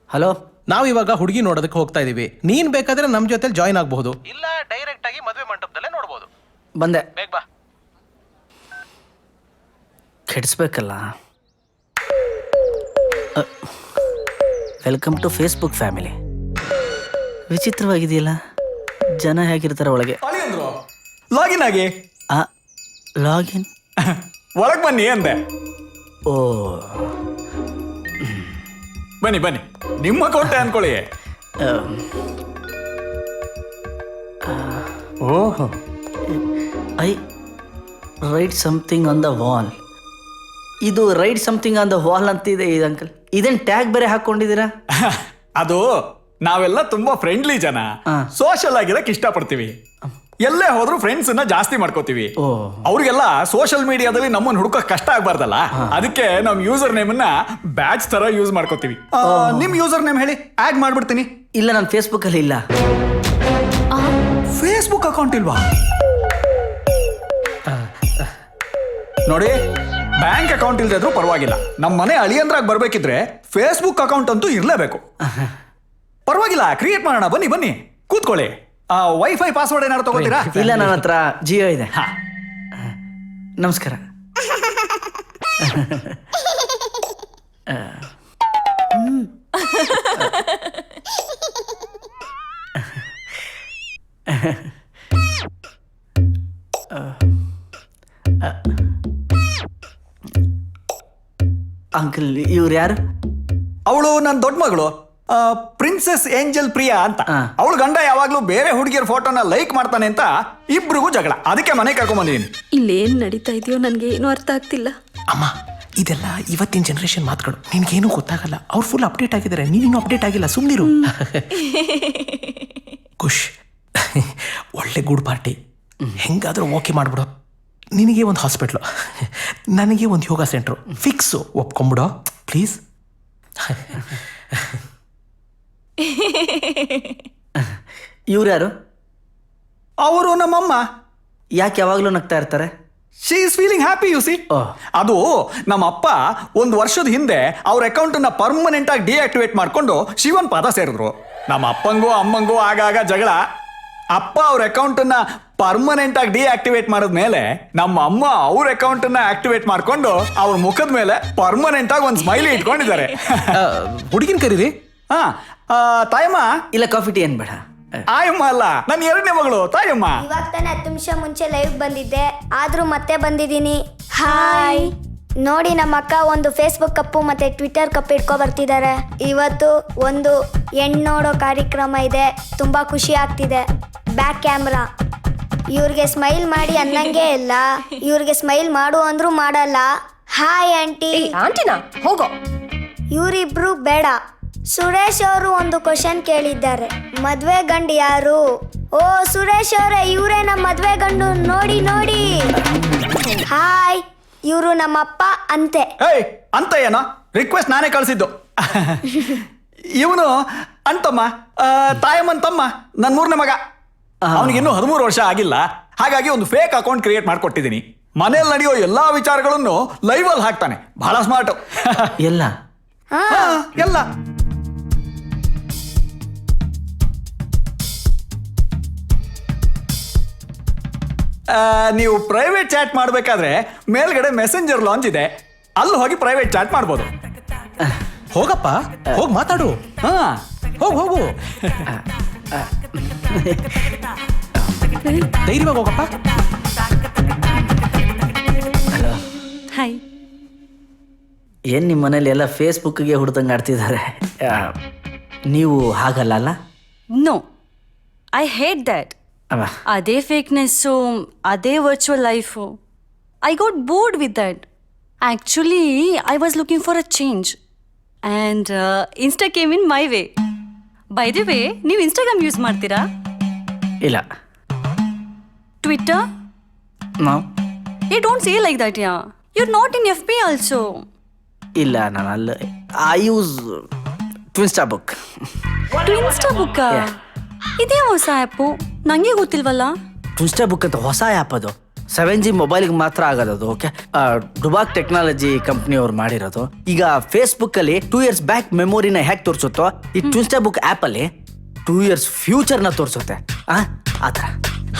Hello, ನಾವು ಇವಾಗ ಹುಡುಗಿ ನೋಡೋದಕ್ಕೆ ಹೋಗ್ತಾ ಇದೀವಿ. ನೀನ್ ಬೇಕಾದ್ರೆ ನಮ್ ಜೊತೆ ಜಾಯ್ನ್ ಆಗಬಹುದು, ಇಲ್ಲ ಡೈರೆಕ್ಟ್ ಆಗಿ ಮದುವೆ ಮಂಟಪದಲ್ಲೇ ನೋಡಬಹುದು. ಬಂದೆ. ಬೇಗ ಬಾ. ಕೆಡಿಸ್ಬೇಕಲ್ಲ. Welcome to Facebook family. ವಿಚಿತ್ರವಾಗಿದೆಯಲ್ಲ, ಜನ ಹೇಗಿರ್ತಾರೆ ಒಳಗೆ. ಲಾಗಿನ್ ಆಗಿ ಲಾಗಿನ್ ಒಳಗೆ ಬನ್ನಿ ಅಂದೆ. ಓ, ಬನ್ನಿ ಬನ್ನಿ, ನಿಮ್ಮ ಅಕೌಂಟೇ ಅನ್ಕೊಳ್ಳಿ. Oh, I write something on the wall. ಇದು write something on the wall ಅಂತಿದೆ ಇದು ಅಂಕಲ್. ಇದೇನು ಟ್ಯಾಗ್ ಬೇರೆ ಹಾಕೊಂಡಿದ್ದೀರಾ? ಅದು ನಾವೆಲ್ಲ ತುಂಬಾ ಫ್ರೆಂಡ್ಲಿ ಜನ, ಸೋಷಲ್ ಆಗಿರಕ್ ಇಷ್ಟಪಡ್ತೀವಿ. ಎಲ್ಲೇ ಹೋದ್ರು ಫ್ರೆಂಡ್ಸ್ ಅನ್ನ ಜಾಸ್ತಿ ಮಾಡ್ಕೋತೀವಿ. ಅವ್ರಿಗೆಲ್ಲ ಸೋಷಿಯಲ್ ಮೀಡಿಯಾದಲ್ಲಿ ನಮ್ಮನ್ನ ಹುಡುಕಕ್ ಕಷ್ಟ ಆಗ್ಬಾರ್ದಲ್ಲ, ಅದಕ್ಕೆ ನಮ್ ಯೂಸರ್ ನೇಮ್ ಅನ್ನ ಬ್ಯಾಚ್ ತರ ಯೂಸ್ ಮಾಡ್ಕೋತೀವಿ. ನಿಮ್ ಯೂಸರ್ ನೇಮ್ ಹೇಳಿ, ಆಡ್ ಮಾಡ್ಬಿಡ್ತೀನಿ. ಇಲ್ಲ, ನಾನು ಫೇಸ್ಬುಕ್ ಅಲ್ಲಿ ಇಲ್ಲ. ಫೇಸ್ಬುಕ್ ಅಕೌಂಟ್ ಇಲ್ವಾ? ನೋಡಿ, ಬ್ಯಾಂಕ್ ಅಕೌಂಟ್ ಇಲ್ದಿದ್ರು ಪರವಾಗಿಲ್ಲ, ನಮ್ಮ ಮನೆ ಅಳಿಯಂದ್ರಾಗ ಬರ್ಬೇಕಿದ್ರೆ ಫೇಸ್ಬುಕ್ ಅಕೌಂಟ್ ಅಂತೂ ಇರ್ಲೇಬೇಕು. ಪರವಾಗಿಲ್ಲ, ಕ್ರಿಯೇಟ್ ಮಾಡೋಣ. ಬನ್ನಿ ಬನ್ನಿ, ಕೂತ್ಕೊಳ್ಳಿ. ವೈಫೈ ಪಾಸ್ವರ್ಡ್ ಏನಾದ್ರು ತಗೋತೀರಾ? ಇಲ್ಲ, ನನ್ನ ಹತ್ರ ಜಿಯೋ ಇದೆ. ನಮಸ್ಕಾರ. ಅಂಕಲ್, ಇವ್ರು ಯಾರು? ಅವಳು ನನ್ನ ದೊಡ್ಡ ಮಗಳು, ಪ್ರಿನ್ಸೆಸ್ ಏಂಜಲ್ ಪ್ರಿಯಾ ಅಂತ. ಅವಳು ಗಂಡ ಯಾವಾಗ್ಲೂ ಬೇರೆ ಹುಡುಗಿಯರ ಫೋಟೋನ ಲೈಕ್ ಮಾಡ್ತಾನೆ ಅಂತ ಇಬ್ರಿಗೂ ಜಗಳ, ಅದಕ್ಕೆ ಮನೆ ಕರ್ಕೊಂಡ್ ಬಂದಿದ್ದೀನಿ. ಇಲ್ಲೇನ್ ನಡೀತಾ ಇದೆಯೋ ನನ್ಗೆ ಏನು ಅರ್ಥ ಆಗ್ತಿಲ್ಲ. ಅಮ್ಮ, ಇದೆಲ್ಲ ಇವತ್ತಿನ ಜನರೇಷನ್ ಮಾತುಗಳು, ನಿನ್ಗೇನು ಗೊತ್ತಾಗಲ್ಲ. ಅವ್ರು ಫುಲ್ ಅಪ್ಡೇಟ್ ಆಗಿದ್ದಾರೆ, ನೀನಿನ್ನೂ ಅಪ್ಡೇಟ್ ಆಗಿಲ್ಲ, ಸುಮ್ಮನಿರು. ಖುಷ್, ಒಳ್ಳೆ ಗುಡ್ ಪಾರ್ಟಿ, ಹೆಂಗಾದ್ರೂ ಓಕೆ ಮಾಡ್ಬಿಡು. ನಿನಗೆ ಒಂದು ಹಾಸ್ಪಿಟ್ಲು, ನನಗೆ ಒಂದು ಯೋಗ ಸೆಂಟ್ರು ಫಿಕ್ಸು. ಒಪ್ಕೊಂಬಿಡೋ ಪ್ಲೀಸ್. ಇವ್ರು ಯಾರು? ಅವರು ನಮ್ಮಮ್ಮ. ಯಾಕೆ ಯಾವಾಗಲೂ ನಗ್ತಾ ಇರ್ತಾರೆ? She is feeling happy, U C. ಅದು ನಮ್ಮ ಅಪ್ಪ ಒಂದು ವರ್ಷದ ಹಿಂದೆ ಅವ್ರ ಅಕೌಂಟನ್ನ ಪರ್ಮನೆಂಟ್ ಆಗಿ ಡಿಆಕ್ಟಿವೇಟ್ ಮಾಡ್ಕೊಂಡು ಶಿವನ್ ಪಾದ ಸೇರಿದ್ರು. ನಮ್ಮ ಅಪ್ಪಂಗೂ ಅಮ್ಮಂಗೂ ಆಗಾಗ ಜಗಳ. ಅಪ್ಪ ಅವ್ರ ಅಕೌಂಟನ್ನ ಪರ್ಮನೆಂಟ್ ಆಗಿ ಡಿಆಕ್ಟಿವೇಟ್ ಮಾಡಿದ್ಮೇಲೆ ನಮ್ಮ ಅಮ್ಮ ಅವ್ರ ಅಕೌಂಟನ್ನ ಆಕ್ಟಿವೇಟ್ ಮಾಡ್ಕೊಂಡು ಅವ್ರ ಮುಖದ ಮೇಲೆ ಪರ್ಮನೆಂಟ್ ಆಗಿ ಒಂದು ಸ್ಮೈಲಿ ಇಟ್ಕೊಂಡಿದ್ದಾರೆ. ಹುಡುಗಿನ ಕರೀರಿ. ತಾಯಮ್ಮ. ಇಲ್ಲ, ಕಾಫಿ ಟೀ ಏನ್ ಬೇಡ. ಆಯಮ್ಮ ಅಲ್ಲ, ನನ್ನ ಎರಡನೇ ಮಗಳು ತಾಯಮ್ಮ. ಇವಾಗ ತಾನೇ 10 ನಿಮಿಷ ಮುಂಚೆ ಲೈವ್ ಬಂದಿದ್ದೆ, ಆದ್ರೂ ಮತ್ತೆ ಬಂದಿದ್ದೀನಿ. ಹಾಯ್. ನೋಡಿ, ನಮ್ಮ ಅಕ್ಕ ಒಂದು ಫೇಸ್ಬುಕ್ ಕಪ್ಪು ಮತ್ತೆ ಟ್ವಿಟರ್ ಕಪ್ ಇಟ್ಕೊ ಬರ್ತಿದ್ದಾರೆ. ಇವತ್ತು ಒಂದು ಹೆಣ್ಣು ನೋಡೋ ಕಾರ್ಯಕ್ರಮ ಇದೆ, ತುಂಬಾ ಖುಷಿ ಆಗ್ತಿದೆ. Back camera. ಇವ್ರಿಗೆ ಸ್ಮೈಲ್ ಮಾಡಿ ಅನ್ನಂಗೆ ಇಲ್ಲ, ಇವ್ರಿಗೆ ಸ್ಮೈಲ್ ಮಾಡು ಅಂದ್ರೂ ಮಾಡಲ್ಲ. Hi aunty. ಆಂಟಿನಾ? ಹೋಗೋ. ಇವರಿಬ್ರು ಬೇಡ. ಸುರೇಶ್ ಅವರು ಒಂದು ಕ್ವಶನ್ ಕೇಳಿದ್ದಾರೆ, ಮದ್ವೆ ಗಂಡು ಯಾರು? ಓ ಸುರೇಶ್ ಅವರೇ, ಇವರೇ ನಮ್ಮ ಮದ್ವೆ ಗಂಡು, ನೋಡಿ ನೋಡಿ. ಹಾಯ್, ಇವರು ನಮ್ಮಪ್ಪ ಅಂತೆ. ಏಯ್, ಅಂತ ಏನೋ ರಿಕ್ವೆಸ್ಟ್ ನಾನೇ ಕಳಿಸಿದ್ದು. ಇವನು ಅಂತಮ್ಮ, ತಾಯಮ್ಮನ್ ತಮ್ಮ, ನನ್ನ 3ನೇ ಮಗ. ಅವನಿಗಿನ್ನೂ 13 ವರ್ಷ ಆಗಿಲ್ಲ, ಹಾಗಾಗಿ ಒಂದು ಫೇಕ್ ಅಕೌಂಟ್ ಕ್ರಿಯೇಟ್ ಮಾಡ್ಕೊಟ್ಟಿದ್ದೀನಿ. ಮನೇಲಿ ನಡೆಯೋ ಎಲ್ಲಾ ವಿಚಾರಗಳನ್ನು ಲೈವ್ ಅಲ್ಲಿ ಹಾಕ್ತಾನೆ. ಬಹಳ ಸ್ಮಾರ್ಟ್. ಎಲ್ಲ ಎಲ್ಲ. ನೀವು ಪ್ರೈವೇಟ್ ಚಾಟ್ ಮಾಡಬೇಕಾದ್ರೆ ಮೇಲ್ಗಡೆ ಮೆಸೆಂಜರ್ ಲಾಂಚ್ ಇದೆ, ಅಲ್ಲಿ ಹೋಗಿ ಪ್ರೈವೇಟ್ ಚಾಟ್ ಮಾಡ್ಬೋದು. ಹೋಗಪ್ಪ, ಹೋಗಿ ಮಾತಾಡು. ಹೋಗು. ಧೈರ್ಯವಾಗಿ ಹೋಗಪ್ಪ. ಹಲೋ. ಹಾಯ್. ಏನು ನಿಮ್ಮ ಮನೇಲಿ ಎಲ್ಲ ಫೇಸ್ಬುಕ್ಗೆ ಹುಡ್ದಂಗೆ ಆಡ್ತಿದ್ದಾರೆ? ನೀವು ಹಾಗಲ್ಲ ಅಲ್ಲ? No, I hate that. ಅದೇ ಫೇಕ್ನೆಸ್ಸು, ಅದೇ virtual life. I got bored with that. Actually I was looking for a change and insta came in my way. By the way, ನೀವು ಇನ್ಸ್ಟಾಗ್ರಾಮ್ ಯೂಸ್ ಮಾಡ್ತೀರಾ? ಇಲ್ಲ. Twitter? No. You don't say like that. Yeah, you are not in FB also. ಇಲ್ಲ, ನಾನು ಅಲ್ಲ. I use Twinsta book. Twinsta book? ಇದೇ ಹೊಸ app, ನನಗೆ ಗೊತ್ತಿಲ್ವಲ್ಲ. ಟ್ವಿನ್ಸ್ಟಾ book ಅಂತ ಹೊಸ ಆ್ಯಪ್ ಅದು. 7G ಮೊಬೈಲ್ಗೆ ಮಾತ್ರ ಆಗೋದು. ಓಕೆ, ಡುಬಾಕ್ ಟೆಕ್ನಾಲಜಿ ಕಂಪ್ನಿಯವ್ರು ಮಾಡಿರೋದು. ಈಗ ಫೇಸ್ಬುಕ್ಕಲ್ಲಿ 2 years ಬ್ಯಾಕ್ ಮೆಮೊರಿನ ಹೇಗೆ ತೋರಿಸುತ್ತೋ, ಈ ಟ್ವಿನ್ಸ್ಟರ್ ಬುಕ್ ಆ್ಯಪಲ್ಲಿ 2 years ಫ್ಯೂಚರ್ನ ತೋರಿಸುತ್ತೆ. ಆ ಥರ.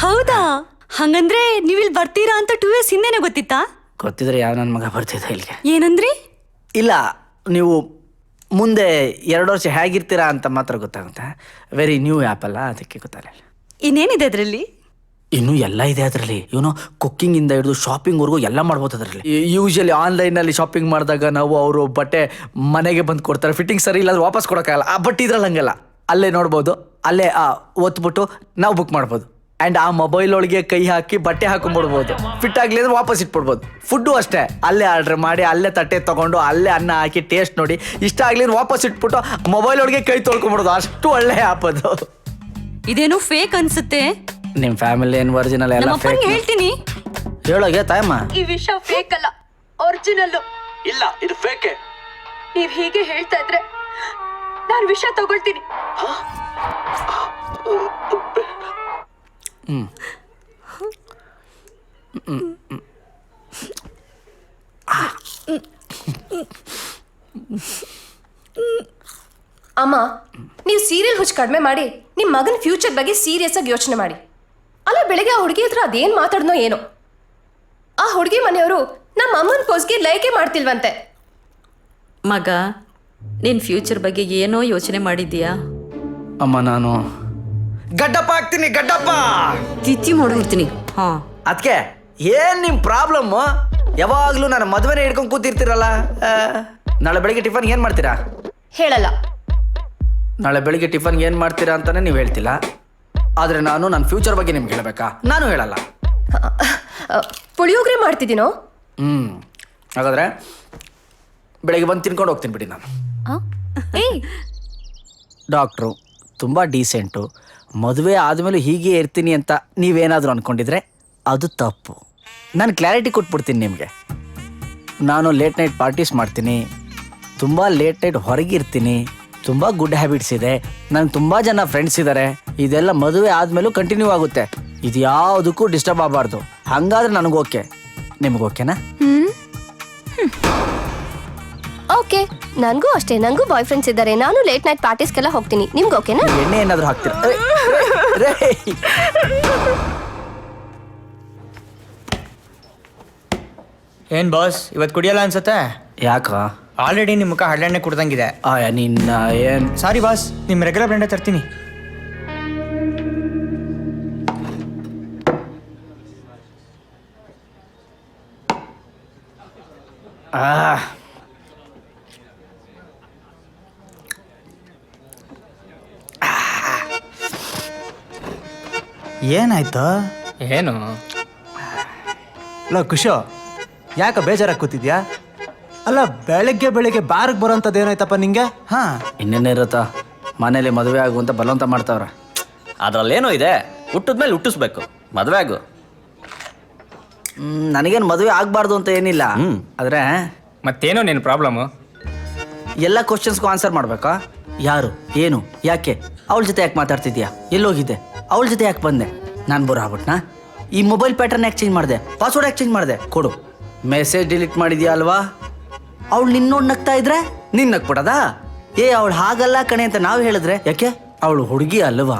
ಹೌದಾ? ಹಂಗಂದ್ರೆ ನೀವಿಲ್ಲಿ ಬರ್ತೀರಾ ಅಂತ 2 years ಹಿಂದೆನೆ ಗೊತ್ತಿತ್ತಾ? ಗೊತ್ತಿದ್ರೆ ಯಾವ ನನ್ನ ಮಗ ಬರ್ತಿದ್ದ ಇಲ್ಲಿಗೆ. ಏನಂದ್ರಿ? ಇಲ್ಲ, ನೀವು ಮುಂದೆ 2 ವರ್ಷ ಹೇಗಿರ್ತೀರಾ ಅಂತ ಮಾತ್ರ ಗೊತ್ತಾಗುತ್ತೆ. ವೆರಿ ನ್ಯೂ ಆ್ಯಪ್ ಅಲ್ಲ, ಅದಕ್ಕೆ ಗೊತ್ತಾಗಲಿಲ್ಲ. ಇನ್ನೇನಿದೆ ಅದರಲ್ಲಿ? ಇನ್ನೂ ಎಲ್ಲ ಇದೆ ಅದರಲ್ಲಿ. ಇವನು ಕುಕ್ಕಿಂಗಿಂದ ಹಿಡಿದು ಶಾಪಿಂಗ್ವರೆಗೂ ಎಲ್ಲ ಮಾಡ್ಬೋದು ಅದರಲ್ಲಿ. ಯೂಶಲಿ ಆನ್ಲೈನಲ್ಲಿ ಶಾಪಿಂಗ್ ಮಾಡಿದಾಗ ನಾವು ಅವರು ಬಟ್ಟೆ ಮನೆಗೆ ಬಂದು ಕೊಡ್ತಾರೆ, ಫಿಟ್ಟಿಂಗ್ ಸರಿ ಇಲ್ಲ ವಾಪಸ್ ಕೊಡೋಕ್ಕಾಗಲ್ಲ. ಬಟ್ ಇದ್ರಲ್ಲಿ ಹಂಗಲ್ಲ, ಅಲ್ಲೇ ನೋಡ್ಬೋದು, ಅಲ್ಲೇ ಒತ್ಬಿಟ್ಟು ನಾವು ಬುಕ್ ಮಾಡ್ಬೋದು. ಆ್ಯಂಡ್ ಆ ಮೊಬೈಲ್ ಒಳಗೆ ಕೈ ಹಾಕಿ ಬಟ್ಟೆ ಹಾಕೊಂಡ್ಬಿಡ್ಬೋದು. ಫಿಟ್ ಆಗಲಿ ಅಂದ್ರೆ ವಾಪಸ್ ಇಟ್ಬಿಡ್ಬೋದು. ಫುಡ್ಡು ಅಷ್ಟೇ, ಅಲ್ಲೇ ಆರ್ಡ್ರ್ ಮಾಡಿ ಅಲ್ಲೇ ತಟ್ಟೆ ತೊಗೊಂಡು ಅಲ್ಲೇ ಅನ್ನ ಹಾಕಿ ಟೇಸ್ಟ್ ನೋಡಿ ಇಷ್ಟ ಆಗಲಿ ಅಂದ್ರೆ ವಾಪಸ್ ಇಟ್ಬಿಟ್ಟು ಮೊಬೈಲ್ ಒಳಗೆ ಕೈ ತೊಳ್ಕೊಂಬಿಡೋದು. ಅಷ್ಟು ಒಳ್ಳೆ ಆ್ಯಪ್ ಅದು. ಇದೇನು ಫೇಕ್ ಅನ್ಸುತ್ತೆ. ನಿಮ್ಮ ಫ್ಯಾಮಿಲಿ ಏನು ಒರಿಜಿನಲ್ ಎಲ್ಲ ನಮ್ಮಪ್ಪನಿಗೆ fake? ಹೇಳ್ತೀನಿ. ಹೇಳೋಗೆ ತಾಯಮ್ಮ. ಈ ವಿಷಯ ಫೇಕ್ ಅಲ್ಲ, ಒರಿಜಿನಲ್. ಇಲ್ಲ, ಇದು ಫೇಕೆ. ನೀವ್ ಹೀಗೆ ಹೇಳ್ತಾ ಇದ್ರೆ ನಾನು ವಿಷ ತಗೊಳ್ತೀನಿ. ಅಮ್ಮ, ನೀವು ಸೀರಿಯಲ್ ಹುಚ್ಚು ಕಡಿಮೆ ಮಾಡಿ ನಿಮ್ಮ ಮಗನ ಫ್ಯೂಚರ್ ಬಗ್ಗೆ ಸೀರಿಯಸ್ ಆಗಿ ಯೋಚನೆ ಮಾಡಿ. ಅಲ್ಲ, ಬೆಳಗ್ಗೆ ಆ ಹುಡುಗಿ ಹತ್ರ ಅದೇನು ಮಾತಾಡ್ನೋ ಏನೋ. ಆ ಹುಡುಗಿ ಮನೆಯವರು ನಮ್ಮ ಅಮ್ಮನ ಪೋಸ್ಗೆ ಲೈಕೆ ಮಾಡ್ತಿಲ್ವಂತೆ. ಮಗ, ನಿನ್ನ ಫ್ಯೂಚರ್ ಬಗ್ಗೆ ಏನೋ ಯೋಚನೆ ಮಾಡಿದ್ದೀಯಾ? ಅಮ್ಮ, ನಾನು ಗಡ್ಡಪ್ಪ ಆಗ್ತೀನಿ, ಗಡ್ಡಪ್ಪ. ತಿಥಿ ಮಾಡಿಬಿಡ್ತೀನಿ. ಹಾಂ, ಅದಕ್ಕೆ ಏನು ನಿಮ್ಮ ಪ್ರಾಬ್ಲಮ್ಮು? ಯಾವಾಗಲೂ ನಾನು ಮದುವೆನೇ ಹಿಡ್ಕೊಂಡು ಕೂತಿರ್ತೀರಲ್ಲ. ನಾಳೆ ಬೆಳಿಗ್ಗೆ ಟಿಫನ್ಗೆ ಏನು ಮಾಡ್ತೀರಾ? ಹೇಳಲ್ಲ. ನಾಳೆ ಬೆಳಿಗ್ಗೆ ಟಿಫನ್ಗೆ ಏನು ಮಾಡ್ತೀರಾ ಅಂತಲೇ ನೀವು ಹೇಳ್ತಿಲ್ಲ. ಆದರೆ ನಾನು ನನ್ನ ಫ್ಯೂಚರ್ ಬಗ್ಗೆ ನಿಮ್ಗೆ ಹೇಳಬೇಕಾ? ನಾನು ಹೇಳಲ್ಲ. ಪುಳಿಯೋಗರೆ ಮಾಡ್ತಿದ್ದೀನೋ? ಹಾಗಾದರೆ ಬೆಳಿಗ್ಗೆ ಬಂದು ತಿನ್ಕೊಂಡು ಹೋಗ್ತೀನಿ ಬಿಡಿ ನಾನು. ಡಾಕ್ಟ್ರು ತುಂಬ ಡೀಸೆಂಟು. ಮದುವೆ ಆದಮೇಲೆ ಹೀಗೆ ಇರ್ತೀನಿ ಅಂತ ನೀವೇನಾದರೂ ಅಂದ್ಕೊಂಡಿದ್ರೆ ಅದು ತಪ್ಪು. ನಾನು ಕ್ಲಾರಿಟಿ ಕೊಟ್ಬಿಡ್ತೀನಿ ನಿಮಗೆ. ನಾನು ಲೇಟ್ ನೈಟ್ ಪಾರ್ಟೀಸ್ ಮಾಡ್ತೀನಿ, ತುಂಬ ಲೇಟ್ ನೈಟ್ ಹೊರಗಿರ್ತೀನಿ, ತುಂಬ ಗುಡ್ ಹ್ಯಾಬಿಟ್ಸ್ ಇದೆ, ನನಗೆ ತುಂಬ ಜನ ಫ್ರೆಂಡ್ಸ್ ಇದ್ದಾರೆ. ಇದೆಲ್ಲ ಮದುವೆ ಆದಮೇಲೂ ಕಂಟಿನ್ಯೂ ಆಗುತ್ತೆ. ಇದು ಯಾವುದಕ್ಕೂ ಡಿಸ್ಟರ್ಬ್ ಆಗಬಾರ್ದು. ಹಾಗಾದ್ರೆ ನನಗೆ ಓಕೆ. ನಿಮ್ಗೆ ಓಕೆನಾ? ಓಕೆ, ನನಗೂ ಅಷ್ಟೇ. ನನಗೂ ಬಾಯ್ ಫ್ರೆಂಡ್ಸ್ ಇದ್ದಾರೆ. ನಾನು ಲೇಟ್ ನೈಟ್ ಪಾರ್ಟೀಸ್ಗೆಲ್ಲ ಹೋಗ್ತೀನಿ. ನಿಮ್ಗೆ ಓಕೆನಾ? ಎಣ್ಣೆ ಏನಾದರೂ ಹಾಕ್ತೀರಾ? ಏನ್ ಬಾಸ್, ಇವತ್ತು ಕುಡಿಯಲ್ಲ ಅನ್ಸತ್ತೆ? ಯಾಕ? ಆಲ್ರೆಡಿ ನಿಮ್ಮ ಮುಖ ಹಳ್ಳೆಣ್ಣೆ ಕುಡ್ದಂಗಿದೆ. ನಿನ್ನ ಏನು? ಸಾರಿ ಬಾಸ್, ನಿಮ್ಮ ರೆಗ್ಯುಲರ್ ಬ್ರ್ಯಾಂಡೇ ತರ್ತೀನಿ. ಏನಾಯ್ತು? ಏನು? ಅಲ್ಲ ಖುಷೋ, ಯಾಕೆ ಬೇಜಾರಾಗಿ ಕೂತಿದ್ಯಾ? ಅಲ್ಲ, ಬೆಳಗ್ಗೆ ಬಾರ್ಗೆ ಬರೋಂಥದ್ದು ಏನಾಯ್ತಪ್ಪ ನಿಂಗೆ? ಇನ್ನೇನಿರುತ್ತಾ, ಮನೇಲಿ ಮದುವೆ ಆಗುವಂತ ಬಲವಂತ ಮಾಡ್ತಾವ್ರೆ. ಅದರಲ್ಲೇನೋ ಇದೆ, ಹುಟ್ಟಿದ್ಮೇಲೆ ಹುಟ್ಟಿಸ್ಬೇಕು, ಮದುವೆ ಆಗು. ನನಗೇನು ಮದುವೆ ಆಗಬಾರ್ದು ಅಂತ ಏನಿಲ್ಲ. ಆದರೆ ಮತ್ತೇನೋ ನಿನ್ನ ಪ್ರಾಬ್ಲಮ್ಮು? ಎಲ್ಲ ಕ್ವಶನ್ಸ್ಗೂ ಆನ್ಸರ್ ಮಾಡಬೇಕಾ? ಯಾರು, ಏನು, ಯಾಕೆ, ಅವಳ ಜೊತೆ ಯಾಕೆ ಮಾತಾಡ್ತಿದ್ಯಾ, ಎಲ್ಲೋಗಿದ್ದೆ, ಅವಳ ಜೊತೆ ಯಾಕೆ ಬಂದೆ, ನಾನು ಬೋರ್ ಆಗ್ಬಿಟ್ನಾ, ಈ ಮೊಬೈಲ್ ಪ್ಯಾಟರ್ನ್ ಯಾಕೆ ಚೇಂಜ್ ಮಾಡಿದೆ, ಪಾಸ್ವರ್ಡ್ ಯಾಕೆ ಚೇಂಜ್ ಮಾಡಿದೆ, ಕೊಡು. ಮೆಸೇಜ್ ಡಿಲೀಟ್ ಮಾಡಿದ್ಯಾ ಅಲ್ವಾ? ಅವಳು ನಿನ್ನೋಡ್ ನಗ್ತಾ ಇದ್ರೆ ನಿನ್ನ ನಗ್ಬಿಡದಾ? ಅವಳು ಹಾಗಲ್ಲ ಕಣೆ ಅಂತ ನಾವು ಹೇಳಿದ್ರೆ ಯಾಕೆ? ಅವಳು ಹುಡುಗಿ ಅಲ್ವಾ?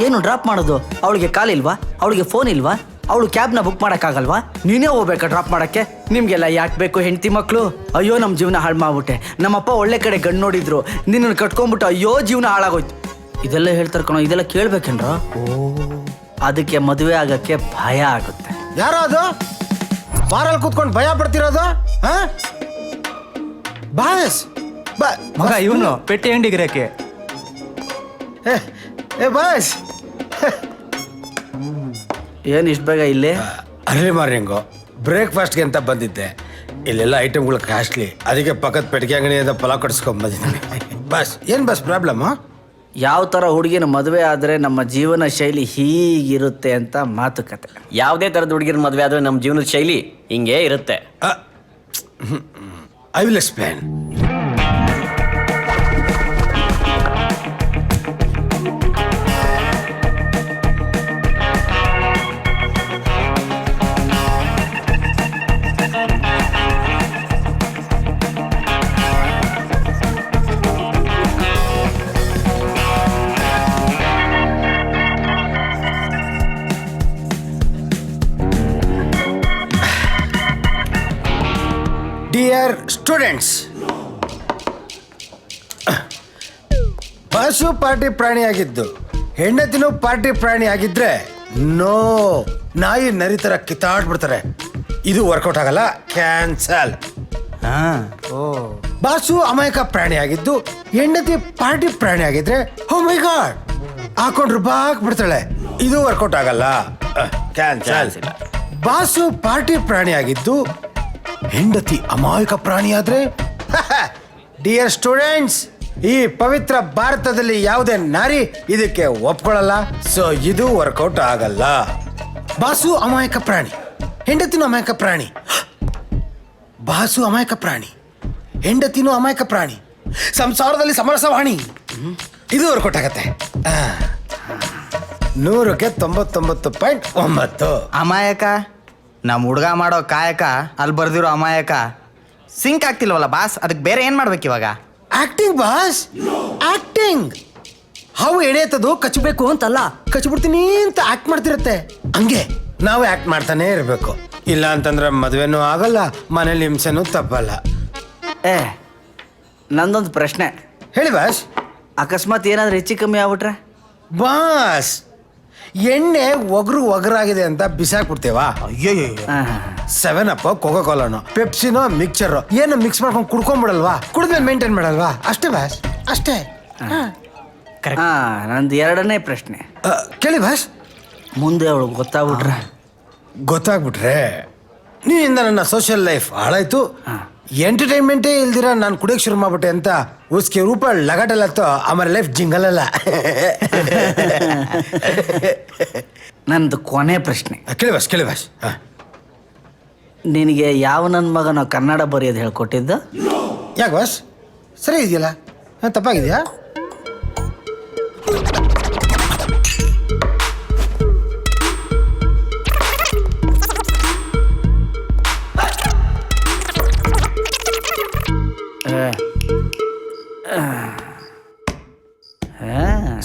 ಏನು ಡ್ರಾಪ್ ಮಾಡೋದು? ಅವಳಿಗೆ ಕಾಲಿಲ್ವಾ? ಅವಳಿಗೆ ಫೋನ್ ಇಲ್ವಾ? ಅವಳು ಕ್ಯಾಬ್ನ ಬುಕ್ ಮಾಡೋಕ್ಕಾಗಲ್ವಾ? ನೀನೇ ಹೋಗ್ಬೇಕಾ ಡ್ರಾಪ್ ಮಾಡೋಕ್ಕೆ? ನಿಮಗೆಲ್ಲ ಯಾಕೆ ಬೇಕು ಹೆಂಡತಿ ಮಕ್ಕಳು? ಅಯ್ಯೋ, ನಮ್ಮ ಜೀವನ ಹಾಳು ಮಾಡ್ಬಿಟ್ಟೆ, ನಮ್ಮಪ್ಪ ಒಳ್ಳೆ ಕಡೆ ಗಂಡು ನೋಡಿದ್ರು, ನಿನ್ನನ್ನು ಕಟ್ಕೊಂಡ್ಬಿಟ್ಟು ಅಯ್ಯೋ ಜೀವನ ಹಾಳಾಗೋಯ್ತು, ಇದೆಲ್ಲ ಹೇಳ್ತಾರೆ ಕಣೋ. ಇದೆಲ್ಲ ಕೇಳ್ಬೇಕೇನ್ರ? ಅದಕ್ಕೆ ಮದುವೆ ಆಗಕ್ಕೆ ಭಯ ಆಗುತ್ತೆ. ಯಾರೋ ಅದು ಬಾರಲ್ಲಿ ಕೂತ್ಕೊಂಡು ಭಯ ಪಡ್ತಿರೋದು? ಬಾಸ್ ಮಗ ಇವನು ಪೆಟ್ಟಿ ಅಂಗಡಿ ಗಿರಾಕಿ. ಬಾಸ್, ಏನು ಇಷ್ಟು ಬೇಗ ಇಲ್ಲಿ? ಅರ್ಲಿ ಮಾರ್ನಿಂಗು ಬ್ರೇಕ್ಫಾಸ್ಟ್ಗೆ ಅಂತ ಬಂದಿದ್ದೆ. ಇಲ್ಲೆಲ್ಲ ಐಟಮ್ಗಳು ಕಾಸ್ಟ್ಲಿ, ಅದಕ್ಕೆ ಪಕ್ಕದ ಪೆಟ್ಟಿಗೆ ಅಂಗಡಿಯಿಂದ ಪಲಾವ್ ಕಟ್ಸ್ಕೊಂಡ್ ಬಂದಿದ್ದೀನಿ. ಬಸ್ ಏನು ಬಸ್ ಪ್ರಾಬ್ಲಮ್ಮು? ಯಾವ ಥರ ಹುಡುಗಿನ ಮದುವೆ ಆದರೆ ನಮ್ಮ ಜೀವನ ಶೈಲಿ ಹೀಗಿರುತ್ತೆ ಅಂತ ಮಾತುಕತೆ. ಯಾವುದೇ ಥರದ ಹುಡುಗಿರ ಮದುವೆ ಆದರೆ ನಮ್ಮ ಜೀವನದ ಶೈಲಿ ಹಿಂಗೇ ಇರುತ್ತೆ. I will explain. Dear students, boss party ಪ್ರಾಣಿಯಾಗಿದ್ದು ಹೆಂಡತಿನೂ ಪಾರ್ಟಿ ಪ್ರಾಣಿ ಆಗಿದ್ರೆ ನೋ, ನಾಯಿ ನರಿ ಥರ ಕಿತ್ತಾಡ್ಬಿಡ್ತಾರೆ. ಇದು ವರ್ಕೌಟ್ ಆಗಲ್ಲ, ಕ್ಯಾನ್ಸಲ್. ಬಾಸು ಅಮಾಯಕ ಪ್ರಾಣಿ ಆಗಿದ್ದು ಹೆಂಡತಿ ಪಾರ್ಟಿ ಪ್ರಾಣಿ ಆಗಿದ್ರೆ ಓ ಮೈ ಗಾಡ್ ಹಾಕೊಂಡ್ರು ಬಿಡ್ತಾಳೆ. ಇದು ವರ್ಕೌಟ್ ಆಗಲ್ಲ, ಕ್ಯಾನ್ಸಲ್. ಬಾಸು ಪಾರ್ಟಿ ಪ್ರಾಣಿ ಆಗಿದ್ದು ಹೆಂಡತಿ ಅಮಾಯಕ ಪ್ರಾಣಿ ಆದ್ರೆ ಡಿಯರ್ ಸ್ಟೂಡೆಂಟ್ಸ್, ಈ ಪವಿತ್ರ ಭಾರತದಲ್ಲಿ ಯಾವುದೇ ನಾರಿ ಇದಕ್ಕೆ ಒಪ್ಕೊಳ್ಳಲ್ಲ. ಸೊ ಇದು ವರ್ಕೌಟ್ ಆಗಲ್ಲ. ಬಾಸು ಅಮಾಯಕ ಪ್ರಾಣಿ, ಹೆಂಡತಿನೂ ಅಮಾಯಕ ಪ್ರಾಣಿ. ಬಾಸು ಅಮಾಯಕ ಪ್ರಾಣಿ, ಹೆಂಡತಿನೂ ಅಮಾಯಕ ಪ್ರಾಣಿ, ಸಂಸಾರದಲ್ಲಿ ಸಮರಸವಾಣಿ. ಇದು ವರ್ಕೌಟ್ ಆಗತ್ತೆ. 100ಕ್ಕೆ 99.9. ಅಮಾಯಕ ನಮ್ಮ ಹುಡುಗ ಮಾಡೋ ಕಾಯಕ, ಅಲ್ಲಿ ಬರ್ದಿರೋ ಅಮಾಯಕ ಸಿಂಕ್ ಆಗ್ತಿಲ್ವಲ್ಲ ಬಾಸ್, ಅದಕ್ಕೆ ಬೇರೆ ಏನು ಮಾಡ್ಬೇಕು ಇವಾಗ? Acting boss, acting. ಹಾವು ಎಳೆಯತ್ತದು ಕಚ್ಚಬೇಕು ಅಂತಲ್ಲ, ಕಚ್ಬಿಡ್ತೀನಿ ಅಂತ ಆಕ್ಟ್ ಮಾಡ್ತಿರತ್ತೆ. ಹಂಗೆ ನಾವು ಆಕ್ಟ್ ಮಾಡ್ತಾನೆ ಇರಬೇಕು. ಇಲ್ಲ ಅಂತಂದ್ರೆ ಮದುವೆನೂ ಆಗಲ್ಲ, ಮನೇಲಿ ಹಿಂಸೆನೂ ತಪ್ಪಲ್ಲ. ನಂದೊಂದು ಪ್ರಶ್ನೆ. ಹೇಳಿ ಬಾಸ್. ಅಕಸ್ಮಾತ್ ಏನಾದ್ರೂ ಹೆಚ್ಚು ಕಮ್ಮಿ ಆಗ್ಬಿಟ್ರೆ? ಬಾಸ್, ಎಣ್ಣೆ ಒಗರಾಗಿದೆ ಅಂತ ಬಿಸಾಕ್ಬಿಡ್ತೇವಾ? ಅಯ್ಯೋ, 7 ಅಪ್, ಕೋಕಾ ಕೋಲಾನೋ, ಪೆಪ್ಸಿನೋ, ಮಿಕ್ಸರ್ ಏನು ಮಿಕ್ಸ್ ಮಾಡ್ಕೊಂಡು ಕುಡ್ಕೊಂಡ್ಬಿಡಲ್ವಾ? ಕುಡಿದ್ಮೇಲೆ ಮೇಂಟೈನ್ ಮಾಡಲ್ವಾ? ಅಷ್ಟೇ ಬಾಸ್, ಅಷ್ಟೇ. ನಂದು 2ನೇ ಪ್ರಶ್ನೆ. ಕೇಳಿ ಬಾಸ್. ಮುಂದೆ ಅವಳು ಗೊತ್ತಾಗ್ಬಿಟ್ರೆ ನೀನಿಂದ ನನ್ನ ಸೋಷಿಯಲ್ ಲೈಫ್ ಹಾಳಾಯ್ತು, ಎಂಟರ್ಟೈನ್ಮೆಂಟೇ ಇಲ್ದಿರ ನಾನು ಕುಡಿಯೋಕೆ ಶುರು ಮಾಡ್ಬಿಟ್ಟೆ ಅಂತ ಉಸ್ಕೆ ರೂಪ ಲಗಾಟಲ್ಲತ್ತೋ, ಆಮೇಲೆ ಲೈಫ್ ಜಿಂಗಲಲ್ಲ. ನಂದು ಕೊನೆ ಪ್ರಶ್ನೆ. ಕೇಳಿ ಬಾಸ್. ನಿನಗೆ ಯಾವ ನನ್ನ ಮಗನೋ ಕನ್ನಡ ಬರೆಯೋದು ಹೇಳ್ಕೊಟ್ಟಿದ್ದು? ಯಾಕೆ ಬಾಸ್, ಸರಿ ಇದೆಯಲ್ಲ, ತಪ್ಪಾಗಿದೆಯಾ?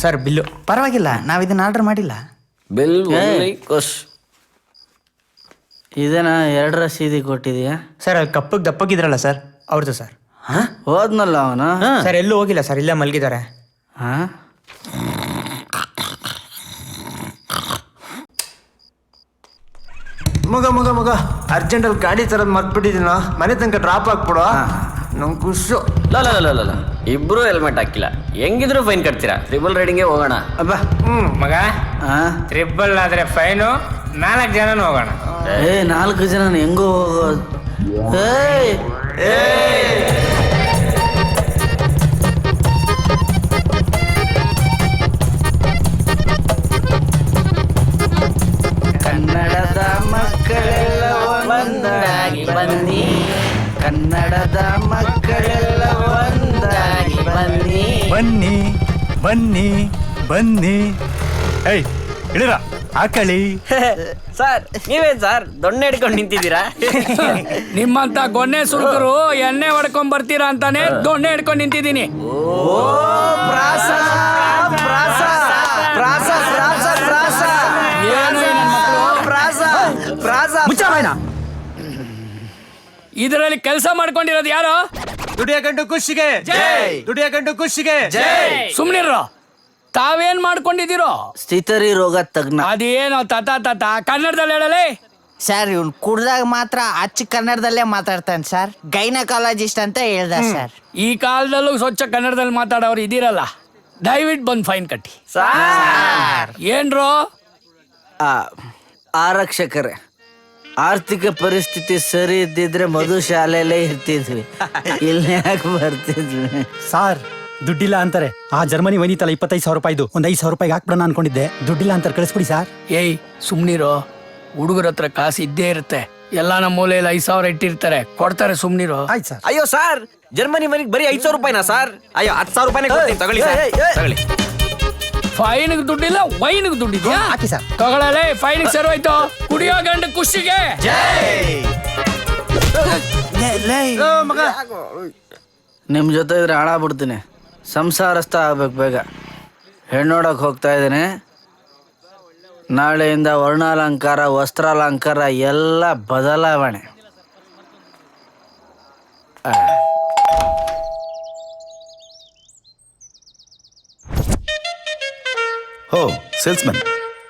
ಸರ್ ಬಿಲ್ಲು ಪರವಾಗಿಲ್ಲ, ನಾವು ಇದನ್ನ ಆರ್ಡರ್ ಮಾಡಿಲ್ಲ. ಬಿಲ್ ಇದೇನಾ 2 ರಸೀದಿ ಕೊಟ್ಟಿದೀಯಾ? ಸರ್ ಅಲ್ಲಿ ಕಪ್ಪಗೆ ದಪ್ಪಗಿದ್ರಲ್ಲ ಸರ್, ಅವ್ರದ್ದು ಸರ್. ಹೋದ್ನಲ್ಲ ಅವನು? ಸರ್ ಎಲ್ಲೂ ಹೋಗಿಲ್ಲ ಸರ್, ಇಲ್ಲೇ ಮಲಗಿದ್ದಾರೆ. ಮಗ ಅರ್ಜೆಂಟಲ್ಲಿ ಗಾಡಿ ತರೋದು ಮರ್ತ್ಬಿಟ್ಟಿದ್ದೀನ, ಮನೆ ತನಕ ಡ್ರಾಪ್ ಹಾಕ್ಬಿಡು. ನಂಗೆ ಖುಷು. ಲಲ್ಲ ಇಬ್ರು ಹೆಲ್ಮೆಟ್ ಹಾಕಿಲ್ಲ, ಹೆಂಗಿದ್ರು ಫೈನ್ ಕಟ್ತೀರಾ? ಟ್ರಿಬಲ್ ರೈಡಿಂಗ್ಗೆ ಹೋಗೋಣ. ಅಬ್ಬಾ ಮಗ, ಟ್ರಿಬಲ್ ಆದ್ರೆ ಫೈನು, 4 ಜನನೂ ಹೋಗೋಣ. 4 ಜನ ಹೆಂಗೋ ಹೋಗೋದು? ಕನ್ನಡದ ಮಕ್ಕಳೆಲ್ಲ ಒಂದಾಗಿ ಬನ್ನಿ, ಕನ್ನಡದ ಮಕ್ಕಳೆಲ್ಲ ಒಂದಾಗಿ ಬನ್ನಿ. ಬನ್ನಿ. ಏಯ್ ಇಳಿರ ಆಕಳಿ. ಸರ್ ನೀವೇನ್ ಸರ್ ದೊಣ್ಣೆ ಹಿಡ್ಕೊಂಡು ನಿಂತಿದ್ದೀರಾ? ನಿಮ್ಮಂತ ಗೊನ್ನೆ ಸುರುಕರು ಎಣ್ಣೆ ಹೊಡ್ಕೊಂಡ್ ಬರ್ತೀರಾ ಅಂತಾನೆ ದೊಣ್ಣೆ ಹಿಡ್ಕೊಂಡು ನಿಂತಿದ್ದೀನಿ. ಇದರಲ್ಲಿ ಕೆಲಸ ಮಾಡ್ಕೊಂಡಿರೋದು ಯಾರು? ದುಡಿಯಕಂಡು ಖುಷಿಗೆ ಸುಮ್ನಿರ. ತಾವೇನ್ ಮಾಡ್ಕೊಂಡಿದ್ದೀರೋ? ಸ್ಥಿತರಿ ರೋಗ ತಜ್ಞ. ಅದೇನೋ ತತ ಕನ್ನಡದಲ್ಲಿ ಹೇಳಲೇ. ಸರ್ ಇವ್ನು ಕುಡ್ದಾಗ ಮಾತ್ರ ಅಚ್ಚ ಕನ್ನಡದಲ್ಲೇ ಮಾತಾಡ್ತಾನೆ ಸರ್, ಗೈನಕಾಲಜಿಸ್ಟ್ ಅಂತ ಹೇಳ್ದ ಸರ್. ಈ ಕಾಲದಲ್ಲೂ ಸ್ವಚ್ಛ ಕನ್ನಡದಲ್ಲಿ ಮಾತಾಡೋರು ಇದಿರಲ್ಲ, ದಯವಿಟ್ಟು ಬಂದು ಫೈನ್ ಕಟ್ಟಿ. ಏನ್ರೋ ಆರಕ್ಷಕರೇ, ಆರ್ಥಿಕ ಪರಿಸ್ಥಿತಿ ಸರಿ ಇದ್ದಿದ್ರೆ ಮಧು ಶಾಲೆಯಲ್ಲೇ ಇರ್ತಿದ್ವಿ, ಇಲ್ಲಿ ಯಾಕೆ ಬರ್ತಿದ್ವಿ? ಸಾರ್ ದುಡ್ಡಿಲ್ಲ ಅಂತಾರೆ. ಆ ಜರ್ಮನಿ ವನಿತಲ್ಲ 25,000 ರೂಪಾಯಿದು, ಒಂದು 5,000 ರೂಪಾಯಿಗೆ ಹಾಕ್ಬಿಡೋಣ ಅನ್ಕೊಂಡಿದ್ದೆ. ದುಡ್ಡಿಲ್ಲ ಅಂತಾರೆ, ಕಳಿಸ್ಬಿಡಿ ಸಾರ್. ಏಯ್ ಸುಮ್ನಿರೋ, ಹುಡುಗರ ಹತ್ರ ಕಾಸು ಇದ್ದೇ ಇರುತ್ತೆ, ಎಲ್ಲ ನಮ್ಮ ಮೂಲೆಯಲ್ಲಿ 5,000 ಇಟ್ಟಿರ್ತಾರೆ, ಕೊಡ್ತಾರೆ, ಸುಮ್ನಿರೋ. ಆಯ್ತು ಸರ್. ಅಯ್ಯೋ ಸಾರ್, ಜರ್ಮನಿ ಮನಿಗೆ ಬರೀ 5,000 ರೂಪಾಯಿನಾ ಸಾರ್? ಅಯ್ಯೋ 10,000 ರೂಪಾಯಿನೇ ಕೊಡ್ತೀನಿ, ತಗೊಳ್ಳಿ ತಗೊಳ್ಳಿ. ಫೈನ್ಗೆ ದುಡ್ಡಿಲ್ಲ, ವೈನ್ಗೆ ದುಡ್ಡಿದ್ಯಾ? ಹಾಕಿ ಸರ್. ತಗೊಳ್ಳಲೇ, ಫೈನ್ಗೆ ಸರ್ವಾಯ್ತು. ಕುಡಿಯೋ ಗಂಡ ಖುಷಿಗೆ. ನಿಮ್ಮ ಜೊತೆ ಇದ್ರೆ ಹಾಳಾಗ್ಬಿಡ್ತೀನಿ. ಸಂಸಾರಸ್ಥ ಆಗ್ಬೇಕು ಬೇಗ. ಹೆಣ್ಣೋಡಕ್ಕೆ ಹೋಗ್ತಾ ಇದ್ದೀನಿ. ನಾಳೆಯಿಂದ ವರ್ಣಾಲಂಕಾರ, ವಸ್ತ್ರಾಲಂಕಾರ ಎಲ್ಲ ಬದಲಾವಣೆ. ಓ ಸೇಲ್ಸ್ಮನ್,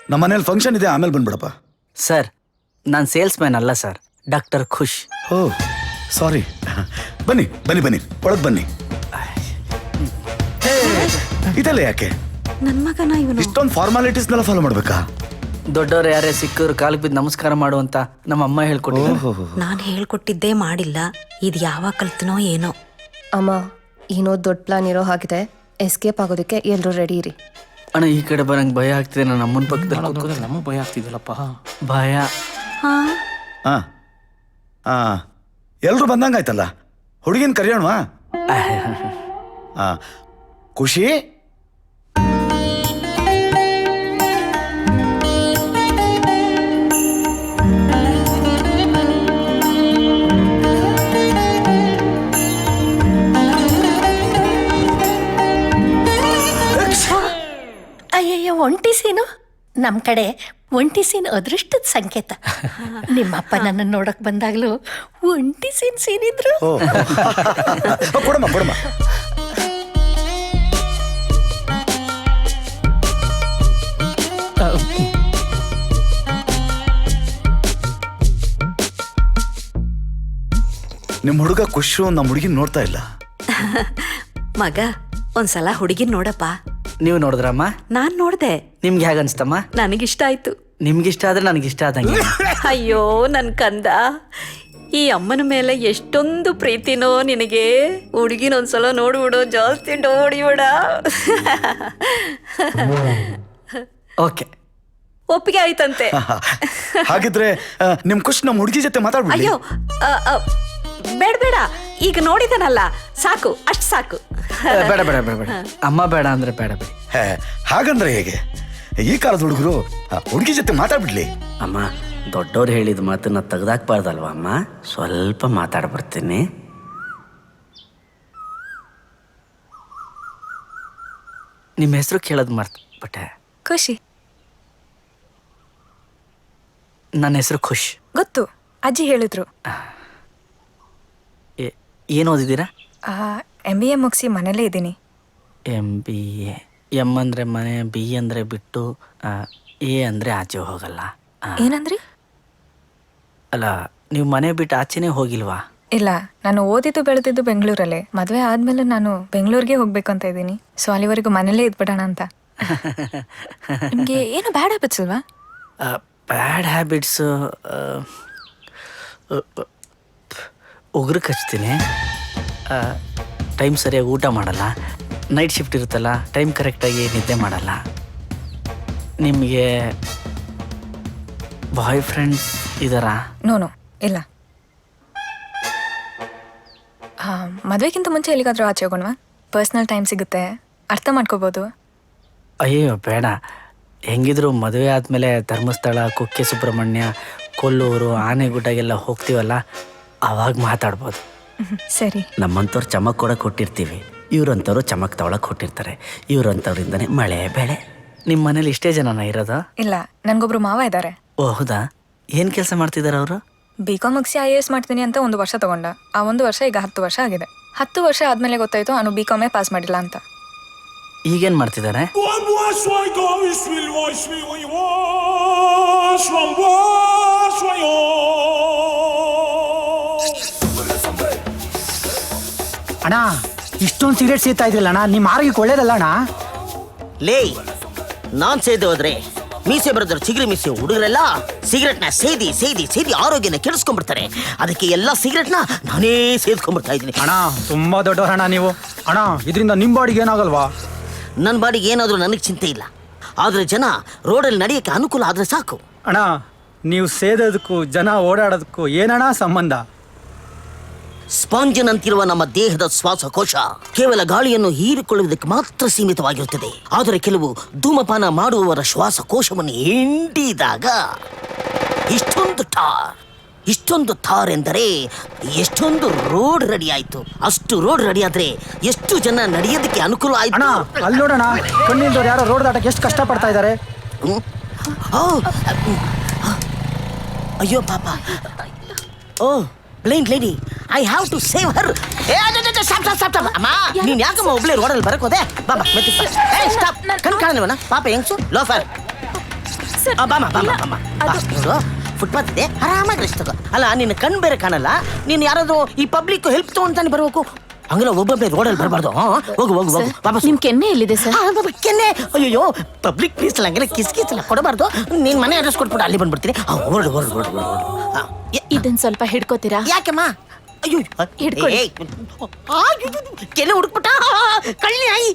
ನಮ್ಮ ಮನೇಲಿ ಫಂಕ್ಷನ್ ಇದೆ, ಆಮೇಲೆ ಬಂದ್ಬಿಡಪ್ಪ. ಸರ್, ನಾನು ಸೇಲ್ಸ್ ಮ್ಯಾನ್ ಅಲ್ಲ ಸರ್, ಡಾಕ್ಟರ್ ಖುಷ್. ಓ ಸಾರಿ. ಬನ್ನಿ ಬನ್ನಿ ಬನ್ನಿ, ಒಳಗೆ ಬನ್ನಿ. ಇದೆಲ್ಲ ಯಾಕೆ? ನನ್ನ ಮಗನ ಇವನು. ಇಷ್ಟೊಂದು ಫಾರ್ಮಾಲಿಟೀಸ್ನೆಲ್ಲ ಫಾಲೋ ಮಾಡ್ಬೇಕಾ? ದೊಡ್ಡವ್ರು ಯಾರೇ ಸಿಕ್ಕರು ಕಾಲಿಗೆ ಬಿದ್ದು ನಮಸ್ಕಾರ ಮಾಡು ಅಂತ ನಮ್ಮ ಅಮ್ಮ ಹೇಳ್ಕೊಟ್ಟಿದ್ರು. ನಾನು ಹೇಳ್ಕೊಟ್ಟಿದ್ದೇ ಮಾಡಿಲ್ಲ, ಇದು ಯಾವಾಗ ಕಲ್ತನೋ ಏನೋ. ಅಮ್ಮ, ಏನೋ ದೊಡ್ಡ ಪ್ಲಾನ್ ಇರೋ ಹಾಗಿದೆ. ಎಸ್ಕೇಪ್ ಆಗೋದಕ್ಕೆ ಎಲ್ಲರೂ ರೆಡಿ ಇರಿ. ಅಣ್ಣ, ಈ ಕಡೆ ಬರಂಗ್ ಭಯ ಆಗ್ತಿದೆ. ನನ್ನ ಅಮ್ಮನ ಪಕ್ಕದಲ್ಲಿ ನಮಗೆ ಭಯ ಆಗ್ತಿದ್ದಿಲ್ಲಪ್ಪ. ಭಯ. ಹಾ ಎಲ್ರು ಬಂದಂಗಾಯ್ತಲ್ಲ, ಹುಡುಗಿನ ಕರೆಯೋಣವಾ? ಖುಷಿ, ಅಯ್ಯಯ್ಯ, ಒಂಟಿ ಸೀನು ನಮ್ಮ ಕಡೆ ಒಂಟಿ ಸೀನ್ ಅದೃಷ್ಟದ ಸಂಕೇತ. ನಿಮ್ಮಪ್ಪ ನನ್ನ ನೋಡಕ್ ಬಂದಾಗ್ಲೂ ಒಂಟಿ ಸೀನಿದ್ರು. ಕೊಡಮ್ಮ ಕೊಡಮ್ಮ. ನಿಮ್ಮ ಹುಡುಗ ಖುಷು ನಮ್ಮ ಹುಡುಗಿನ ನೋಡ್ತಾ ಇಲ್ಲ. ಮಗ, ಒಂದ್ಸಲ ಹುಡುಗಿನ ನೋಡಪ್ಪ. ನೀವು ನೋಡಿದ್ರಮ್ಮ? ನಾನ್ ನೋಡ್ದೆ. ನಿಮ್ಗೆ ಹೇಗೆ ಅನ್ಸ್ತಮ್ಮ? ನನಗಿಷ್ಟ ಆಯ್ತು. ನಿಮ್ಗಿಷ್ಟ ಆದ್ರೆ ನನಗಿಷ್ಟ ಆದಂಗೆ. ಅಯ್ಯೋ ನನ್ ಕಂದ, ಈ ಅಮ್ಮನ ಮೇಲೆ ಎಷ್ಟೊಂದು ಪ್ರೀತಿನೋ ನಿನಗೆ. ಹುಡುಗಿನ ಒಂದ್ಸಲ ನೋಡ್ಬಿಡು, ಜಾಸ್ತಿ ನೋಡಿಬಿಡ. ಓಕೆ, ಒಪ್ಪಿಗೆ ಆಯ್ತಂತೆ. ಹಾಗಿದ್ರೆ ನಿಮ್ ಖುಷ್ ನಮ್ಮ ಹುಡುಗಿ ಜೊತೆ ಮಾತಾಡ್ಬಿಡಿ. ಅಯ್ಯೋ ಬೇಡ ಬೇಡ, ಈಗ ನೋಡಿದನಲ್ಲ ಸಾಕು, ಅಷ್ಟು ಸಾಕು. ಬೇಡ ಬೇಡ ಬೇಡ ಬೇಡ, ಅಮ್ಮ ಬೇಡ ಅಂದ್ರೆ ಬೇಡ ಬೇಡಿ. ಹಾಗಂದ್ರೆ ಹೇಗೆ? ಈ ಕಾಲದ ಹುಡುಗರು ಹುಡುಗಿ ಜೊತೆ ಮಾತಾಡ್ಬಿಡ್ಲಿ. ಅಮ್ಮ, ದೊಡ್ಡವ್ರು ಹೇಳಿದ ಮಾತನ್ನ ತೆಗ್ದಾಕ್ಬಾರ್ದಲ್ವಾ ಅಮ್ಮ? ಸ್ವಲ್ಪ ಮಾತಾಡ್ಬಿಡ್ತೀನಿ. ನಿಮ್ಮ ಹೆಸರು ಕೇಳೋದು ಮರ್ತ್ಬಿಟ್ಟೆ. ಖುಷಿ. ನನ್ನ ಹೆಸರು ಖುಷ್. ಗೊತ್ತು, ಅಜ್ಜಿ ಹೇಳಿದ್ರು. ಏನು ಓದಿದ್ದೀರಾ? MBA ಮುಗಿಸಿ ಮನೇಲೇ ಇದ್ದೀನಿ. MBA. ಎಮ್ ಅಂದರೆ ಮನೆ, ಬಿ ಅಂದರೆ ಬಿಟ್ಟು, ಎ ಅಂದರೆ ಆಚೆ ಹೋಗಲ್ಲ. ಏನಂದ್ರಿ? ಅಲ್ಲ, ನೀವು ಮನೆ ಬಿಟ್ಟು ಆಚೆನೇ ಹೋಗಿಲ್ವಾ? ಇಲ್ಲ, ನಾನು ಓದಿದ್ದು ಬೆಳೆದಿದ್ದು ಬೆಂಗಳೂರಲ್ಲೇ. ಮದುವೆ ಆದ್ಮೇಲೆ ನಾನು ಬೆಂಗಳೂರಿಗೆ ಹೋಗ್ಬೇಕು ಅಂತ ಇದ್ದೀನಿ. ಸೊ ಅಲ್ಲಿವರೆಗೂ ಮನೇಲೇ ಇದ್ಬಿಡೋಣ ಅಂತ. ನಿಮಗೆ ಏನು ಬ್ಯಾಡ್ ಹ್ಯಾಬಿಟ್ಸ್ ಅಲ್ವಾ? ಬ್ಯಾಡ್ ಹ್ಯಾಬಿಟ್ಸು, ಉಗುರು ಕಚ್ತೀನಿ, ಟೈಮ್ ಸರಿಯಾಗಿ ಊಟ ಮಾಡಲ್ಲ, ನೈಟ್ ಶಿಫ್ಟ್ ಇರುತ್ತಲ್ಲ, ಟೈಮ್ ಕರೆಕ್ಟಾಗಿ ನಿದ್ದೆ ಮಾಡಲ್ಲ. ನಿಮಗೆ ಬಾಯ್ ಫ್ರೆಂಡ್ಸ್ ಇದ್ದಾರಾ? ನೋ ಇಲ್ಲ. ಮದುವೆಗಿಂತ ಮುಂಚೆ ಎಲ್ಲಿಗಾದ್ರೂ ಆಚೆ ಹೋಗೋಣವಾ? ಪರ್ಸ್ನಲ್ ಟೈಮ್ ಸಿಗುತ್ತೆ, ಅರ್ಥ ಮಾಡ್ಕೋಬೋದು. ಅಯ್ಯೋ ಬೇಡ, ಹೆಂಗಿದ್ರು ಮದುವೆ ಆದಮೇಲೆ ಧರ್ಮಸ್ಥಳ, ಕುಕ್ಕೆ ಸುಬ್ರಹ್ಮಣ್ಯ, ಕೊಲ್ಲೂರು, ಆನೆಗುಡ್ಡಗೆಲ್ಲ ಹೋಗ್ತೀವಲ್ಲ, ಆವಾಗ ಮಾತಾಡ್ಬೋದು. ಸರಿ. ನಮ್ಮಂಥವ್ರು ಚಮಕ್ ಕೂಡ ಕೊಟ್ಟಿರ್ತೀವಿ, ಇವ್ರಂಥವ್ರು ಚಮಕ್ ತಗೊಳಕ್ಕೆ ಕೊಟ್ಟಿರ್ತಾರೆ. ಇವ್ರಂಥವ್ರಿಂದನೇ ಮಳೆ ಬೆಳೆ. ನಿಮ್ಮ ಮನೇಲಿ ಇಷ್ಟೇ ಜನನ ಇರೋದು? ಇಲ್ಲ, ನನಗೊಬ್ರು ಮಾವ ಇದ್ದಾರೆ. ಓ ಹೌದಾ? ಏನು ಕೆಲಸ ಮಾಡ್ತಿದ್ದಾರೆ ಅವರು? BCom ಮುಗಿಸಿ IAS ಮಾಡ್ತೀನಿ ಅಂತ 1 ವರ್ಷ ತಗೊಂಡ. ಆ 1 ವರ್ಷ ಈಗ 10 ವರ್ಷ ಆಗಿದೆ. 10 ವರ್ಷ ಆದಮೇಲೆ ಗೊತ್ತಾಯಿತು ಅವನು BCom ಪಾಸ್ ಮಾಡಿಲ್ಲ ಅಂತ. ಈಗೇನು ಮಾಡ್ತಿದ್ದಾರೆ? ಅಣ್ಣ, ಇಷ್ಟೊಂದು ಸಿಗರೇಟ್ ಸೇತಾ ಇದ್ರಲ್ಲ ಅಣ್ಣ, ನಿಮ್ಮ ಆರೋಗ್ಯಕ್ಕೆ ಒಳ್ಳೇದಲ್ಲ ಅಣ್ಣ. ಲೇ, ನಾನ್ ಸೇದೆ ಹೋದ್ರೆ ಮೀಸೆ ಬರೋದ್ರ ಚಿಗ್ರಿ ಮೀಸೆ ಹುಡುಗರೆಲ್ಲ ಸಿಗರೆಟ್ನ ಸೇದಿ ಸೇದಿ ಸೇದಿ ಆರೋಗ್ಯನ ಕೆಡಿಸ್ಕೊಂಡ್ಬಿಡ್ತಾರೆ. ಅದಕ್ಕೆ ಎಲ್ಲ ಸಿಗರೆಟ್ನ ನಾನೇ ಸೇದ್ಕೊಂಡ್ಬಿಡ್ತಾ ಇದ್ದೀನಿ. ಅಣ್ಣ, ತುಂಬಾ ದೊಡ್ಡವರಣ್ಣ ನೀವು. ಅಣ್ಣ, ಇದರಿಂದ ನಿಮ್ಮ ಬಾಡಿಗೆ ಏನಾಗಲ್ವಾ? ನನ್ನ ಬಾಡಿಗೆ ಏನಾದರೂ ನನಗೆ ಚಿಂತೆ ಇಲ್ಲ, ಆದರೆ ಜನ ರೋಡಲ್ಲಿ ನಡೆಯೋಕ್ಕೆ ಅನುಕೂಲ ಆದರೆ ಸಾಕು. ಅಣ್ಣ, ನೀವು ಸೇದೋದಕ್ಕೂ ಜನ ಓಡಾಡೋದಕ್ಕೂ ಏನಣ್ಣ ಸಂಬಂಧ? ಸ್ಪಾಂಜಿನಂತಿರುವ ನಮ್ಮ ದೇಹದ ಶ್ವಾಸಕೋಶ ಕೇವಲ ಗಾಳಿಯನ್ನು ಹೀರಿಕೊಳ್ಳುವುದಕ್ಕೆ ಮಾತ್ರ ಸೀಮಿತವಾಗಿರುತ್ತದೆ. ಆದರೆ ಕೆಲವು ಧೂಮಪಾನ ಮಾಡುವವರ ಶ್ವಾಸಕೋಶವನ್ನು ಹಿಂಡಿದಾಗ ಇಷ್ಟೊಂದು ಟಾರ್ ಎಂದರೆ ಎಷ್ಟೊಂದು ರೋಡ್ ರೆಡಿ ಆಯ್ತು. ಅಷ್ಟು ರೋಡ್ ರೆಡಿ ಆದ್ರೆ ಎಷ್ಟು ಜನ ನಡೆಯೋದಕ್ಕೆ ಅನುಕೂಲ ಆಯ್ತು. ಅಲ್ಲಿ ನೋಡೋಣ, ಕಣ್ಣಿಲ್ದವ್ರು ಯಾರೋ ರೋಡ್ ದಾಟಕ್ಕೆ ಎಷ್ಟು ಕಷ್ಟ ಪಡ್ತಾ ಇದ್ದಾರೆ. ಅಯ್ಯೋ ಪಾಪ. Oh blind lady, I have to save her. ಅಮ್ಮ ನೀನ್ ಯಾಕಮ್ಮ ಒಬ್ಳೆ ರೋಡಲ್ಲಿ ಬರಕ್ ಹೋದೆ? ಬಾಬಾ ಸ್ಟಾಪ್. ಕಣ್ ಕಾಣಲ್ವನ ಪಾಪ ಹೆಂಗ್ಸು ಲೋಫರ್. ಬಾಮ ನೋಡು ಫುಟ್ಪಾತ್ ಇದೆ, ಆರಾಮಾಗಿ ರೆಸ್ಟ್ ತಗೋ. ಅಲ್ಲ ನಿನ್ನ ಕಣ್ ಬೇರೆ ಕಾಣಲ್ಲ, ನೀನ್ ಯಾರಾದ್ರೂ ಈ ಪಬ್ಲಿಕ್ ಹೆಲ್ಪ್ ತಗೊಂತಾನೆ ಬರ್ಬೇಕು. ಹಂಗಲ್ಲ ಒಬ್ಬೊಬ್ಬೇ ರೋಡಲ್ಲಿ ಬರಬಾರ್ದು. ಹೋಗು ಹೋಗು ಹೋಗು ಬಾಬಾ. ನಿಮ್ ಕೆನ್ನೆ ಎಲ್ಲಿದೆ ಸರ್? ಕೆನ್ನೆ ಅಯ್ಯೋ ಪಬ್ಲಿಕ್ ಪ್ಲೇಸ್ ಹಂಗೆಲ್ಲ ಕಿಸ್ ಎಲ್ಲ ಕೊಡಬಾರ್ದು. ನೀನ್ ಮನೆ ಅಡ್ರೆಸ್ ಕೊಟ್ಬಿಟ್ಟು ಅಲ್ಲಿ ಬಂದ್ಬಿಡ್ತೀನಿ. ಹೊರಡು. ಇದನ್ ಸ್ವಲ್ಪ ಹಿಡ್ಕೋತೀರಾ? ಯಾಕಮ್ಮ? ಅಯ್ಯೋ ಹಿಡ್ಕೊಳ್ಳಿ. ಕೆನೆ ಹುಡುಕ್ಬಿಟ್ಟ ಕಳ್ಳಿ ಆಯಿ.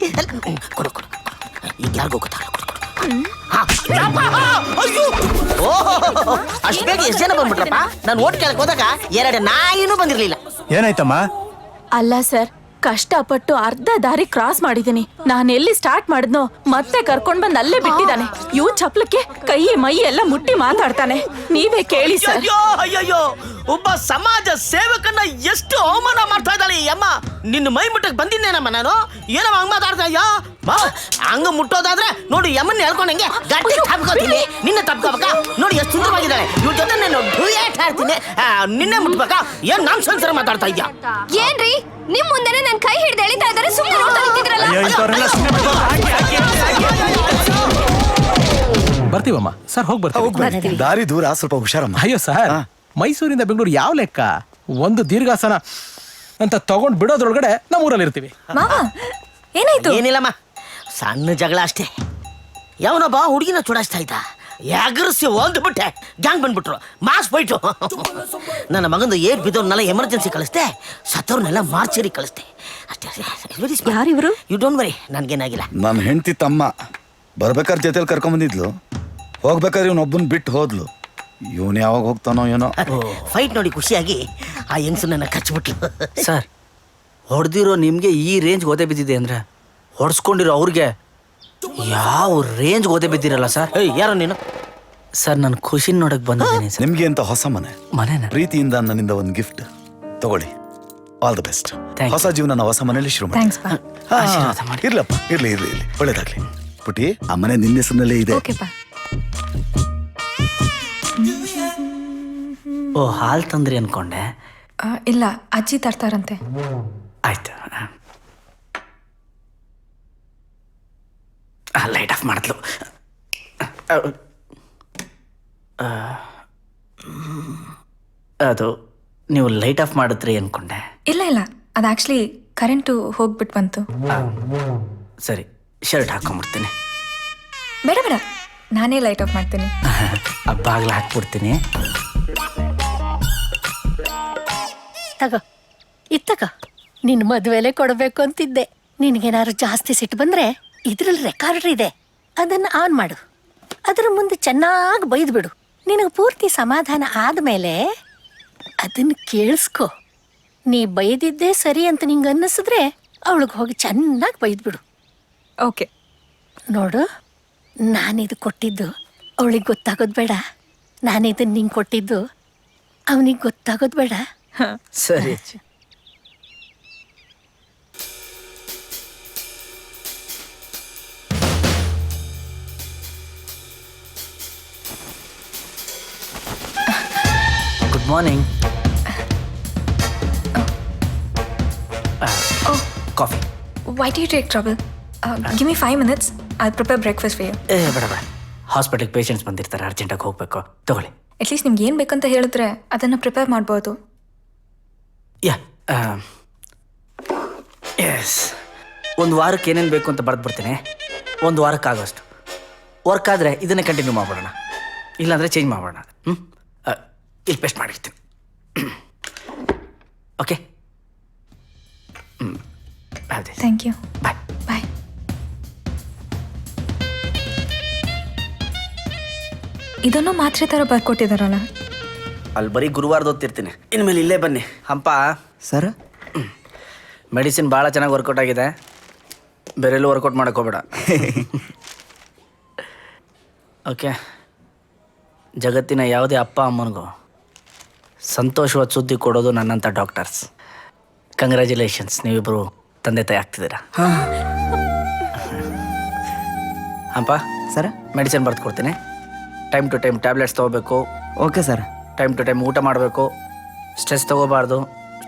ಕೊಡು ಈಗ ಯಾರಿಗೂ ಗೊತ್ತಾಗಲ್ಲ. ಅಷ್ಟು ಬೇಗ ಎಷ್ಟು ಜನ ಬಂದ್ಬಿಟ್ರಪ್ಪ? ನಾನು ಓಟ್ ಕೇಳಕ್ ಹೋದಾಗ 2 ನಾಯಿನೂ ಬಂದಿರ್ಲಿಲ್ಲ. ಏನಾಯ್ತಮ್ಮ? ಅಲ್ಲ ಸರ್, ಕಷ್ಟಪಟ್ಟು ಅರ್ಧ ದಾರಿ ಕ್ರಾಸ್ ಮಾಡಿದೀನಿ. ನಾನು ಎಲ್ಲಿ ಸ್ಟಾರ್ಟ್ ಮಾಡಿದ್ನೋ ಮತ್ತೆ ಕರ್ಕೊಂಡ್ ಬಂದ್ ಅಲ್ಲೇ ಬಿಟ್ಟಿದ್ದಾನೆ. ಇವ್ ಚಪ್ಲಕ್ಕೆ ಕೈ ಮೈ ಎಲ್ಲ ಮುಟ್ಟಿ ಮಾತಾಡ್ತಾನೆ. ನೀವೇ ಕೇಳಿ ಸರ್. ಅಯ್ಯೋ ಒಬ್ಬ ಸಮಾಜ ಸೇವಕನ್ನ ಎಷ್ಟು ಅವಮಾನ ಮಾಡ್ತಾ ಇದ್ದಾಳೆ ಈ ಅಮ್ಮ. ನಿನ್ನ ಮೈ ಮುಟ್ಟಕ್ ಬಂದಿದ್ದೇನಮ್ಮ ನಾನು? ಏನಮ್ಮ ಹಂಗ ಮಾತಾಡ್ತಾ ಅಯ್ಯೋ ಹಂಗ ಮುಟ್ಟೋದಾದ್ರೆ ನೋಡಿ ಯಮ್ಮನ್ನ ಹೇಳ್ಕೊಂಡಂಗೆ ಗಟ್ಟಿ ತಪ್ಕೋತೀನಿ. ನಿನ್ನೆ ತಪ್ಕೋಬೇಕಾ? ನೋಡಿ ಎಷ್ಟು ಸುಂದರವಾಗಿದ್ದಾಳೆ. ಇವ್ರ ಜೊತೆ ನಾನು ಡುಯೆಟ್ ಹಾಡ್ತೀನಿ. ನಿನ್ನೆ ಮುಟ್ಬೇಕಾ? ಏನ್ ನಾನ್ ಸಂಸಾರ ಮಾತಾಡ್ತಾ ಇದ್ಯಾ? ಏನ್ರಿ ನಿಮ್ ಮುಂದೆನೆ ನನ್ ಕೈ ಹಿಡ್ದು ಎಳಿತಾ ಇದ್ದಾರೆ, ಸುಮ್ಮನೆ ನೋಡ್ತಾ ನಿಂತಿದ್ರಲ್ಲ. ಬರ್ತೀವಮ್ಮ ಸರ್, ಹೋಗಿ ಬರ್ತೀವಿ. ದಾರಿ ದೂರ, ಸ್ವಲ್ಪ ಹುಷಾರಮ್ಮ. ಅಯ್ಯೋ ಸರ್, ಮೈಸೂರಿಂದ ಬೆಂಗಳೂರು ಯಾವ ಲೆಕ್ಕ? ಒಂದು ದೀರ್ಘಾಸನ ಅಂತ ತಗೊಂಡ್ ಬಿಡೋದ್ರೊಳಗಡೆ ನಮ್ಮೂರಲ್ಲಿ ಇರ್ತೀವಿ. ಏನಾಯ್ತು? ಏನಿಲ್ಲಮ್ಮ, ಸಣ್ಣ ಜಗಳ ಅಷ್ಟೇ. ಯಾವನೊಬ್ಬ ಹುಡುಗಿನ ಚುಡಾಯಿಸ್ತಾ ಇದ್ದ, ಎಗರಿಸಿ ಓದ್ಬಿಟ್ಟೆ. ಗ್ಯಾಂಗ್ ಬಂದ್ಬಿಟ್ರು, ಮಾಸ್ ಹೋಯ್ತು. ನನ್ನ ಮಗಂದು ಏಟ್ ಬಿದ್ದವ್ರನ್ನೆಲ್ಲ ಎಮರ್ಜೆನ್ಸಿ ಕಳಿಸ್ದೆ, ಸತ್ತವ್ರನ್ನೆಲ್ಲ ಮಾರ್ಚರಿ ಕಳಿಸ್ದೆ ಅಷ್ಟೇ. ಯಾರಿವರು? ಯು ಡೋಂಟ್ ವರಿ, ನನ್ಗೇನಾಗಿಲ್ಲ. ನನ್ನ ಹೆಂಡತಿ ತಮ್ಮ ಬರ್ಬೇಕಾದ್ರೆ ಜೊತೆಲಿ ಕರ್ಕೊಂಬಂದಿದ್ಲು. ಹೋಗ್ಬೇಕಾದ್ರೆ ಇವನೊಬ್ಬನ್ ಬಿಟ್ಟು ಹೋದ್ಲು. ಇವನು ಯಾವಾಗ ಹೋಗ್ತಾನೋ ಏನೋ. ಫೈಟ್ ನೋಡಿ ಖುಷಿಯಾಗಿ ಆ ಹೆಂಗ್ಸನ್ನ ಕಚ್ಬಿಟ್ಲು. ಸರ್, ಹೊಡೆದಿರೋ ನಿಮಗೆ ಈ ರೇಂಜ್ ಓದೆ ಬಿದ್ದಿದೆ ಅಂದ್ರೆ ಹೊಡ್ಸ್ಕೊಂಡಿರೋ ಅವ್ರಿಗೆ ಯಾವ ರೇಂಜ್ ಓದೆ ಬಿದ್ದಿರಲ್ಲ ಸರ್. ಯಾರೋ ನೀನು? ಸರ್, ನಾನು ಖುಷಿ ನೋಡಕ್ ಬಂದಿದ್ದೀನಿ ಸರ್. ನಿಮ್ಗೆ ಅಂತ ಹೊಸ ಮನೆ ಪ್ರೀತಿಯಿಂದ ನನ್ನಿಂದ ಒಂದು ಗಿಫ್ಟ್ ತಗೊಳ್ಳಿ. All the best. ಹೊಸ ಜೀವನ ಹೊಸ ಮನೇಲಿ ಶುರು ಮಾಡಿ. ಇರ್ಲಪ್ಪ, ಇರ್ಲಿ ಒಳ್ಳೇದಾಗ್ಲಿ. ಪುಟಿ, ಆ ಮನೆ ನಿನ್ನ ಹೆಸರಿನಲ್ಲೇ ಇದೆ. ಓ, ಹಾಲು ತಂದ್ರಿ ಅನ್ಕೊಂಡೆ. ಇಲ್ಲ, ಅಜ್ಜಿ ತರ್ತಾರಂತೆ. ಆಯ್ತು. ಲೈಟ್ ಆಫ್ ಮಾಡಿದ್ಲು. ಅದು ನೀವು ಲೈಟ್ ಆಫ್ ಮಾಡಿದ್ರಿ ಅನ್ಕೊಂಡೆ. ಇಲ್ಲ, ಅದು ಆಕ್ಚುಲಿ ಕರೆಂಟು ಹೋಗ್ಬಿಟ್ಟು ಬಂತು. ಸರಿ, ಶರ್ಟ್ ಹಾಕೊಂಡ್ಬಿಡ್ತೀನಿ. ಬೇಡ, ನಾನೇ ಲೈಟ್ ಆಫ್ ಮಾಡ್ತೀನಿ. ಬಾಗ್ಲ ಹಾಕ್ಬಿಡ್ತೀನಿ. ತಗೋ, ನಿನ್ ಮದುವೆಲೆ ಕೊಡಬೇಕು ಅಂತಿದ್ದೆ. ನಿನ್ಗೇನಾದ್ರು ಜಾಸ್ತಿ ಸಿಟ್ಟು ಬಂದ್ರೆ ಇದ್ರಲ್ಲಿ ರೆಕಾರ್ಡರ್ ಇದೆ, ಅದನ್ನ ಆನ್ ಮಾಡು. ಅದರ ಮುಂದೆ ಚೆನ್ನಾಗಿ ಬೈದು ಬಿಡು. ನಿನಗೆ ಪೂರ್ತಿ ಸಮಾಧಾನ ಆದ್ಮೇಲೆ ಅದನ್ನ ಕೇಳಿಸ್ಕೊ. ನೀ ಬೈದಿದ್ದೇ ಸರಿ ಅಂತ ನಿಂಗೆ ಅನ್ನಿಸಿದ್ರೆ ಅವಳಿಗೆ ಹೋಗಿ ಚೆನ್ನಾಗಿ ಬೈದ್ಬಿಡು. ಓಕೆ. ನೋಡು, ನಾನಿದು ಕೊಟ್ಟಿದ್ದು ಅವಳಿಗೆ ಗೊತ್ತಾಗೋದು ಬೇಡ. ನಾನಿದನ್ನು ನಿಂಗೆ ಕೊಟ್ಟಿದ್ದು ಅವನಿಗೆ ಗೊತ್ತಾಗೋದು ಬೇಡ. ಸರಿ. Good morning. Coffee. Why do you take trouble? Give me 5 minutes. I'll prepare breakfast for you. ಬೇಡ. ಹಾಸ್ಪಿಟಲ್ಗೆ ಪೇಷಂಟ್ಸ್ ಬಂದಿರ್ತಾರೆ, ಅರ್ಜೆಂಟಾಗಿ ಹೋಗ್ಬೇಕು. ತಗೊಳ್ಳಿ. ಅಟ್ಲೀಸ್ಟ್ ನಿಮ್ಗೆ ಏನು ಬೇಕಂತ ಹೇಳಿದ್ರೆ ಅದನ್ನು ಪ್ರಿಪೇರ್ ಮಾಡ್ಬೋದು. ಎಸ್, ಒಂದು ವಾರಕ್ಕೆ ಏನೇನು ಬೇಕು ಅಂತ ಬರೆದ್ಬಿಡ್ತೀನಿ. ಒಂದು ವಾರಕ್ಕಾಗೋಷ್ಟು ವರ್ಕ್ ಆದರೆ ಇದನ್ನೇ ಕಂಟಿನ್ಯೂ ಮಾಡ್ಬಿಡೋಣ, ಇಲ್ಲಾಂದರೆ ಚೇಂಜ್ ಮಾಡೋಣ. ಇಲ್ಲಿ ಪೇಸ್ಟ್ ಮಾಡಿರ್ತೀನಿ. Okay. Thank you. Bye. Bye. ಇದನ್ನು ಮಾತ್ರೆ ಥರ ಬರ್ಕೊಟ್ಟಿದಾರಲ್ಲ. ಅಲ್ಲಿ ಬರೀ ಗುರುವಾರದ ಓದ್ತಿರ್ತೀನಿ. ಇನ್ಮೇಲೆ ಇಲ್ಲೇ ಬನ್ನಿ. ಹಂಪ ಸರ್, ಮೆಡಿಸಿನ್ ಭಾಳ ಚೆನ್ನಾಗಿ ವರ್ಕೌಟ್ ಆಗಿದೆ. ಬೇರೆಲ್ಲೂ ವರ್ಕೌಟ್ ಮಾಡೋಕೆ ಹೋಗ್ಬೇಡ. ಓಕೆ. ಜಗತ್ತಿನ ಯಾವುದೇ ಅಪ್ಪ ಅಮ್ಮನಿಗೂ ಸಂತೋಷವಾದ ಸುದ್ದಿ ಕೊಡೋದು ನನ್ನಂಥ ಡಾಕ್ಟರ್ಸ್. ಕಂಗ್ರ್ಯಾಚುಲೇಷನ್ಸ್, ನೀವಿಬ್ಬರು ತಂದೆ ತಾಯಿ ಆಗ್ತಿದ್ದೀರಾ. ಹಂಪ ಸರ್, ಮೆಡಿಸಿನ್ ಬರ್ದು ಕೊಡ್ತೀನಿ. ಟೈಮ್ ಟು ಟೈಮ್ ಟ್ಯಾಬ್ಲೆಟ್ಸ್ ತೊಗೋಬೇಕು. Okay sir. Time to time ಊಟ ಮಾಡಬೇಕು. ಸ್ಟ್ರೆಸ್ ತೊಗೋಬಾರ್ದು.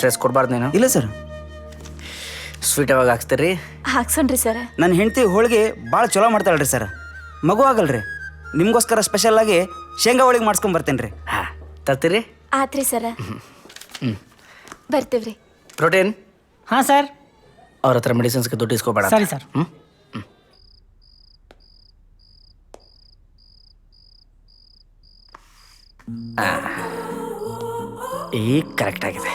ಸ್ಟ್ರೆಸ್ ಕೊಡಬಾರ್ದು ನೀನು. ಇಲ್ಲ ಸರ್. ಸ್ವೀಟ್ ಯಾವಾಗ ಹಾಕ್ತೀರಿ? ಹಾಕ್ಸನ್ರಿ ಸರ್. ನನ್ನ ಹೆಂಡತಿ ಹೋಳಿಗೆ ಭಾಳ ಚಲೋ ಮಾಡ್ತಾಳ್ರಿ ಸರ್. ಮಗು ಆಗಲ್ರಿ, ನಿಮಗೋಸ್ಕರ ಸ್ಪೆಷಲ್ ಆಗಿ ಶೇಂಗಾ ಹೋಳಿಗೆ ಮಾಡಿಸ್ಕೊಂಡ್ ಬರ್ತೇನೆ ರೀ. ಹಾಂ ತರ್ತೀರಿ? ಆತ್ರಿ ಸರ. ಬರ್ತೀವ್ರಿ. ಪ್ರೋಟೀನ್? ಹಾಂ ಸರ್. ಅವ್ರ ಹತ್ರ ಮೆಡಿಸಿನ್ಸ್ಗೆ ದುಡ್ಡು ಇಸ್ಕೋಬೇಡ. ಸರಿ ಸರ್. ಹ್ಞೂ. ಈಗ ಕರೆಕ್ಟ್ ಆಗಿದೆ.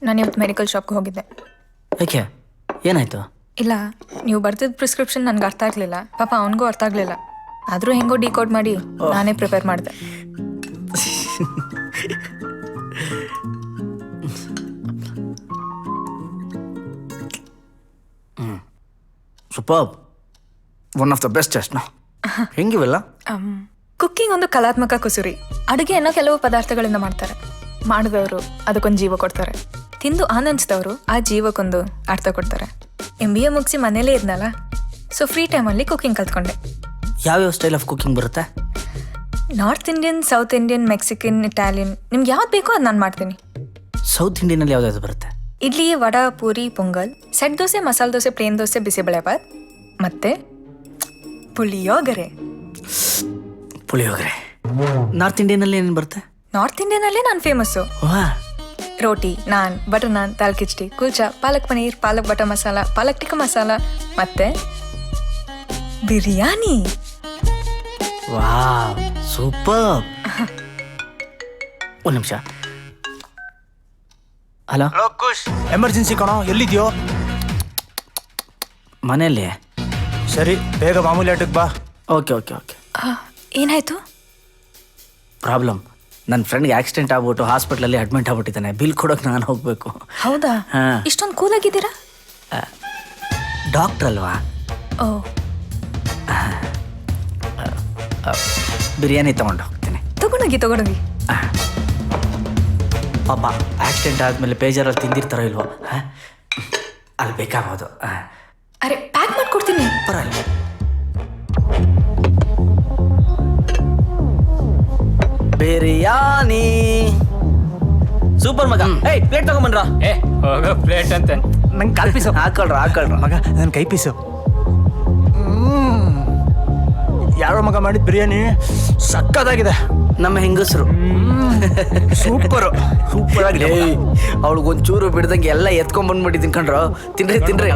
ನಾನು ಇವತ್ತು ಮೆಡಿಕಲ್ ಶಾಪ್ಗೆ ಹೋಗಿದ್ದೆ. ಯಾಕೆ ಏನಾಯ್ತು? ಇಲ್ಲ, ನೀವು ಬರ್ತಿದ್ದ ಪ್ರಿಸ್ಕ್ರಿಪ್ಷನ್ ನನಗೆ ಅರ್ಥ ಆಗಲಿಲ್ಲ. ಪಾಪ ಅವನಿಗೂ ಅರ್ಥ ಆಗಲಿಲ್ಲ. ಆದರೂ ಹೆಂಗೋ ಡಿಕೋಡ್ ಮಾಡಿ ನಾನೇ ಪ್ರಿಪೇರ್ ಮಾಡಿದೆ. Super, one of the best taste. ಹೆಂಗಿವೆಲ್ಲ? ಕುಕ್ಕಿಂಗ್ ಒಂದು ಕಲಾತ್ಮಕ ಕುಸುರಿ. ಅಡುಗೆಯನ್ನು ಕೆಲವು ಪದಾರ್ಥಗಳಿಂದ ಮಾಡ್ತಾರೆ. ಮಾಡಿದವರು ಅದಕ್ಕೊಂದು ಜೀವ ಕೊಡ್ತಾರೆ. ತಿಂದು ಆನಂದಿಸಿದವರು ಆ ಜೀವಕ್ಕೊಂದು ಅರ್ಥ ಕೊಡ್ತಾರೆ. MBA ಮುಗಿಸಿ ಮನೇಲೇ ಇದ್ನಲ್ಲ, ಸೊ ಫ್ರೀ ಟೈಮಲ್ಲಿ ಕುಕ್ಕಿಂಗ್ ಕಲ್ತ್ಕೊಂಡೆ. ಯಾವ್ಯಾವ ಸ್ಟೈಲ್ ಆಫ್ ಕುಕಿಂಗ್ ಬರುತ್ತೆ? North Indian, South Indian, Mexican, Italian, ನಿಮ್ಗೆ ಯಾವ್ದು ಬೇಕೋ ಅದು ನಾನು ಮಾಡ್ತೀನಿ. ಸೌತ್ ಇಂಡಿಯನಲ್ಲಿ ಯಾವ್ದಾದ್ರು ಬರುತ್ತೆ? ಇಡ್ಲಿ, ವಡಾ, ಪೂರಿ, ಪೊಂಗಲ್, ಸೆಟ್ ದೋಸೆ, ಮಸಾಲೆ ದೋಸೆ, ಪ್ಲೇನ್ ದೋಸೆ, ಬಿಸಿಬೇಳೆಬಾತ್, ಮತ್ತೆ ಪುಳಿಯೋಗರೆ. ಪುಳಿಯೋಗರೆ. ನಾರ್ತ್ ಇಂಡಿಯನಲ್ಲಿ ಏನೇನು ಬರುತ್ತೆ? ನಾರ್ತ್ ಇಂಡಿಯನಲ್ಲೇ ನಾನು ಫೇಮಸ್ಸು. ರೋಟಿ, ನಾನ್, ಬಟರ್ ನಾನ್, ದಾಲ್ ಕಿಚಡಿ, ಕುಲ್ಚಾ, ಪಾಲಕ್ ಪನೀರ್, ಪಾಲಕ್ ಬಟರ್ ಮಸಾಲ, ಪಾಲಕ್ ಟಿಕ್ಕ ಮಸಾಲ, ಮತ್ತೆ ಬಿರಿಯಾನಿ. Wow, super. ಒಂದು ನಿಮಿಷ. ಹಲೋ ಖುಷ್, ಎಮರ್ಜೆನ್ಸಿ ಕಣೋ, ಎಲ್ಲಿದ್ಯೋ? ಮನೆಯಲ್ಲಿ. ಸರಿ, ಬೇಗ ಮಾಮೂಲಿ ಆಟಕ್ಕೆ ಬಾ. Okay okay okay. ಏನಾಯ್ತು? ಪ್ರಾಬ್ಲಮ್, ನನ್ನ ಫ್ರೆಂಡ್ಗೆ ಆಕ್ಸಿಡೆಂಟ್ ಆಗ್ಬಿಟ್ಟು ಹಾಸ್ಪಿಟ್ಲಲ್ಲಿ ಅಡ್ಮಿಟ್ ಆಗ್ಬಿಟ್ಟಿದ್ದಾನೆ. ಬಿಲ್ ಕೊಡೋಕೆ ನಾನು ಹೋಗಬೇಕು. ಹೌದಾ? ಇಷ್ಟೊಂದು ಕೂಲಾಗಿದ್ದೀರಾ? ಡಾಕ್ಟ್ರ್ ಅಲ್ವಾ? ಓ, ಬಿರಿಯಾನಿ ತಗೊಂಡು ಹೋಗ್ತೀನಿ. ತಗೊಂಡೋಗಿ. ಪಾಪ ಆಕ್ಸಿಡೆಂಟ್ ಆದಮೇಲೆ ಬೇಜಾರಲ್ಲಿ ತಿಂದಿರ್ತಾರೋ ಇಲ್ವೋ, ಅಲ್ಲಿ ಬೇಕಾಗೋದು. ಅರೆ, ಪ್ಯಾಕ್ ಮಾಡ್ಕೊಡ್ತೀನಿ. ಪರವಾಗಿಲ್ಲ. ಬಿರಿಯಾನಿ ಸೂಪರ್ ಮಗ. ಪ್ಲೇಟ್ ತಗೊಂಬನ್ರ. ಪ್ಲೇಟ್ ಅಂತ ನಂಗೆ ಕಾಲ್ ಪೀಸು ಹಾಕೊಳ್ರ ಮಗ, ನನ್ನ ಕೈ ಪೀಸು. ಯಾರೋ ಮಗ ಮಾಡಿದ ಬಿರಿಯಾನಿ ಸಕ್ಕತ್ತಾಗಿದೆ. ನಮ್ಮ ಹೆಂಗಸರು ಸೂಪರ್ ಆಗಿದೆ. ಅವಳಿಗೊಂಚೂರು ಬಿಡ್ದಂಗೆ ಎಲ್ಲ ಎತ್ಕೊಂಡ್ ಬಂದ್ಬಿಟ್ಟಿದ್ದೀನಿ ಕಣ್ರು. ತಿನ್ರಿ.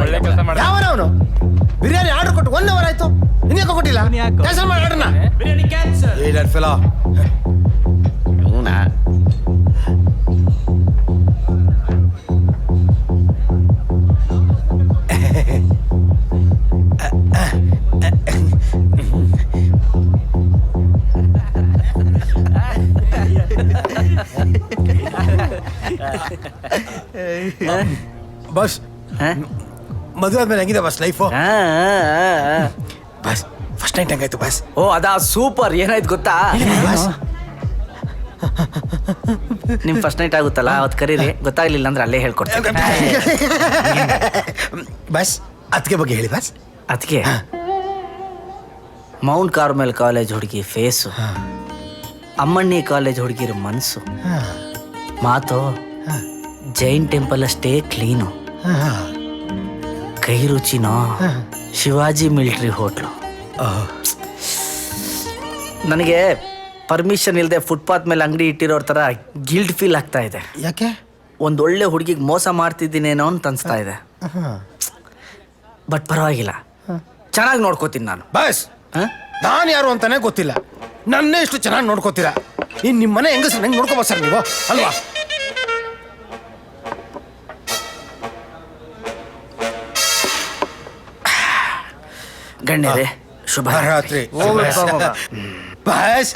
ಯಾವನವನು ಬಿರಿಯಾನಿ ಆರ್ಡರ್ ಕೊಟ್ಟು 1 ಅವರ್ ಆಯ್ತು, ಇನ್ನೇಕೋ ಕೊಟ್ಟಿಲ್ಲ. ಕ್ಯಾನ್ಸಲ್ ಮಾಡಿ ಆರ್ಡರ್ನ. ಬಿರಿಯಾನಿ ಕ್ಯಾನ್ಸಲ್. ಏಲರ್ ಫೆಲೋ. ಬಸ್ ಮದುವೆ ಆದ್ಮೇಲೆ ಹೆಂಗಿದೆ boss life? Boss first night ಹೆಂಗಾಯ್ತು ಬಸ್? ಓ ಅದಾ ಸೂಪರ್. ಏನಾಯ್ತು ಗೊತ್ತಾ? ನಿಮ್ ಫಸ್ಟ್ ನೈಟ್ ಆಗುತ್ತಲ್ಲ, ಅವತ್ತು ಕರೀರಿ. ಗೊತ್ತಾಗ್ಲಿಲ್ಲ ಅಂದ್ರೆ ಅಲ್ಲೇ ಹೇಳ್ಕೊಡ್ತೀನಿ. ಬಸ್ ಅದಕ್ಕೆ ಬಗ್ಗೆ ಹೇಳಿ ಬಸ್. ಅದಕ್ಕೆ ಮೌಂಟ್ ಕಾರ್ಮೆಲ್ ಕಾಲೇಜ್ ಹುಡುಗಿ ಫೇಸು, ಅಮ್ಮಣ್ಣಿ ಕಾಲೇಜ್ ಹುಡುಗಿರ ಮನಸ್ಸು, ಮಾತು ಜೈನ್ ಟೆಂಪಲ್ ಅಷ್ಟೇ ಕ್ಲೀನು, ಕೈ ರುಚಿನೋ ಶಿವಾಜಿ ಮಿಲಿಟರಿ ಹೋಟ್ಲು. ನನಗೆ ಪರ್ಮಿಷನ್ ಇಲ್ಲದೆ ಫುಟ್ಪಾತ್ ಮೇಲೆ ಅಂಗಡಿ ಇಟ್ಟಿರೋರ ಥರ ಗಿಲ್ಟ್ ಫೀಲ್ ಆಗ್ತಾ ಇದೆ. ಯಾಕೆ? ಒಂದೊಳ್ಳೆ ಹುಡುಗಿಗೆ ಮೋಸ ಮಾಡ್ತಿದ್ದೀನೇನೋ ಅಂತ ಅನಿಸ್ತಾ ಇದೆ. ಬಟ್ ಪರವಾಗಿಲ್ಲ, ಚೆನ್ನಾಗಿ ನೋಡ್ಕೋತೀನಿ ನಾನು. ಬಸ್ ನಾನು ಯಾರು ಅಂತಾನೆ ಗೊತ್ತಿಲ್ಲ, ನನ್ನೇ ಇಷ್ಟು ಚೆನ್ನಾಗಿ ನೋಡ್ಕೋತೀರಾ. ಇನ್ನು ನಿಮ್ಮ ಮನೆ ಹೆಂಗಸ್ರು ಹೆಂಗೆ ನೋಡ್ಕೋಬೋದು ಸರ್ ನೀವು, ಅಲ್ವಾ? ಗಣ್ಯರೇ, ಶುಭ ರಾತ್ರಿ. ಬಸ್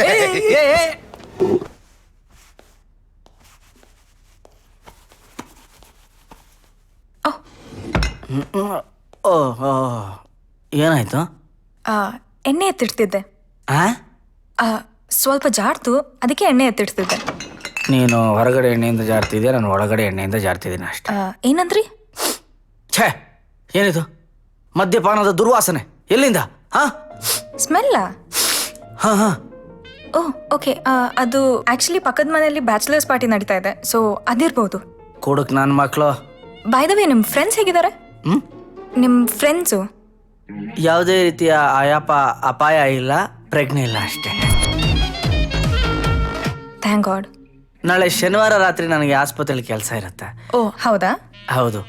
ಏನಾಯ್ತು? ಎಣ್ಣೆ ಎತ್ತಿಡ್ತಿದ್ದೆ. ಸ್ವಲ್ಪ ಜಾರ್ತು, ಅದಕ್ಕೆ ಎಣ್ಣೆ ಎತ್ತಿಡ್ತಿದ್ದೆ. ನೀನು ಹೊರಗಡೆ ಎಣ್ಣೆಯಿಂದ ಜಾರ್ತಿದ್ಯಾ, ನಾನು ಒಳಗಡೆ ಎಣ್ಣೆಯಿಂದ ಜಾರ್ತಿದ್ದೀನಿ ಅಷ್ಟೇ. ಏನಂದ್ರಿ? ಛೇ, ಏನಿದು ಮದ್ಯಪಾನದ ದುರ್ವಾಸನೆ? ಎಲ್ಲಿಂದ? ಸ್ಮೆಲ್ಲಾ? ಹಾ ಹಾ ಓಹ್ ಓಕೆ. ಅದು ಆ್ಯಕ್ಚುಲಿ ಪಕ್ಕದ ಮನೆಯಲ್ಲಿ ಬ್ಯಾಚುಲರ್ಸ್ ಪಾರ್ಟಿ ನಡೀತಾ ಇದೆ, ಸೊ ಅದಿರ್ಬೋದು. ಕೊಡಕ್ ನನ್ನ ಮಕ್ಕಳು. ಬೈ ದ ವೇ, ನಿಮ್ಮ ಫ್ರೆಂಡ್ಸ್ ಹೇಗಿದ್ದಾರೆ? ನಿಮ್ಮ ಫ್ರೆಂಡ್ಸು? ಯಾವುದೇ ರೀತಿಯ ಅಪಾಯ ಇಲ್ಲ, ಪ್ರಜ್ಞೆ ಇಲ್ಲ ಅಷ್ಟೇ. Thank god. ನಾಳೆ ಶನಿವಾರ ರಾತ್ರಿ ನನಗೆ ಆಸ್ಪತ್ರೆಯಲ್ಲಿ ಕೆಲಸ ಇರುತ್ತೆ. ಓ ಹೌದಾ? ಹೌದು.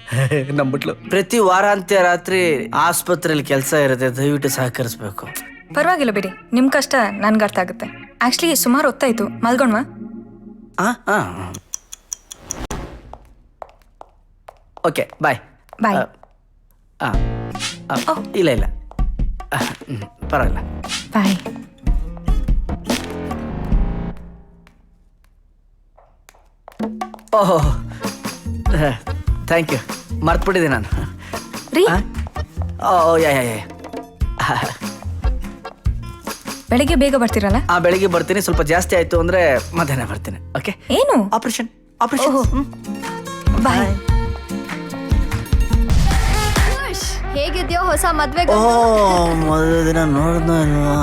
ನಂಬಿಟ್ಲು. ಪ್ರತಿ ವಾರಾಂತ್ಯ ರಾತ್ರಿ ಆಸ್ಪತ್ರೆಯಲ್ಲಿ ಕೆಲಸ ಇರುತ್ತೆ, ದಯವಿಟ್ಟು ಸಹಕರಿಸ್ಬೇಕು. ಪರವಾಗಿಲ್ಲ ಬಿಡಿ, ನಿಮ್ಮ ಕಷ್ಟ ನನ್ಗೆ ಅರ್ಥ ಆಗುತ್ತೆ. ಆ್ಯಕ್ಚುಲಿ ಸುಮಾರು ಹೊತ್ತಾಯ್ತು, ಮಲ್ಗೋಣ್ವಾ? Okay bye. ಬಾಯ್. ಇಲ್ಲ ಪರವಾಗಿಲ್ಲ. ಬಾಯ್. ಓಹೋ ಥ್ಯಾಂಕ್ ಯು, ಮರ್ತ್ಬಿಟ್ಟಿದ್ದೆ ನಾನು. ರೀ ಓ ಯಾ ಬೆಳಿಗ್ಗೆ ಬೇಗ ಬರ್ತೀರಲ್ಲ? ಬೆಳಿಗ್ಗೆ ಬರ್ತೀನಿ. ಸ್ವಲ್ಪ ಜಾಸ್ತಿ ಆಯ್ತು ಅಂದ್ರೆ ಮಧ್ಯಾಹ್ನ ಬರ್ತೀನಿ. ಓಕೆ? ಏನು ಆಪರೇಷನ್? ಬಾಯ್. ಹೇಗಿದ್ಯೋ ಹೊಸ ಮದ್ವೆ? ಮೊದಲ ದಿನ ನೋಡಿದ್ನೋ ಇಲ್ವಾ?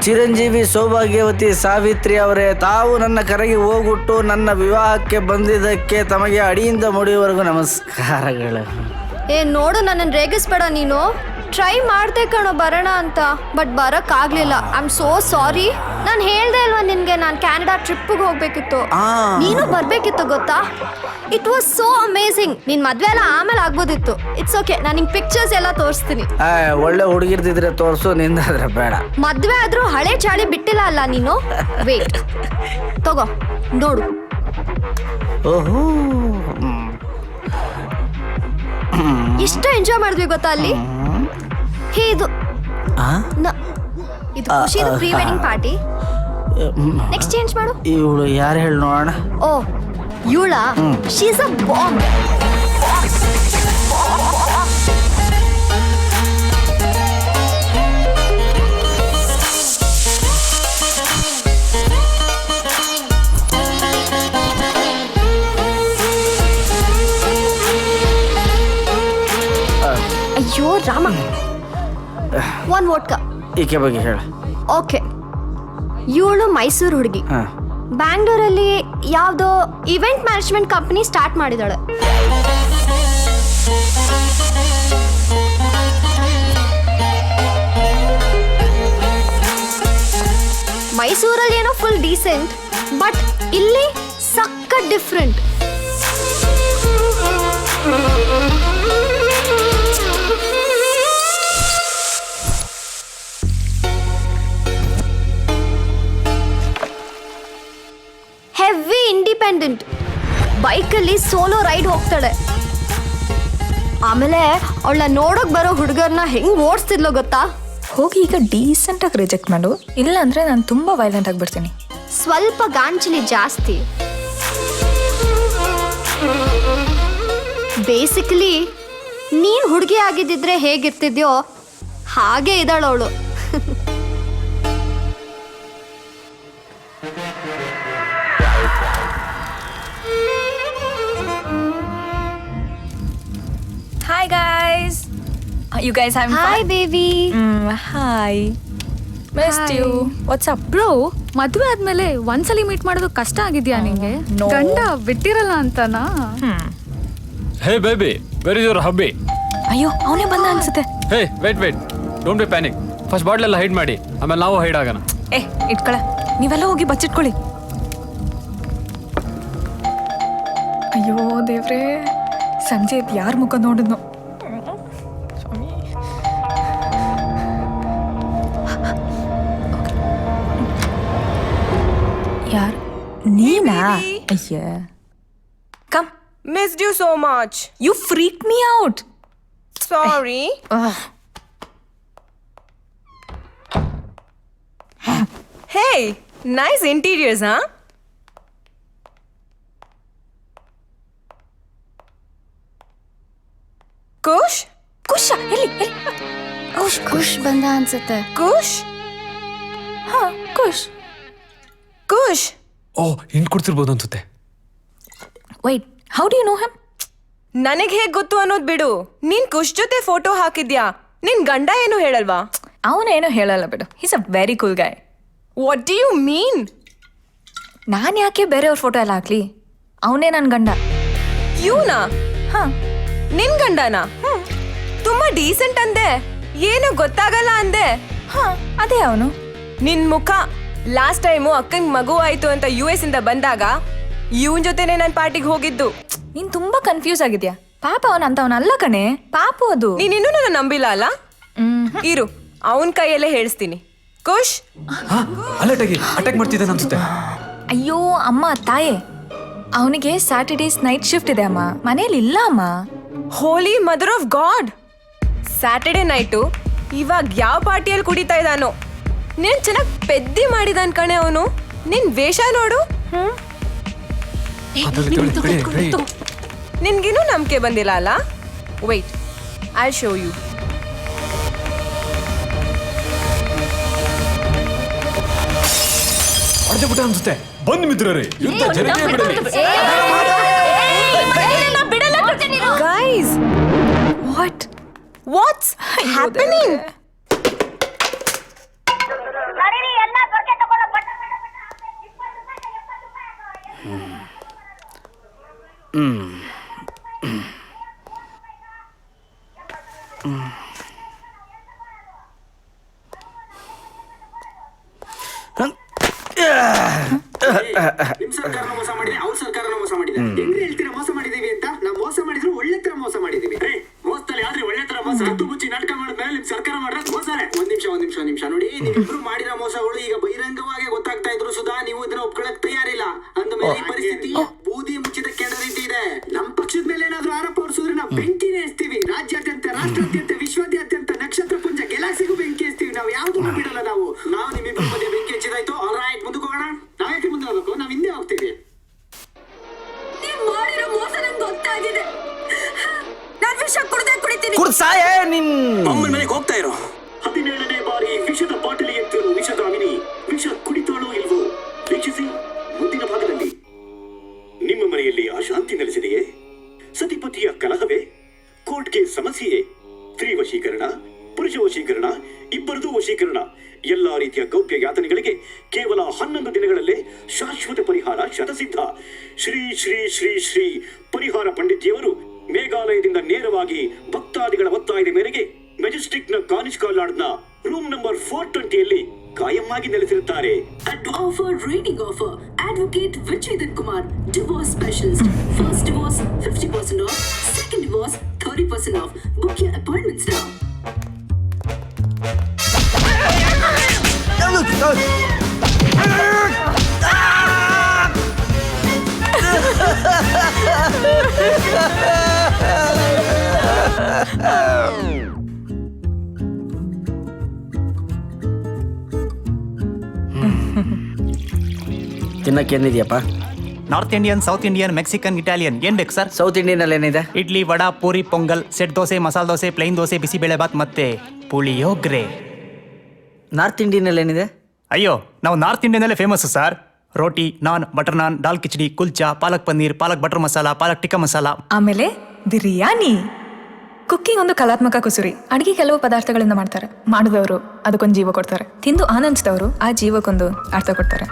ಚಿರಂಜೀವಿ ಸೌಭಾಗ್ಯವತಿ ಸಾವಿತ್ರಿ ಅವರೇ, ತಾವು ನನ್ನ ಕರೆಗೆ ಹೋಗ್ಬಿಟ್ಟು ನನ್ನ ವಿವಾಹಕ್ಕೆ ಬಂದಿದ್ದಕ್ಕೆ ತಮಗೆ ಅಡಿಯಿಂದ ಮುಡಿಯವರೆಗೂ ನಮಸ್ಕಾರಗಳು. ನೋಡು, ನನ್ನನ್ನು ರೇಗಿಸ್ಬೇಡ ನೀನು. ಟ್ರೈ ಮಾಡ್ದೆ ಕಣೋ ಬರೋಣ ಅಂತ, ಬಟ್ ಬರಕ್ ಆಗ್ಲಿಲ್ಲ. I am so sorry. ನಾನು ಹೇಳ್ದೆ ಅಲ್ವಾ ನಿನ್ಗೆ, ನಾನು ಕ್ಯಾನಡಾ ಟ್ರಿಪ್ಗೆ ಹೋಗ್ಬೇಕಿತ್ತು. ನೀನು ಬರ್ಬೇಕಿತ್ತು ಗೊತ್ತಾ? It was so amazing. ನಿನ್ ಮದ್ವೆ ಎಲ್ಲ ಆಮೇಲೆ ಆಗ್ಬೋದಿತ್ತು. ಇಟ್ಸ್ ಓಕೆ, ನಾನು ನಿಂಗೆ ಪಿಕ್ಚರ್ಸ್ ಎಲ್ಲ ತೋರಿಸ್ತೀನಿ. ಒಳ್ಳೆ ಹುಡುಗಿರ್ದಿದ್ರೆ ತೋರಿಸು, ನಿಂದಾದ್ರೆ ಬೇಡ. ಮದ್ವೆ ಆದ್ರೂ ಹಳೆ ಚಾಳಿ ಬಿಟ್ಟಿಲ್ಲ ಅಲ್ಲ ನೀನು. ವೇಟ್, ತಗೋ ನೋಡು. ಓಹೋ, ಎಷ್ಟು ಎಂಜಾಯ್ ಮಾಡಿದ್ವಿ ಗೊತ್ತಾ ಅಲ್ಲಿ. ಇದು ಖುಷಿದು pre wedding party. Next change ಮಾಡು. ಇವಳು ಯಾರು ಹೇಳಿ ನೋಡೋಣ. ಓ ಇವಳ, ಶಿ ಇಸ್ ಅ ಬಾಂಬ್. ಅಯ್ಯೋ ರಾಮ, ಒನ್ ವೋಡ್ಕಾ. ಈಕೆ ಬಗ್ಗೆ ಹೇಳ. ಓಕೆ, ಇವಳು ಮೈಸೂರು ಹುಡುಗಿ. ಬ್ಯಾಂಗ್ಳೂರಲ್ಲಿ ಯಾವುದೋ ಇವೆಂಟ್ ಮ್ಯಾನೇಜ್ಮೆಂಟ್ ಕಂಪನಿ ಸ್ಟಾರ್ಟ್ ಮಾಡಿದಾಳೆ. ಮೈಸೂರಲ್ಲಿ ಏನೋ ಫುಲ್ ಡೀಸೆಂಟ್, ಬಟ್ ಇಲ್ಲಿ ಸಖತ್ ಡಿಫ್ರೆಂಟ್. Heavy independent. ಬೈಕಲ್ಲಿ ಸೋಲೋ ರೈಡ್ ಹೋಗ್ತಾಳೆ. ಆಮೇಲೆ ಅವಳ ನೋಡೋಕ್ ಬರೋ ಹುಡುಗರನ್ನ ಹೆಂಗ್ ಓಡಿಸ್ತಿದ್ಲೋ ಗೊತ್ತಾ? ಹೋಗಿ ಈಗ ಡೀಸೆಂಟ್ ಆಗಿ ರಿಜೆಕ್ಟ್ ಮಾಡು, ಇಲ್ಲ ಅಂದ್ರೆ ನಾನು ತುಂಬಾ ವೈಲೆಂಟ್ ಆಗಿಬಿಡ್ತೀನಿ. ಸ್ವಲ್ಪ ಗಾಂಚಲಿ ಜಾಸ್ತಿ. ಬೇಸಿಕಲಿ ನೀನ್ ಹುಡುಗಿ ಆಗಿದ್ದಿದ್ರೆ ಹೇಗಿರ್ತಿದ್ಯೋ ಹಾಗೆ ಇದ್ದಾಳವಳು. Hi guys. You guys having fun? Hi baby. Hi. Missed you. What's up? Bro, ಮದುವೆ ಆದ್ಮೇಲೆ ಒಂದ್ಸಲಿ ಮೀಟ್ ಮಾಡೋದು ಕಷ್ಟ ಆಗಿದ್ಯಾ ನಿಂಗೆ? ಗಂಡ ಬಿಟ್ಟಿರಲ್ಲ ಅಂತನಾ? Hey baby, where is your hubby? ಅಯ್ಯೋ, ಅವನೇ ಬಂದ ಅನ್ಸುತ್ತೆ. Hey wait, don't be panic. First bottle ಎಲ್ಲ ಹೈಡ್ ಮಾಡಿ, ಆಮೇಲೆ ನಾವು ಹೈಡ್ ಆಗೋಣ. ಇಟ್ಕೊಳ, ನೀವೆಲ್ಲ ಹೋಗಿ ಬಚ್ಚಿಟ್ಕೊಳ್ಳಿ. ಅಯ್ಯೋ ದೇವ್ರೇ, ಸಂಜೆ ಯಾರ ಮುಖ ನೋಡಿದ್ನೋ. ಯಾರ್ ನೀನಾ? ಅಯ್ಯ, come. Missed you so much. You freaked me out. Sorry. Hey, nice interiors, huh? Kush ಎಲ್ಲಿ ಖುಷ್ ಬಂದ ಅನ್ಸುತ್ತೆ. ಕುಶ್ ಓ, ಹಿಂಟ್ ಕೊಡ್ತಿರ್ಬೋದು ಅನ್ಸುತ್ತೆ. Wait, how do you know him? ನನಗೆ ಹೇಗೆ ಗೊತ್ತು ಅನ್ನೋದು ಬಿಡು. ನೀನ್ ಕುಶ್ ಜೊತೆ ಫೋಟೋ ಹಾಕಿದ್ಯಾ, ನಿನ್ ಗಂಡ ಏನು ಹೇಳಲ್ವಾ? ಅವನೇನೋ ಹೇಳಲ್ಲ ಬಿಡು, is a very cool guy. What do you mean? ನಾನು ಯಾಕೆ ಬೇರೆಯವ್ರ ಫೋಟೋ ಎಲ್ಲ ಹಾಕ್ಲಿ? ಅವನೇ ನನ್ನ ಗಂಡ. ಇವನಾ? ಹಾ, ನಿನ್ ಗಂಡನಾ? ತುಂಬಾ ಡೀಸೆಂಟ್ ಅಂದೆ, ಏನು ಗೊತ್ತಾಗಲ್ಲ ಅಂದೆ. ಹಾ, ಅದೇ ಅವನು. ನಿನ್ ಮುಖ ಲಾಸ್ಟ್ ಟೈಮು ಅಕ್ಕಂಗ್ ಮಗು ಆಯ್ತು ಅಂತ US ಇಂದ ಬಂದಾಗ ಇವನ್ ಜೊತೆನೆ ನಾನು ಪಾರ್ಟಿಗೆ ಹೋಗಿದ್ದು. ನೀನ್ ತುಂಬಾ ಕನ್ಫ್ಯೂಸ್ ಆಗಿದ್ಯಾ. ಪಾಪ ಅವನಂತವನಲ್ಲ ಕಣೆ, ಪಾಪು ಅದು. ನೀನ್ ಇನ್ನೂ ನನ್ನ ನಂಬಿಲ್ಲ ಅಲ್ಲ? ಇರು, ಅವನ್ ಕೈಯಲ್ಲೇ ಹೇಳಿಸ್ತೀನಿ. ಕುಶ್, ಅಟ್ಯಾಕ್ ಮಾಡ್ತಿದ್ದಾನೆ ಅನ್ಸುತ್ತೆ. ಅಯ್ಯೋ ಅಮ್ಮ ತಾಯೇ, ಅವನಿಗೆ ಸ್ಯಾಟರ್ಡೇಸ್ ನೈಟ್ ಶಿಫ್ಟ್ ಇದೆ ಅಮ್ಮ, ಮನೇಲಿ ಇಲ್ಲ ಅಮ್ಮ. Holy mother of god, Saturday night ಇವಾಗ ಯಾವ ಪಾರ್ಟಿಯಲ್ಲಿ ಕುಡಿತಾ ಇದ್ದಾನೋ. ನೀನ್ ಚೆನ್ನಾಗಿ ಪೆದ್ದಿ ಮಾಡಿದಾನ್ ಕಣೆ ಅವನು. ನಿನ್ ವೇಷ ನೋಡು. ನಿನ್ಗಿನ್ನೂ ನಂಬಿಕೆ ಬಂದಿಲ್ಲ ಅಲ್ಲ? Wait, I show you. ಹೊಡೆದ್ಬಿಟ್ಟ ಅನ್ಸುತ್ತೆ. ಬಂದ್ ಮಿತ್ರರೇ, ಯುದ್ಧ ಜರುಗೇ ಬಿಡಲಿ. Guys, what's happening? ನಿಮ್ ಸರ್ಕಾರನ ಮೋಸ ಮಾಡಿದ್ರೆ ಅವ್ರ ಸರ್ಕಾರನ ಮೋಸ ಮಾಡಿದೆ. ಹೆಂಗ್ರಿ ಹೇಳ್ತೀರಾ ಮೋಸ ಮಾಡಿದೀವಿ ಅಂತ? ನಾವು ಮೋಸ ಮಾಡಿದ್ರು ಒಳ್ಳೆ ತರ ಮೋಸ ಮಾಡಿದೀವಿ. ಮೋಸದಲ್ಲಿ ಆದ್ರೆ ಒಳ್ಳೆ ತರ ಮೋಸ. ಹತ್ತು ಮುಚ್ಚಿ ನಾಟಕ ಮಾಡಿದ್ಮೇಲೆ ನಿಮ್ ಸರ್ಕಾರ ಮಾಡಿದ್ರೆ ಮೋಸನೇ. ಒಂದ್ ನಿಮಿಷ ನೋಡಿ, ನೀವಿಬ್ರು ಮಾಡಿರೋ ಮೋಸಗಳು ಈಗ ಬಹಿರಂಗವಾಗಿ ಗೊತ್ತಾಗ್ತಾ ಇದ್ರು ಸುಧಾ, ನೀವು ಇದನ್ನ ಒಪ್ಕೊಳಕ್ ತಯಾರಿಲ್ಲ. ಅಂದ ಮೇಲೆ ಈ ಪರಿಸ್ಥಿತಿ ಬೂದಿ ಮುಚ್ಚಿದ ಕೆಂಡ ರೀತಿ ಇದೆ. ನಮ್ ಪಕ್ಷದ ಮೇಲೆ ಏನಾದ್ರು ಆರೋಪ ಹೊರಿಸಿದ್ರೆ ನಾವು ಬೆಂಕಿನೇ ಎಸ್ತೀವಿ. ರಾಜ್ಯಾದ್ಯಂತ, ರಾಷ್ಟ್ರಾದ್ಯಂತ, ವಿಶ್ವಾದ್ಯಂತ, ನಕ್ಷತ್ರ ಪುಂಜ ಗೆಲಾಕ್ಸಿಗೂ ಬೆಂಕಿ ಎಸ್ತೀವಿ. ನಾವು ಯಾವ್ದನ್ನು ಬಿಡಲ್ಲ. ನಾವು ನಿಮ್ಮಿಬ್ಬರ ಮಧ್ಯೆ ಬೆಂಕಿ ಹಚ್ಚಿದಾಯ್ತು. ಆಲ್ ರೈಟ್, ಮುಂದಕ್ಕೆ ಹೋಗೋಣ. ನಾವ್ ಯಾಕೆ ಮುಂದೆ ಹೋಗ್ಬೇಕು? ನಾವ್ ಹಿಂದೆ ಹೋಗ್ತೀವಿ. ನೀವ್ ಮಾಡಿರೋ ಮೋಸ ನಂಗೆ ಗೊತ್ತಾಗಿದೆ. ನಾನ್ ವಿಷ ಕುಡಿತೀನಿ. ಕುಡ್ಸಾಯೇ ನಿನ್ ಅಮ್ಮನ ಮನೆಗೆ ಹೋಗ್ತಾ ಇರೋ. 17ನೇ ಬಾರಿ ವಿಷದ ಬಾಟಲಿ ಎತ್ತಿರು ವಿಷಗಾಮಿನಿ. ವಿಷ ಕುಡಿತಾಳೋ ಇಲ್ವೋ ವೀಕ್ಷಿಸಿ ಮುಂದಿನ ಭಾಗದಲ್ಲಿ. ನಿಮ್ಮ ಮನೆಯಲ್ಲಿ ಅಶಾಂತಿ ನೆಲೆಸಿದೆಯೇ? ಸತಿಪತಿಯ ಕಲಹವೇ? ಕೋರ್ಟ್ಗೆ ಸಮಸ್ಯೆಯೇ? ಸ್ತ್ರೀ ವಶೀಕರಣ, ಪುರುಷ ವಶೀಕರಣ, ಇಬ್ಬರದು ವಶೀಕರಣ, ಎಲ್ಲಾ ರೀತಿಯ ಗೌಪ್ಯ ಯಾತನೆಗಳಿಗೆ ಕೇವಲ 11 ದಿನಗಳಲ್ಲೇ ಶಾಶ್ವತ ಪರಿಹಾರ ಶತಸಿದ್ಧ. ಶ್ರೀ ಶ್ರೀ ಶ್ರೀ ಶ್ರೀ ಪರಿಹಾರ ಪಂಡಿತಿಯವರು ಮೇಘಾಲಯದಿಂದ ನೇರವಾಗಿ ಭಕ್ತಾದಿಗಳ ಒತ್ತಾಯದ ಮೇರೆಗೆ ಮೆಜೆಸ್ಟಿಕ್ ನ ಕಾನಿಷ್ಕ ಲಾಡ್ನ ರೂಮ್ ನಂಬರ್ 420ಯಲ್ಲಿ ಕಾಯಮ್ಮಾಗಿ ನೆಲೆಸಿರುತ್ತಾರೆ. Reading offer. Advocate Vijayan Kumar, divorce specialist. First divorce 50% off. Second divorce 30% off. Book your appointments now. ತಿನ್ನಕ್ಕೆ ಏನಿದೆಯಪ್ಪ? North Indian, South Indian, Mexican, Italian. ಏನ್ ಬೇಕು ಸರ್? ಸೌತ್ ಇಂಡಿಯನಲ್ಲಿ ಏನಿದೆ? ಇಡ್ಲಿ, ವಡಾ, ಪೂರಿ, ಪೊಂಗಲ್, ಸೆಟ್ ದೋಸೆ, ಮಸಾಲೆ ದೋಸೆ, ಪ್ಲೈನ್ ದೋಸೆ, ಬಿಸಿಬೇಳೆ ಬಾತ್ ಮತ್ತೆ ಪುಳಿಯೋಗ್ರೆ. ನಾರ್ತ್ ಇಂಡಿಯನಲ್ಲಿ ಏನಿದೆ? ಅಯ್ಯೋ, ನಾವು ನಾರ್ತ್ ಇಂಡಿಯನ್ನಲ್ಲೇ ಫೇಮಸ್ಸು ಸರ್. ರೋಟಿ, ನಾನ್, ಬಟರ್ ನಾನ್, ದಾಲ್ ಕಿಚಡಿ, ಕುಲ್ಚಾ, ಪಾಲಕ್ ಪನ್ನೀರ್, ಪಾಲಕ್ ಬಟರ್ ಮಸಾಲ, ಪಾಲಕ್ ಟಿಕ್ಕಾ ಮಸಾಲ. ಆಮೇಲೆ ಬಿರಿಯಾನಿ. ಕುಕ್ಕಿಂಗ್ ಒಂದು ಕಲಾತ್ಮಕ ಕುಸುರಿ. ಅಡಿಗೆ ಕೆಲವು ಪದಾರ್ಥಗಳಿಂದ ಮಾಡ್ತಾರೆ. ಮಾಡಿದವರು ಅದಕ್ಕೊಂದು ಜೀವ ಕೊಡ್ತಾರೆ. ತಿಂದು ಆನಂದಿಸಿದವರು ಆ ಜೀವಕ್ಕೊಂದು ಅರ್ಥ ಕೊಡ್ತಾರೆ.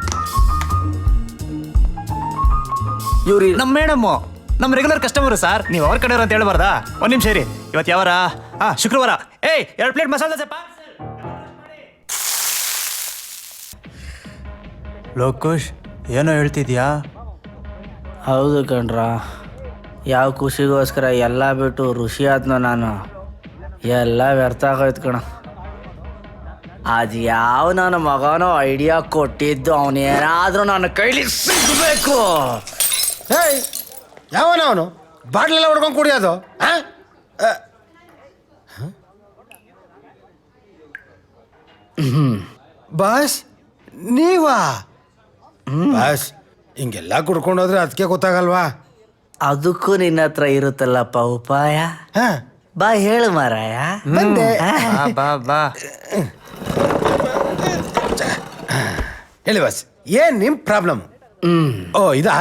ಇವ್ರಿ ನಮ್ಮ ಮೇಡಮ್ಮು, ನಮ್ಮ ರೆಗ್ಯುಲರ್ ಕಸ್ಟಮರು ಸರ್. ನೀವು ಅವ್ರ ಕಡೆಯವರು ಅಂತ ಹೇಳ್ಬಾರ್ದಾ? ಒಂದು ನಿಮಿಷ ಇರಿ. ಇವತ್ತು ಯಾವಾರ? ಶುಕ್ರವಾರ. 2 ಪ್ಲೇಟ್ ಮಸಾಲೆ ದೋಸೆ. ಲೋಕುಶ್, ಏನೋ ಹೇಳ್ತಿದ್ಯಾ? ಹೌದು ಕಣ್ರ, ಯಾವ ಖುಷಿಗೋಸ್ಕರ ಎಲ್ಲ ಬಿಟ್ಟು ಋಷಿ ಆದ್ನೋ ನಾನು, ಎಲ್ಲ ವ್ಯರ್ಥ ಆಗೋಯ್ತು ಕಣ. ಅದು ಯಾವ ನನ್ನ ಮಗನೋ ಐಡಿಯಾ ಕೊಟ್ಟಿದ್ದು, ಅವನೇನಾದರೂ ನನ್ನ ಕೈಲಿ ಸಿಗಬೇಕು. ಹೇಯ್, ಯಾವನ ಅವನು ಬಾಟ್ಲೆಲ್ಲ ಹೊಡ್ಕೊಂಡು ಕುಡಿಯೋದು? ಬಾಸ್ ನೀವಾ? ಬಾಸ್ ಹಿಂಗೆಲ್ಲ ಕುಡ್ಕೊಂಡೋದ್ರೆ ಅದಕ್ಕೆ ಗೊತ್ತಾಗಲ್ವಾ? ಅದಕ್ಕೂ ನಿನ್ನ ಹತ್ರ ಇರುತ್ತಲ್ಲಪ್ಪ ಉಪಾಯ. ಬಾ ಹೇಳು ಮಾರಾಯ. ಬಂದೆ. ಬಾ ಬಾ. ಹೇಳಿ ಬಾಸ್, ಏನ್ ನಿಮ್ ಪ್ರಾಬ್ಲಮ್? ಓ ಇದಾ?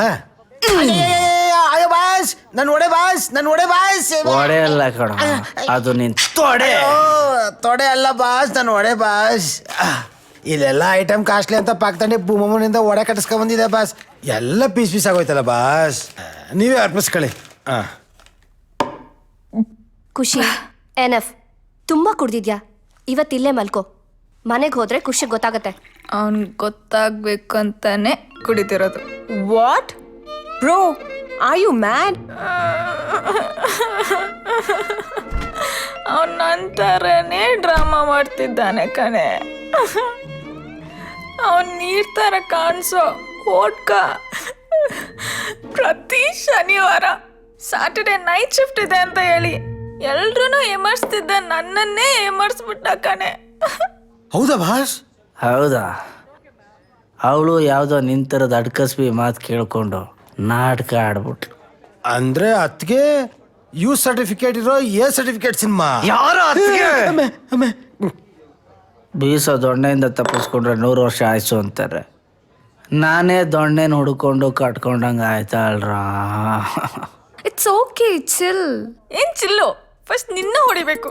ಅಯ್ಯೋ ಬಾ ಬಾಸ್ ನನ್ನ ಒಡೆ ಬಾಸ್ ನನ್ನ ಒಡೆ ಬಾಸ್ ಒಡೆ ಅಲ್ಲ ಕಣ, ಅದು ನಿನ್ ತೊಡೆ. ತೊಡೆ ಅಲ್ಲ ಬಾಸ್, ನನ್ನ ಒಡೆ ಬಾಸ್. ಇಲ್ಲೆಲ್ಲ ಐಟಮ್ ಕಾಸ್ಟ್ಲಿ ಅಂತ ಪಾಕ್ತಾನೆ ಬೂಮಮ್ಮನಿಂದ ಒಡೆ ಕಟ್ಟಿಸ್ಕೊಂಡ್ ಬಂದಿದೆ ಬಾಸ್. ಎಲ್ಲ ಪೀಸ್ ಆಗೋಯ್ತಲ್ಲ ಬಾಸ್, ನೀವೇ ಅರ್ಪಿಸ್ಕೊಳ್ಳಿ. ಖುಷಿ ಎನಫ್, ತುಂಬಾ ಕುಡ್ದಿದ್ಯಾ, ಇವತ್ತಿಲ್ಲೇ ಮಲ್ಕೋ. ಮನೆಗೆ ಹೋದ್ರೆ ಖುಷಿ ಗೊತ್ತಾಗತ್ತೆ. ಅವ್ನ್ ಗೊತ್ತಾಗ್ಬೇಕು ಅಂತಾನೆ ಕುಡಿತಿರೋದು. What bro, are you mad? ಅವನ್ ನಂತರನೇ ಡ್ರಾಮಾ ಮಾಡ್ತಿದ್ದಾನೆ ಕಣೆ. ಅವನ್ ನೀರ್ ತರ ಕಾಣಿಸೋ ಓಟ್ಕ ಪ್ರತಿ ಶನಿವಾರ ಸ್ಯಾಟರ್ಡೆ ನೈಟ್ ಶಿಫ್ಟ್ ಇದೆ ಅಂತ ಹೇಳಿ ಎಲ್ರೂ ಎಮರ್ಸ್ತಿದ್ದ ನನ್ನನ್ನೇ ಎಮರ್ಸ್ಬಿಟ್ಟ ಕಣೆ. ಹೌದಾ ಬಾಸ್? ಹೌದಾ? ಅವಳು ಯಾವುದೋ ನಿಂತರದ ಅಡ್ಕಸ್ಬಿ ಮಾತು ಕೇಳ್ಕೊಂಡು ನಾಟಕ ಆಡ್ಬಿಟ್ಲು. ಅಂದ್ರೆ ಅದಕ್ಕೆ ಯು ಸರ್ಟಿಫಿಕೇಟ್ ಇರೋ ಎ ಸರ್ಟಿಫಿಕೇಟ್ ಸಿನಿಮಾ. ಬೀಸೋ ದೊಣ್ಣೆಯಿಂದ ತಪ್ಪಿಸ್ಕೊಂಡ್ರೆ 100 ವರ್ಷ ಆಯ್ಸು ಅಂತಾರೆ. ನಾನೇ ದೊಣ್ಣೆನ ಹುಡ್ಕೊಂಡು ಕಟ್ಕೊಂಡಂಗೆ ಆಯ್ತಾ ಅಲ್ರ. It's okay, chill. ಏನ್ ಚಿಲ್ಲು? ಫಸ್ಟ್ ನಿನ್ನ ಹೊಡಿಬೇಕು.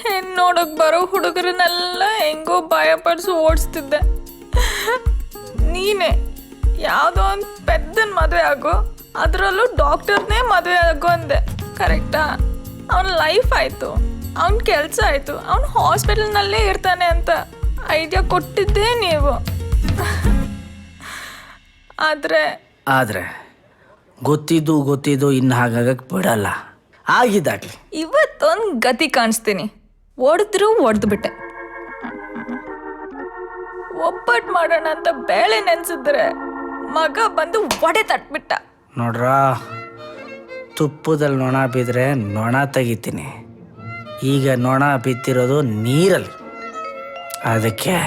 ಹೆಣ್ ನೋಡಕ್ ಬರೋ ಹುಡುಗರನ್ನೆಲ್ಲ ಹೆಂಗೋ ಭಯ ಪಡಿಸಿ ಓಡಿಸ್ತಿದ್ದೆ. ನೀನೆ ಯಾವುದೋ ಒಂದು ಪೆದ್ದನ್ ಮದುವೆ ಆಗೋ, ಅದರಲ್ಲೂ ಡಾಕ್ಟರ್ನೇ ಮದುವೆ ಆಗೋ ಅಂದೆ. ಕರೆಕ್ಟಾ? ಅವನ ಲೈಫ್ ಆಯಿತು, ಅವನ ಕೆಲಸ ಆಯಿತು, ಅವನು ಹಾಸ್ಪಿಟಲ್ನಲ್ಲೇ ಇರ್ತಾನೆ ಅಂತ ಐಡಿಯಾ ಕೊಟ್ಟಿದ್ದೇ ನೀವು. ಆದರೆ ಗೊತ್ತಿದ್ದು ಇನ್ನು ಹಾಗಾಗಕ್ಕೆ ಬಿಡಲ್ಲ. ಆಗಿದ್ದಾಗಲಿ ಇವತ್ತೊಂದು ಗತಿ ಕಾಣಿಸ್ತೀನಿ. ಒಡೆದ್ರು ಒಡೆದು ಬಿಟ್ಟೆ. ಒಬ್ಬಟ್ಟು ಮಾಡೋಣ ಅಂತ ಬೇಳೆ ನೆನ್ಸಿದ್ರೆ ಮಗ ಬಂದು ಒಡೆ ತಟ್ಬಿಟ್ಟ. ನೋಡ್ರ, ತುಪ್ಪದಲ್ಲಿ ನೊಣ ಬಿದ್ದರೆ ನೊಣ ತೆಗಿತೀನಿ. ಈಗ ನೊಣ ಬಿತ್ತಿರೋದು ನೀರಲ್ಲಿ, ಅದಕ್ಕೆ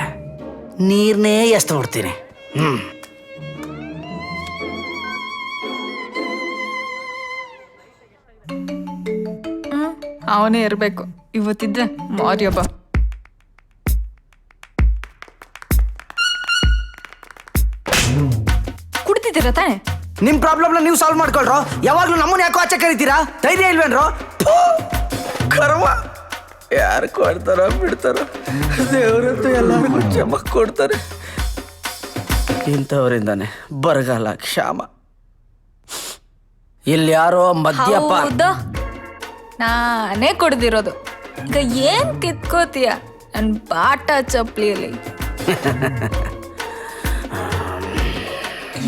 ನೀರನ್ನೇ ಎಷ್ಟು ನೋಡ್ತೀನಿ. ಅವನೇ ಇರಬೇಕು. ಇವತ್ತಿದ್ರೆ ಮಾರ್ಯಬ್ಬ. ಕುಡ್ತಿದ್ದೀರ ತಾನೆ? ನಿಮ್ಮ ಪ್ರಾಬ್ಲಮ್ನ ನೀವು ಸಾಲ್ವ್ ಮಾಡ್ಕೊಳ್ರೋ. ಯಾವಾಗಲೂ ನಮ್ಮನ್ನ ಯಾಕೋ ಆಚೆ ಕರಿತೀರಾ? ಧೈರ್ಯ ಇಲ್ವೇನ್ರೋ? ಕರ್ಮ, ಯಾರು ಕೊಡ್ತಾರೋ ಬಿಡ್ತಾರೋ, ದೇವರಂತೂ ಎಲ್ಲರಿಗೂ ಚಮಕ್ ಕೊಡ್ತಾರೆ. ಇಂಥವರಿಂದಾನೆ ಬರಗಾಲ, ಕ್ಷಾಮ. ಇಲ್ಲಿ ಯಾರೋ ಮದ್ಯಪಾನ. ನಾನೇ ಕುಡ್ದಿರೋದು. ಈಗ ಏನ್ ಕಿತ್ಕೋತೀಯ ನನ್ ಬಾಟ ಚಪ್ಲಿಯಲ್ಲಿ?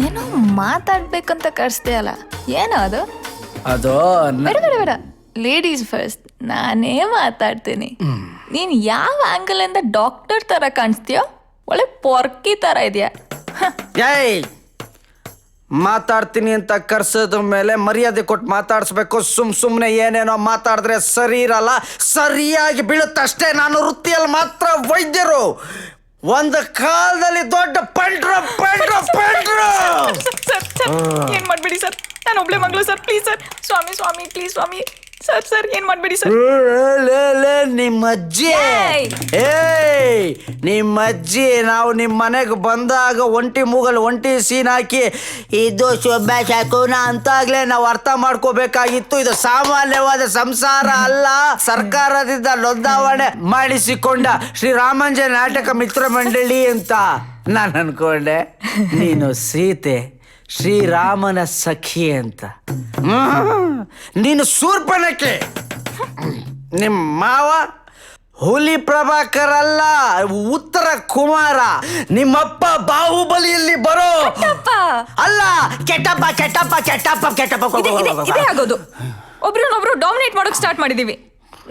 ಏನೋ ಮಾತಾಡ್ಬೇಕಂತ ಕರ್ಸ್ತೀಯಲ್ಲ, ಏನೋ ಅದು? ಬೇಡ, ಲೇಡೀಸ್ ಫಸ್ಟ್. ನಾನೇ ಮಾತಾಡ್ತೀನಿ. ನೀನ್ ಯಾವ ಆಂಗಲ್ ಇಂದ ಡಾಕ್ಟರ್ ತರ ಕಾಣಿಸ್ತೀಯೋ, ಒಳ್ಳೆ ಪೊರ್ಕಿ ತರ ಇದೆಯಾ. ಏಯ್, ಮಾತಾಡ್ತೀನಿ ಅಂತ ಕರ್ಸದ ಮೇಲೆ ಮರ್ಯಾದೆ ಕೊಟ್ಟು ಮಾತಾಡಿಸ್ಬೇಕು. ಸುಮ್ಮನೆ ಏನೇನೋ ಮಾತಾಡಿದ್ರೆ ಸರಿ ಇರಲ್ಲ, ಸರಿಯಾಗಿ ಬೀಳುತ್ತಷ್ಟೇ. ನಾನು ವೃತ್ತಿಯಲ್ಲಿ ಮಾತ್ರ ವೈದ್ಯರು. ಒಂದು ಕಾಲದಲ್ಲಿ ದೊಡ್ಡ ಪಂಡ್ರ. ಏನ್ ಮಾಡ್ಬೇಡಿ ಸರ್, ನಾನು ಒಬ್ಳೆ ಮಗಳು ಸರ್. ಪ್ಲೀಸ್ ಸರ್, ಸ್ವಾಮಿ ಪ್ಲೀಸ್ ಸ್ವಾಮಿ. ಸರ್ ಏನ್ ಮಾಡ್ಬೇಡಿ ಸರ್. ನಿಮ್ಮಜ್ಜಿ ನಿಮ್ಮಜ್ಜಿ ನಾವು ನಿಮ್ಮ ಮನೆಗೆ ಬಂದಾಗ ಒಂಟಿ ಮೂಗಲ್ ಒಂಟಿ ಸೀನ್ ಹಾಕಿ ಇದು ಶುಭ ಶಕುನ ಅಂತಾಗ್ಲೇ ನಾವು ಅರ್ಥ ಮಾಡ್ಕೋಬೇಕಾಗಿತ್ತು. ಇದು ಸಾಮಾನ್ಯವಾದ ಸಂಸಾರ ಅಲ್ಲ, ಸರ್ಕಾರದಿಂದ ನೋಂದಾವಣೆ ಮಾಡಿಸಿಕೊಂಡ ಶ್ರೀರಾಮಂಜ ನಾಟಕ ಮಿತ್ರ ಮಂಡಳಿ ಅಂತ ನಾನು ಅನ್ಕೊಂಡೆ. ನೀನು ಸೀತೆ, ಶ್ರೀರಾಮನ ಸಖಿ ಅಂತ. ನೀನು ಶೂರ್ಪಣಖಿ. ನಿಮ್ಮ ಮಾವ ಹುಲಿ ಪ್ರಭಾಕರ್ ಅಲ್ಲ, ಉತ್ತರ ಕುಮಾರ. ನಿಮ್ಮಪ್ಪ ಬಾಹುಬಲಿಯಲ್ಲಿ ಬರೋ ಅಲ್ಲ, ಕೆಟ್ಟಪ್ಪ. ಇದೇ ಆಗೋದು. ಒಬ್ರನ್ನೊಬ್ರು ಡಾಮಿನೇಟ್ ಮಾಡೋಕ್ ಸ್ಟಾರ್ಟ್ ಮಾಡಿದೀವಿ.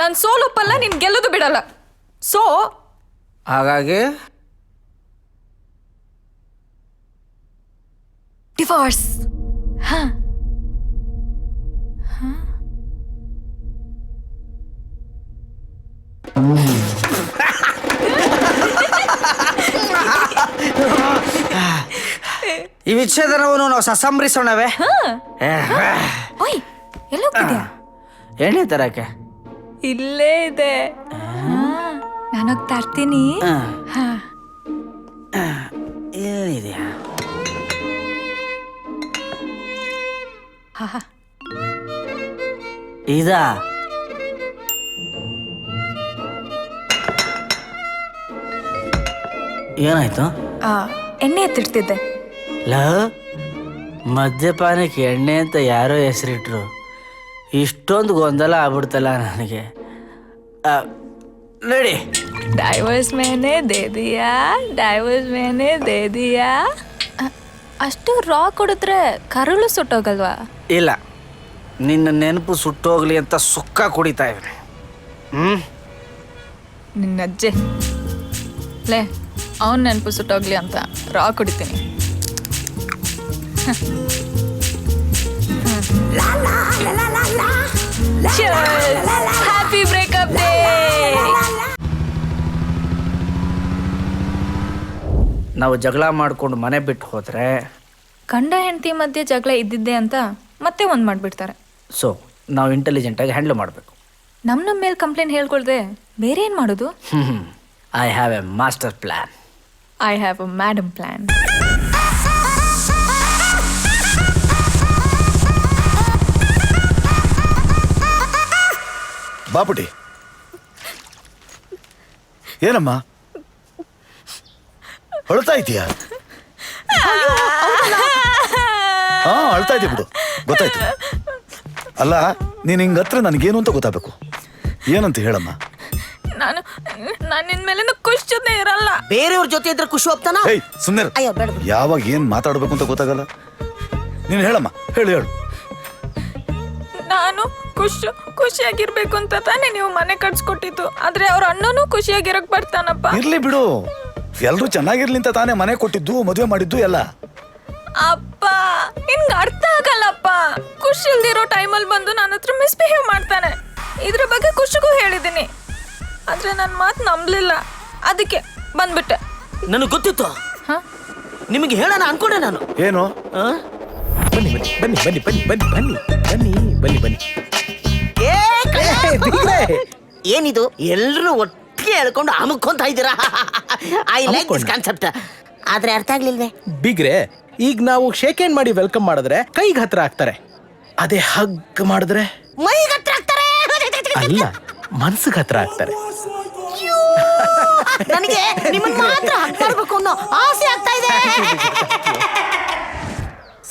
ನಾನು ಸೋಲೊಪ್ಪಲ್ಲ, ನೀನ್ ಗೆಲ್ಲೋದು ಬಿಡಲ್ಲ. ಸೊ ಹಾಗಾಗಿ ಡಿವೋರ್ಸ್. ಈ ವಿಚ್ಛೇದನವನ್ನು ನಾವು ಸಸಂಬ್ರಿಸೋಣವೇ? ಓಯ್, ಎಲ್ಲೋಗ್ತಿದ್ಯಾ? ಎಣ್ಣೆ ತರಕ್ಕೆ ಇಲ್ಲೇ ಇದೆ, ನಾನೋಗ್ ತರ್ತೀನಿ. ಏನಿದೆಯಾ? ಇದಾ ಏನಾಯ್ತು? ಎಣ್ಣೆ ಎತ್ತಿಡ್ತಿದ್ದೆ. ಮದ್ಯಪಾನಕ್ಕೆ ಎಣ್ಣೆ ಅಂತ ಯಾರೋ ಹೆಸರಿಟ್ರು. ಇಷ್ಟೊಂದು ಗೊಂದಲ ಆಗ್ಬಿಡ್ತಲ್ಲ ನನಗೆ. ನಡಿ. ಡೈವರ್ಸ್ ಮೇನೆ ದೇ ದಿಯಾ, ಡೈವರ್ಸ್ ಮೇನೆ ದೇ ದಿಯಾ. ಅಷ್ಟು ರಾ ಕುಡಿದ್ರೆ ಕರುಳು ಸುಟ್ಟೋಗಲ್ವಾ? ಇಲ್ಲ, ನಿನ್ನ ನೆನಪು ಸುಟ್ಟೋಗ್ಲಿ ಅಂತ ಸುಕ್ಕ ಕುಡಿತಾ ಇದ್ದೀನಿ. ನಿನ್ನಜ್ಜೆ ಲೇ, ಅವನ ನೆನಪು ಸುಟ್ಟೋಗ್ಲಿ ಅಂತ ರಾ ಕುಡಿತೀನಿ. Happy breakup day. ನಾವು ಜಗಳ ಮಾಡ್ಕೊಂಡು ಮನೆ ಬಿಟ್ಟು ಹೋದ್ರೆ ಗಂಡ ಹೆಂಡತಿ ಮಧ್ಯೆ ಜಗಳ ಇದ್ದಿದ್ದೆ ಅಂತ ಮತ್ತೆ ಒಂದು ಮಾಡಿಬಿಡ್ತಾರೆ. ಸೊ ನಾವು ಇಂಟೆಲಿಜೆಂಟಾಗಿ ಹ್ಯಾಂಡಲ್ ಮಾಡಬೇಕು. ನಮ್ಮ ಮೇಲೆ ಕಂಪ್ಲೇಂಟ್ ಹೇಳ್ಕೊಳ್ದೆ ಬೇರೆ ಏನು ಮಾಡೋದು? I have a master plan. I have a madam plan. ಬಾಪುಟಿ, ಏನಮ್ಮ ಅಳ್ತಾ ಇದೀಯಾ? ಹಾ, ಅಳ್ತಾ ಇದೀಯ ಬಿಡು, ಗೊತ್ತಾಯ್ತು. ಅಲ್ಲ, ನೀನ್ ಹಿಂಗ ಹತ್ರ ನನಗೇನು ಅಂತ ಗೊತ್ತಾಗಬೇಕು. ಏನಂತ ಹೇಳಮ್ಮ. ನಾನು ನಿನ್ ಮೇಲೆ ಖುಷಿ ಜೊತೆ ಇರಲ್ಲ. ಬೇರೆಯವ್ರ ಜೊತೆ ಇದ್ರೆ ಖುಷಿ ಹೋಗ್ತಾನ. ಸುಮ್ಮನೆ ಯಾವಾಗ ಏನ್ ಮಾತಾಡ್ಬೇಕು ಅಂತ ಗೊತ್ತಾಗಲ್ಲ. ನೀನ್ ಹೇಳಮ್ಮ, ಹೇಳು. ನಾನು ಖುಷಿಯಾಗಿರ್ಬೇಕು ಅಂತ ತಾನೇ ನೀವು ಮನೆ ಕಟ್ಸ್ಕೊಟ್ಟಿದ್ದು. ಆದ್ರೆ ಅವ್ರ ಅಣ್ಣನೂ ಖುಷಿಯಾಗಿರಕ್ ಬರ್ತಾನಪ್ಪ. ಇರ್ಲಿ ಬಿಡು, ಎಲ್ರು ಚೆನ್ನಾಗಿರ್ಲಿ ಅಂತ ತಾನೇ ಮನೆ ಕೊಟ್ಟಿದ್ದು, ಮದುವೆ ಮಾಡಿದ್ದು ಎಲ್ಲ. ಅಪ್ಪ, ನಿನ್ಗೆ ಅರ್ಥ ಆಗಲ್ಲಪ್ಪ. ಖುಷಿ ಇಲ್ದಿರೋ ಟೈಮಲ್ಲಿ ಬಂದು ನನ್ನ ಹತ್ರ ಮಿಸ್ಬಿಹೇವ್ ಮಾಡ್ತಾನೆ. ಇದ್ರ ಬಗ್ಗೆ ಖುಷಿಗೂ ಹೇಳಿದ್ದೀನಿ, ಆದ್ರೆ ನನ್ನ ಮಾತು ನಂಬಲಿಲ್ಲ. ಅದಕ್ಕೆ ಬಂದ್ಬಿಟ್ಟೆ. ನನಗೆ ಗೊತ್ತಿತ್ತು. ನಿಮಗೆ ಹೇಳೋಣ ಅನ್ಕೊಂಡೆ ನಾನು. ಏನು? ಬನ್ನಿ ಬನ್ನಿ ಬನ್ನಿ ಬನ್ನಿ ಬನ್ನಿ ಬನ್ನಿ ಬನ್ನಿ ಬನ್ನಿ ಬನ್ನಿ. ಏನಿದು ಎಲ್ಲರೂ ಒಟ್ಟಿಗೆ ಹೇಳ್ಕೊಂಡು ಅಮುಕೊಂತ ಇದ್ದೀರಾ? I like this concept. ಆದ್ರೆ ಅರ್ಥ ಆಗ್ಲಿಲ್ವೇ? ಬಿಗ್ರೆ, ಈಗ ನಾವು ಶೇಕ್ ಹ್ಯಾಂಡ್ ಮಾಡಿ ವೆಲ್ಕಮ್ ಮಾಡಿದ್ರೆ ಕೈಗೆ ಹತ್ರ ಆಗ್ತಾರೆ. ಅದೇ ಹಗ್ ಮಾಡಿದ್ರೆ ಮೈಗೆ ಹತ್ರ ಆಗ್ತಾರೆ. ಅಲ್ಲ, ಮನ್ಸಿಗೆ ಹತ್ರ ಆಗ್ತಾರೆ. ನನಗೆ ನಿಮ್ಮನ್ನ ಮಾತ್ರ ಹಗ್ ಮಾಡ್ಬೇಕು ಅನ್ನೋ ಆಸೆ ಆಗ್ತಾ ಇದೆ.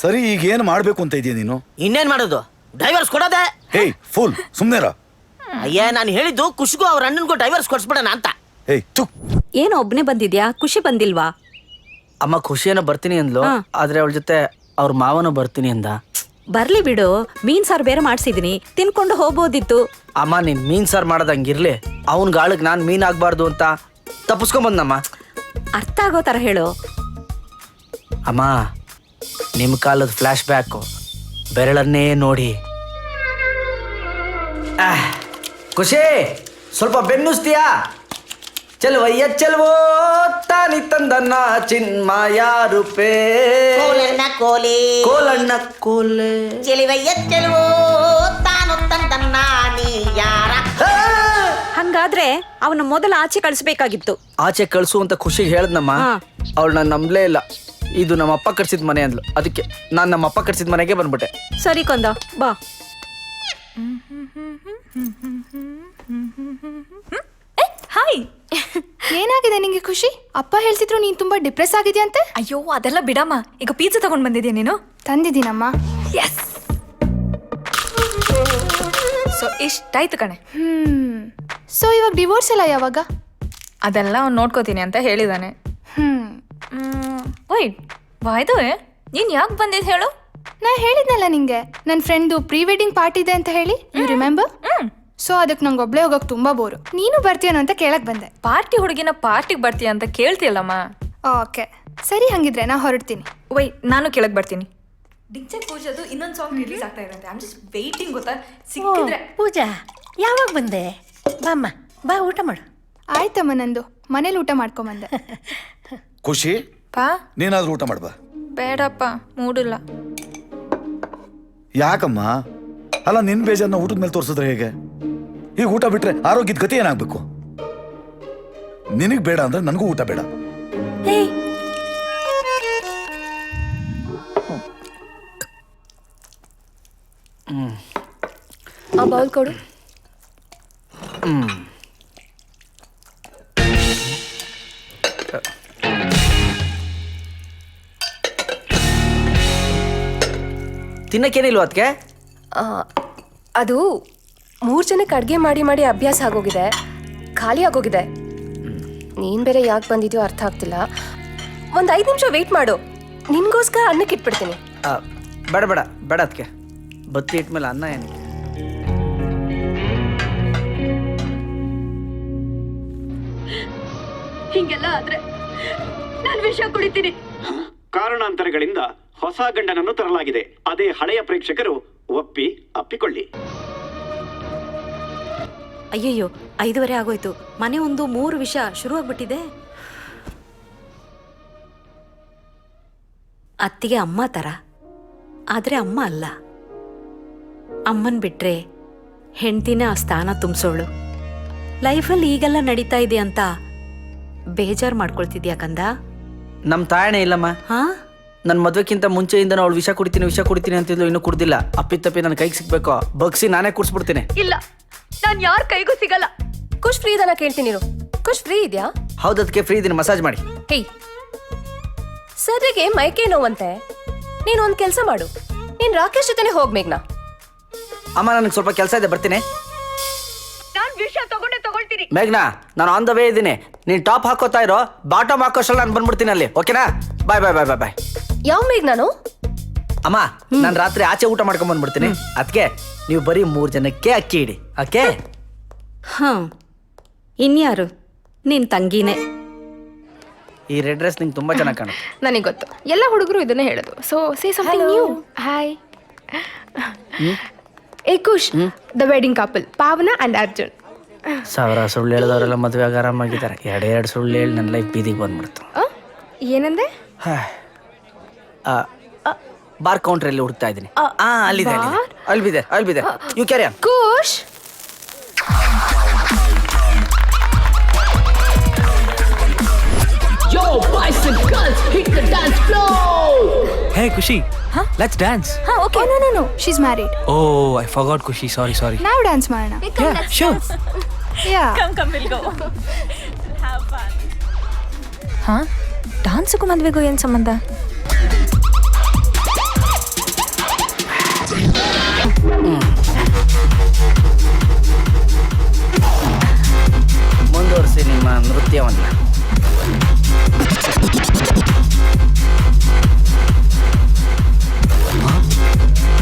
ಸರಿ, ಈಗ ಏನ್ ಮಾಡ್ಬೇಕು ಅಂತ ಇದೀಯ ನೀನು? ಇನ್ನೇನ್ ಮಾಡೋದು? ಡೈವರ್ಸ್ ಕೊಡೋದೆ. ಹೇಯ್ ಫುಲ್ ಸುಮ್ನೆರ. ಅಯ್ಯ, ನಾನು ಹೇಳಿದ್ದು ಖುಷಿಗೂ ಅವ್ರ ಅಣ್ಣನ್ಗೂ ಡೈವರ್ಸ್ ಕೊಡ್ಸ್ಬಿಡೋಣ ಅಂತ. ಏನು ಒಬ್ನೇ ಬಂದಿದ್ಯಾ? ಖುಷಿ ಬಂದಿಲ್ವಾ? ಅಮ್ಮ ಖುಷಿಯನ್ನ ಬರ್ತೀನಿ ಅಂದ್ಲು, ಆದ್ರೆ ಅವಳ ಜೊತೆ ಅವ್ರ ಮಾವನು ಬರ್ತೀನಿ ಅಂದ. ಬರ್ಲಿ ಬಿಡು, ಮೀನ್ ಸಾರು ಬೇರೆ ಮಾಡ್ಸಿದೀನಿ, ತಿನ್ಕೊಂಡು ಹೋಗ್ಬೋದಿತ್ತು. ಅಮ್ಮ, ನೀನ್ ಮೀನ್ ಸಾರು ಮಾಡೋದಂಗಿರ್ಲಿ, ಅವನ್ ಗಾಳಗ್ ನಾನ್ ಮೀನ್ ಆಗ್ಬಾರ್ದು ಅಂತ ತಪ್ಪಿಸ್ಕೊಂಬಂದಮ್ಮ. ಅರ್ಥ ಆಗೋ ತರ ಹೇಳು. ಅಮ್ಮ, ನಿಮ್ ಕಾಲದ ಫ್ಲಾಶ್ ಬ್ಯಾಕು, ಬೆರಳನ್ನೇ ನೋಡಿ. ಖುಷಿ, ಸ್ವಲ್ಪ ಬೆನ್ನುಸ್ತೀಯಾ? ಚಲ್ವಯ್ಯ ಚಲ್ವೋ ತಾನಿ ತಂದನ್ನ ಚಿನ್ಮಯ ರೂಪೇ ಕೋಲಣ್ಣ ಕೋಲೆ ಕೋಲಣ್ಣ ಕೋಲೆ ಚೆಲುವಯ್ಯ ಚೆಲುವೋ ತಾನು ತಂದನ್ನ ನೀ ಯಾರ. ಹಂಗಾದ್ರೆ ಅವನ ಮೊದಲ ಆಚೆ ಕಳಿಸ್ಬೇಕಾಗಿತ್ತು. ಆಚೆ ಕಳ್ಸು ಅಂತ ಖುಷಿಗೆ ಹೇಳ್ದಮ್ಮ. ಅವಳು ನಾನು ನಂಬಲೇ ಇಲ್ಲ. ಇದು ನಮ್ಮ ಅಪ್ಪ ಕಟ್ಸಿದ ಮನೆ ಅಂದ್ಲು, ಅದಕ್ಕೆ ನಾನು ನಮ್ಮ ಅಪ್ಪ ಕಟ್ಸಿದ ಮನೆಗೆ ಬಂದ್ಬಿಟ್ಟೆ. ಸರಿ ಕೊಂದ, ಬಾ. ಹಾಯ್. ಏನಾಗಿದೆ ನಿಂಗೆ ಖುಷಿ? ಅಪ್ಪ ಹೇಳ್ತಿದ್ರು ನೀನ್ ತುಂಬಾ ಡಿಪ್ರೆಸ್ ಆಗಿದ್ಯಂತೆ. ಅಯ್ಯೋ, ಅದೆಲ್ಲ ಬಿಡಮ್ಮ. ಈಗ ಪಿಜ್ಜಾ ತಗೊಂಡ್ ಬಂದಿದ್ಯಾ ನೀನು? ತಂದಿದ್ದೀನಮ್ಮ. ಎಸ್. ಸೊ ಇಷ್ಟಾಯ್ತು ಕಣೆ. ಸೊ ಇವಾಗ ಡಿವೋರ್ಸ್ ಎಲ್ಲ ಯಾವಾಗ? ಅದೆಲ್ಲ ಅವ್ನು ನೋಡ್ಕೋತೀನಿ ಅಂತ ಹೇಳಿದಾನೆ. ವೈಟ್ ವಾಯ್ದವೆ, ನೀನ್ ಯಾಕೆ ಬಂದಿದ್ ಹೇಳು? ನಾ ಹೇಳಿದ್ನಲ್ಲ ನಿಂಗೆ, ನನ್ನ ಫ್ರೆಂಡ್ದು ಪ್ರೀ ವೆಡ್ಡಿಂಗ್ ಪಾರ್ಟಿ ಇದೆ ಅಂತ ಹೇಳಿ. You remember? ಸೊ ಅದಕ್ಕೆ ನಂಗೆ ಒಬ್ಳೆ ಹೋಗಕ್ ತುಂಬಾ ಬೋರು. ನೀನು ಬರ್ತೀಯನೋ ಅಂತ ಕೇಳಕ್ ಬಂದೆ. ಪಾರ್ಟಿ ಹುಡುಗಿನ ಪಾರ್ಟಿಗೆ ಬರ್ತೀಯ ಅಂತ ಕೇಳ್ತಿಯಲ್ಲಮ್ಮ. ಓಕೆ ಸರಿ, ಹಂಗಿದ್ರೆ ನಾ ಹೊರಡ್ತೀನಿ. ವೈ, ನಾನು ಕೇಳಕ್ ಬರ್ತೀನಿ. ಡಿಂಚೆ ಪೂಜಾದು ಇನ್ನೊಂದು ಸಾಂಗ್ ರಿಲೀಸ್ ಆಗ್ತಾ ಇರುತ್ತೆ. I am just waiting. ಗೊತ್ತಾ? ಸಿಕ್ಕಿದ್ರೆ. ಪೂಜಾ, ಯಾವಾಗ ಬಂದೆ? ಬಾಮ್ಮ, ಬಾ ಊಟ ಮಾಡು. ಆಯ್ತಮ್ಮ, ನಂದು ಮನೇಲಿ ಊಟ ಮಾಡ್ಕೊಂಬಂದೆ. ಖುಷಿ, ನೀನಾದ್ರೂ ಊಟ ಮಾಡ್ಬಾ. ಬೇಡಪ್ಪ, ಮೂಡಿಲ್ಲ. ಯಾಕಮ್ಮ? ಅಲ್ಲ, ನಿನ್ ಬೇಜಾರನ್ನ ಊಟದ ಮೇಲೆ ತೋರಿಸಿದ್ರೆ ಹೇಗೆ? ಈಗ ಊಟ ಬಿಟ್ರೆ ಆರೋಗ್ಯದ ಗತಿ ಏನಾಗ್ಬೇಕು? ನಿನಗ್ ಬೇಡ ಅಂದ್ರೆ ನನಗೂ ಊಟ ಬೇಡ. ಆ ಬೌಲ್ ಕೊಡು. ತಿನ್ನಕ್ಕೇನಿಲ್ವ ಅದಕ್ಕೆ? ಅದು 3 ಜನಕ್ಕೆ ಅಡುಗೆ ಮಾಡಿ ಮಾಡಿ ಅಭ್ಯಾಸ ಆಗೋಗಿದೆ, ಖಾಲಿ ಆಗೋಗಿದೆ. ನೀನ್ ಬೇರೆ ಯಾಕೆ ಬಂದಿದ್ಯೋ ಅರ್ಥ ಆಗ್ತಿಲ್ಲ. ಒಂದು 5 ನಿಮಿಷ ವೆಯ್ಟ್ ಮಾಡು, ನಿನ್ಗೋಸ್ಕರ ಅನ್ನಕ್ಕೆ ಇಟ್ಬಿಡ್ತೀನಿ. ಬೇಡ ಬೇಡ ಬೇಡ ಅದಕ್ಕೆ, ಬತ್ತಿ ಇಟ್ಮೇಲೆ ಅನ್ನ ಏನು? ಹಿಂಗೆಲ್ಲ ಆದ್ರೆ ನಾನು ವಿಷ ಕುಡಿತೀನಿ. ಕಾರಣಾಂತರಗಳಿಂದ ಹೊಸ ಗಂಡನನ್ನು ತರಲಾಗಿದೆ. ಅದೇ ಹಳೆಯ ಪ್ರೇಕ್ಷಕರು ಅಪ್ಪಿಕೊಳ್ಳಿ. ಅಯ್ಯಯ್ಯೋ 5:30 ಆಗೋಯ್ತು. ಮನೆ ಒಂದು 3 ವಿಷ ಶುರುವಾಗ್ಬಿಟ್ಟಿದೆ. ಅತ್ತಿಗೆ ಅಮ್ಮ ತರ, ಆದ್ರೆ ಅಮ್ಮ ಅಲ್ಲ. ಅಮ್ಮನ್ ಬಿಟ್ರೆ ಹೆಂಡ್ತಿನ ಆ ಸ್ಥಾನ ತುಂಬಿಸೋಳು. ಲೈಫಲ್ಲಿ ಈಗೆಲ್ಲ ನಡೀತಾ ಇದೆ ಅಂತ ಬೇಜಾರು ಮಾಡ್ಕೊಳ್ತಿದ್ಯಾ ಕಂದ? ನಮ್ಮ ತಾಯಣೆ ಇಲ್ಲಮ್ಮ. ನನ್ನ ಮದ್ವೆಕ್ಕಿಂತ ಮುಂಚೆಯಿಂದ ಅವಳು ವಿಷ ಕುಡಿತೀನಿ ಅಂತಿದ್ಲು, ಇನ್ನೂ ಕುಡ್ದಿಲ್ಲ. ಅಪ್ಪಿತಪ್ಪಿ ನನ್ನ ಕೈಗೆ ಸಿಗ್ಬೇಕು, ಬಗ್ಸಿ ನಾನೇ ಕುಡಿಸ್ಬಿಡ್ತೀನಿ. ಇಲ್ಲ, ನಾನು ಯಾರ ಕೈಗೂ ಸಿಗಲ್ಲ. ಖುಷ್ ಫ್ರೀ ಇದನ್ನ ಕೇಳ್ತೀನಿ. ಖುಷ್ ಫ್ರೀ ಇದೆಯಾ? ಹೌದು, ಅದಕ್ಕೆ ಫ್ರೀ ಇದೀನಿ, ಮಸಾಜ್ ಮಾಡಿ. ಹೇ, ಸದ್ಯಕ್ಕೆ ಮೈಕೈ ನೋವಂತೆ. ನೀನು ಒಂದು ಕೆಲಸ ಮಾಡು, ನೀನ್ ರಾಕೇಶ್ ಜೊತೆನೆ ಹೋಗ್ ಮೇಘ್ನಾ. ಅಮ್ಮ ನನಗೆ ಸ್ವಲ್ಪ ಕೆಲಸ ಇದೆ, ಬರ್ತೀನಿ. ನಾನು ವಿಷ ತಗೊಳ್ತೀನಿ. ಮೇಘ್ನಾ, ನಾನು ಆನ್ ದ ವೇ ಇದ್ದೀನಿ. ನೀನ್ ಟಾಪ್ ಹಾಕೋತಾ ಇರೋ, ಬಾಟಮ್ ಹಾಕೋಷ್ಟಲ್ಲ ನಾನು ಬಂದ್ಬಿಡ್ತೀನಿ ಅಲ್ಲಿ. ಓಕೆನಾ? ಬಾಯ್ ಬಾಯ್ ಬಾಯ್ ಬಾಯ್ ಬಾಯ್. ಯಾವ ಮೇಘ್ನಾನು? ಅಮ್ಮ, ನಾನು ರಾತ್ರಿ ಆಚೆ ಊಟ ಮಾಡ್ಕೊಂಡ್ ಬಂದ್ಬಿಡ್ತೀನಿ. ಅದಕ್ಕೆ ನೀವು ಬರೀ 3 ಜನಕ್ಕೆ ಅಕ್ಕಿ ಇಡಿ. ಓಕೆ? ಇನ್ಯಾರು? ನಿನ್ ತಂಗಿನೇ. ಈ ರೆಡ್ ಡ್ರೆಸ್ ನಿಂಗೆ ತುಂಬಾ ಚೆನ್ನಾಗಿ ಕಾಣುತ್ತೆ. ನನಗೆ ಗೊತ್ತು, ಎಲ್ಲ ಹುಡುಗರು ಇದನ್ನೇ ಹೇಳೋದು. So say something new. Hi. ಏ ಖುಷ್, ದ ವೆಡ್ಡಿಂಗ್ ಕಪಲ್ ಪಾವನ ಅಂಡ್ ಅರ್ಜುನ್. ಸಾವಿರ ಸುಳ್ಳು ಹೇಳಿದವರೆಲ್ಲ ಮದುವೆ ಆಗ ಆರಾಮಾಗಿದ್ದಾರೆ. 2 ಸುಳ್ಳು ಹೇಳಿ ನನ್ನ ಲೈಫ್ ಬೀದಿಗೆ ಬಂದ್ಬಿಡ್ತು. ಏನಂದೆ? ಬಾರ್ ಕೌಂಟರ್ ಅಲ್ಲಿ ಹುಡುಕ್ತಾ ಇದ್ದೀನಿ. ಅಲ್ಬಿದೆ. You carry on. ಖುಷ್, Yo, boys and girls, hit the dance floor. Hey, Kushi. Let's dance. Okay. No, she is married. Oh, I forgot, Kushi. Sorry. ನಾವು ಡ್ಯಾನ್ಸ್ ಮಾಡೋಣ. Yeah, sure. Come, we'll go. Have fun. ಡಾನ್ಸ್ಗೂ ಮದ್ವೆಗೂ ಏನ್ ಸಂಬಂಧ? ಮುಂದುವರಿಸಿ ನಿಮ್ಮ ನೃತ್ಯವನ್ನು.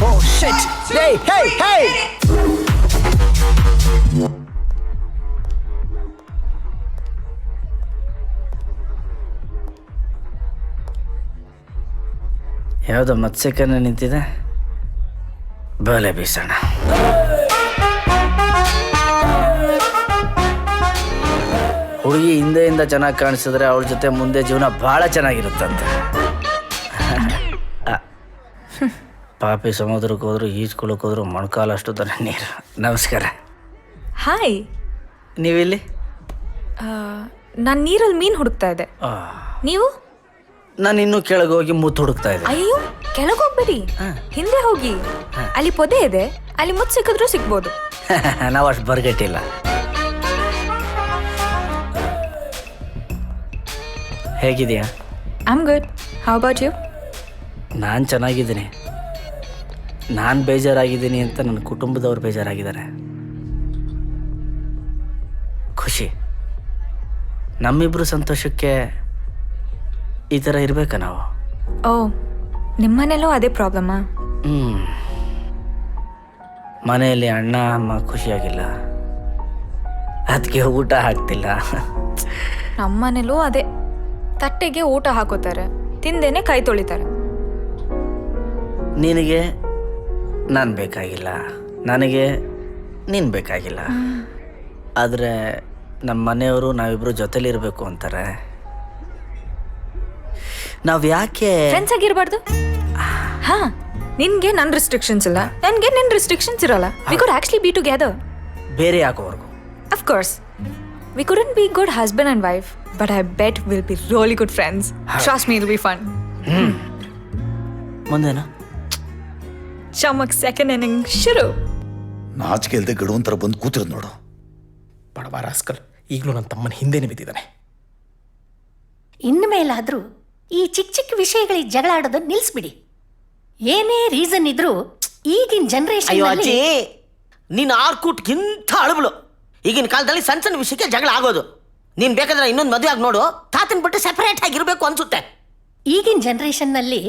Oh shit! Hey! ಯಾವುದೋ ಮತ್ಸ್ಯಕನ್ನೇ ನಿಂತಿದೆ, ಬಲೆ ಬೀಸೋಣ. ಹುಡುಗಿ ಹಿಂದೆಯಿಂದ ಚೆನ್ನಾಗಿ ಕಾಣಿಸಿದ್ರೆ ಅವಳ ಜೊತೆ ಮುಂದೆ ಜೀವನ ಭಾಳ ಚೆನ್ನಾಗಿರುತ್ತಂತೆ. ಪಾಪಿ ಸಮುದ್ರಕ್ಕೆ ಹೋದ್ರು, ಈಜ್ಕೊಳಕ್ಕೆ ಹೋದ್ರು, ಮೊಣಕಾಲಷ್ಟು ತರ ನೀರು. ನಮಸ್ಕಾರ. ಹಾಯ್. ನೀವಿಲ್ಲಿ? ನಾನು ನೀರಲ್ಲಿ ಮೀನು ಹುಡುಕ್ತಾ ಇದ್ದೆ. ನೀವು? ನಾನು ಇನ್ನೂ ಕೆಳಗೆ ಹೋಗಿ ಮುತ್ತು ಹುಡುಕ್ತಾ ಇದ್ದೆ. ಅಯ್ಯೋ, ಕೆಳಗೆ ಹೋಗ್ಬೇಡಿ, ಹಿಂದೆ ಹೋಗಿ. ಅಲ್ಲಿ ಪೊದೆ ಇದೆ, ಅಲ್ಲಿ ಮುತ್ತು ಸಿಕ್ಕಿದ್ರು ಸಿಗ್ಬೋದು. ನಾವು ಅಷ್ಟು ಬರ್ಗಟ್ಟಿಲ್ಲ. ಹೇಗಿದೆಯಾ? I am good. How about you? ನಾನು ಚೆನ್ನಾಗಿದ್ದೀನಿ. ನಾನು ಬೇಜಾರಾಗಿದ್ದೀನಿ ಅಂತ ನನ್ನ ಕುಟುಂಬದವ್ರು ಬೇಜಾರಾಗಿದ್ದಾರೆ. ಖುಷಿ, ನಮ್ಮಿಬ್ರು ಸಂತೋಷಕ್ಕೆ ಈ ಥರ ಇರಬೇಕಾ ನಾವು? ಓ, ನಿಮ್ಮನೇಲೂ ಅದೇ ಪ್ರಾಬ್ಲಮ್ಮಾ? ಮನೆಯಲ್ಲಿ ಅಣ್ಣ ಅಮ್ಮ ಖುಷಿಯಾಗಿಲ್ಲ, ಅದಕ್ಕೆ ಊಟ ಹಾಕ್ತಿಲ್ಲ. ನಮ್ಮನೇಲೂ ಅದೇ. ತಟ್ಟೆಗೆ ಊಟ ಹಾಕೋತಾರೆ, ತಿಂದೇನೆ ಕೈ ತೊಳಿತಾರೆ. ನಿನಗೆ ನಾನು ಬೇಕಾಗಿಲ್ಲ, ನನಗೆ ನೀನು ಬೇಕಾಗಿಲ್ಲ. ಆದರೆ ನಮ್ಮ ಮನೆಯವರು ನಾವಿಬ್ರು ಜೊತೆಲಿರಬೇಕು ಅಂತಾರೆ. ನಾವು ಯಾಕೆ ಫ್ರೆಂಡ್ಸ್ ಆಗಿರಬಾರ್ದು? ಹಾ, ನಿನ್ಗೆ ನನ್ನ ರೆಸ್ಟ್ರಿಕ್ಷನ್ಸ್ ಇಲ್ಲ, ನನಗೆ ನಿನ್ನ ರೆಸ್ಟ್ರಿಕ್ಷನ್ಸ್ ಇರಲ್ಲ. We could actually be together. ಬೇರೆ ಯಾಕೋವರೆಗೂ? Of course, we couldn't be good husband and wife, but I bet will be really good friends. Trust me, it will be fun. ಮುಂದೇನಾ? ಚಮಕ್ ಸೆಕೆಂಡ್ ಇನ್ನಿಂಗ್ ಶುರು. ನಾಚಿಕೆ ಇಲ್ಲದೆ ಗಡುವಂತರ ಬಂದು ಕೂತಿರೋದು ನೋಡು. ಬಡವ ರಾಸ್ಕಲ್ ಈಗಲೂ ನನ್ನ ತಮ್ಮನ ಹಿಂದೆನೇ ಬಿದ್ದಿದ್ದಾನೆ. ಇನ್ಮೇಲಾದ್ರೂ ಈ ಚಿಕ್ಕ ಚಿಕ್ಕ ವಿಷಯಗಳಿಗೆ ಜಗಳ ಆಡೋದನ್ನ ನಿಲ್ಲಿಸ್ಬಿಡಿ. ಏನೇ ರೀಸನ್ ಇದ್ರೂ ಈಗಿನ ಜನರೇಷನ್ ಅಯ್ಯೋ ಅಜ್ಜಿ, ನೀನು ಆರ್ಕೂಟ್ಗಿಂತ ಅಳಬಳು. ಈಗಿನ ಕಾಲದಲ್ಲಿ ಸಣ್ಣ ಸಣ್ಣ ವಿಷಯಕ್ಕೆ ಜಗಳ ಆಗೋದು. ನೀನ್ ಬೇಕಾದ್ರೆ ಇನ್ನೊಂದು ಮದುವೆ ಆಗಿ ನೋಡು, ತಾತನ್ ಬಿಟ್ಟು ಸೆಪರೇಟ್ ಆಗಿರ್ಬೇಕು ಅನ್ಸುತ್ತೆ. ಈಗಿನ ಜನರೇಷನ್ನಲ್ಲಿ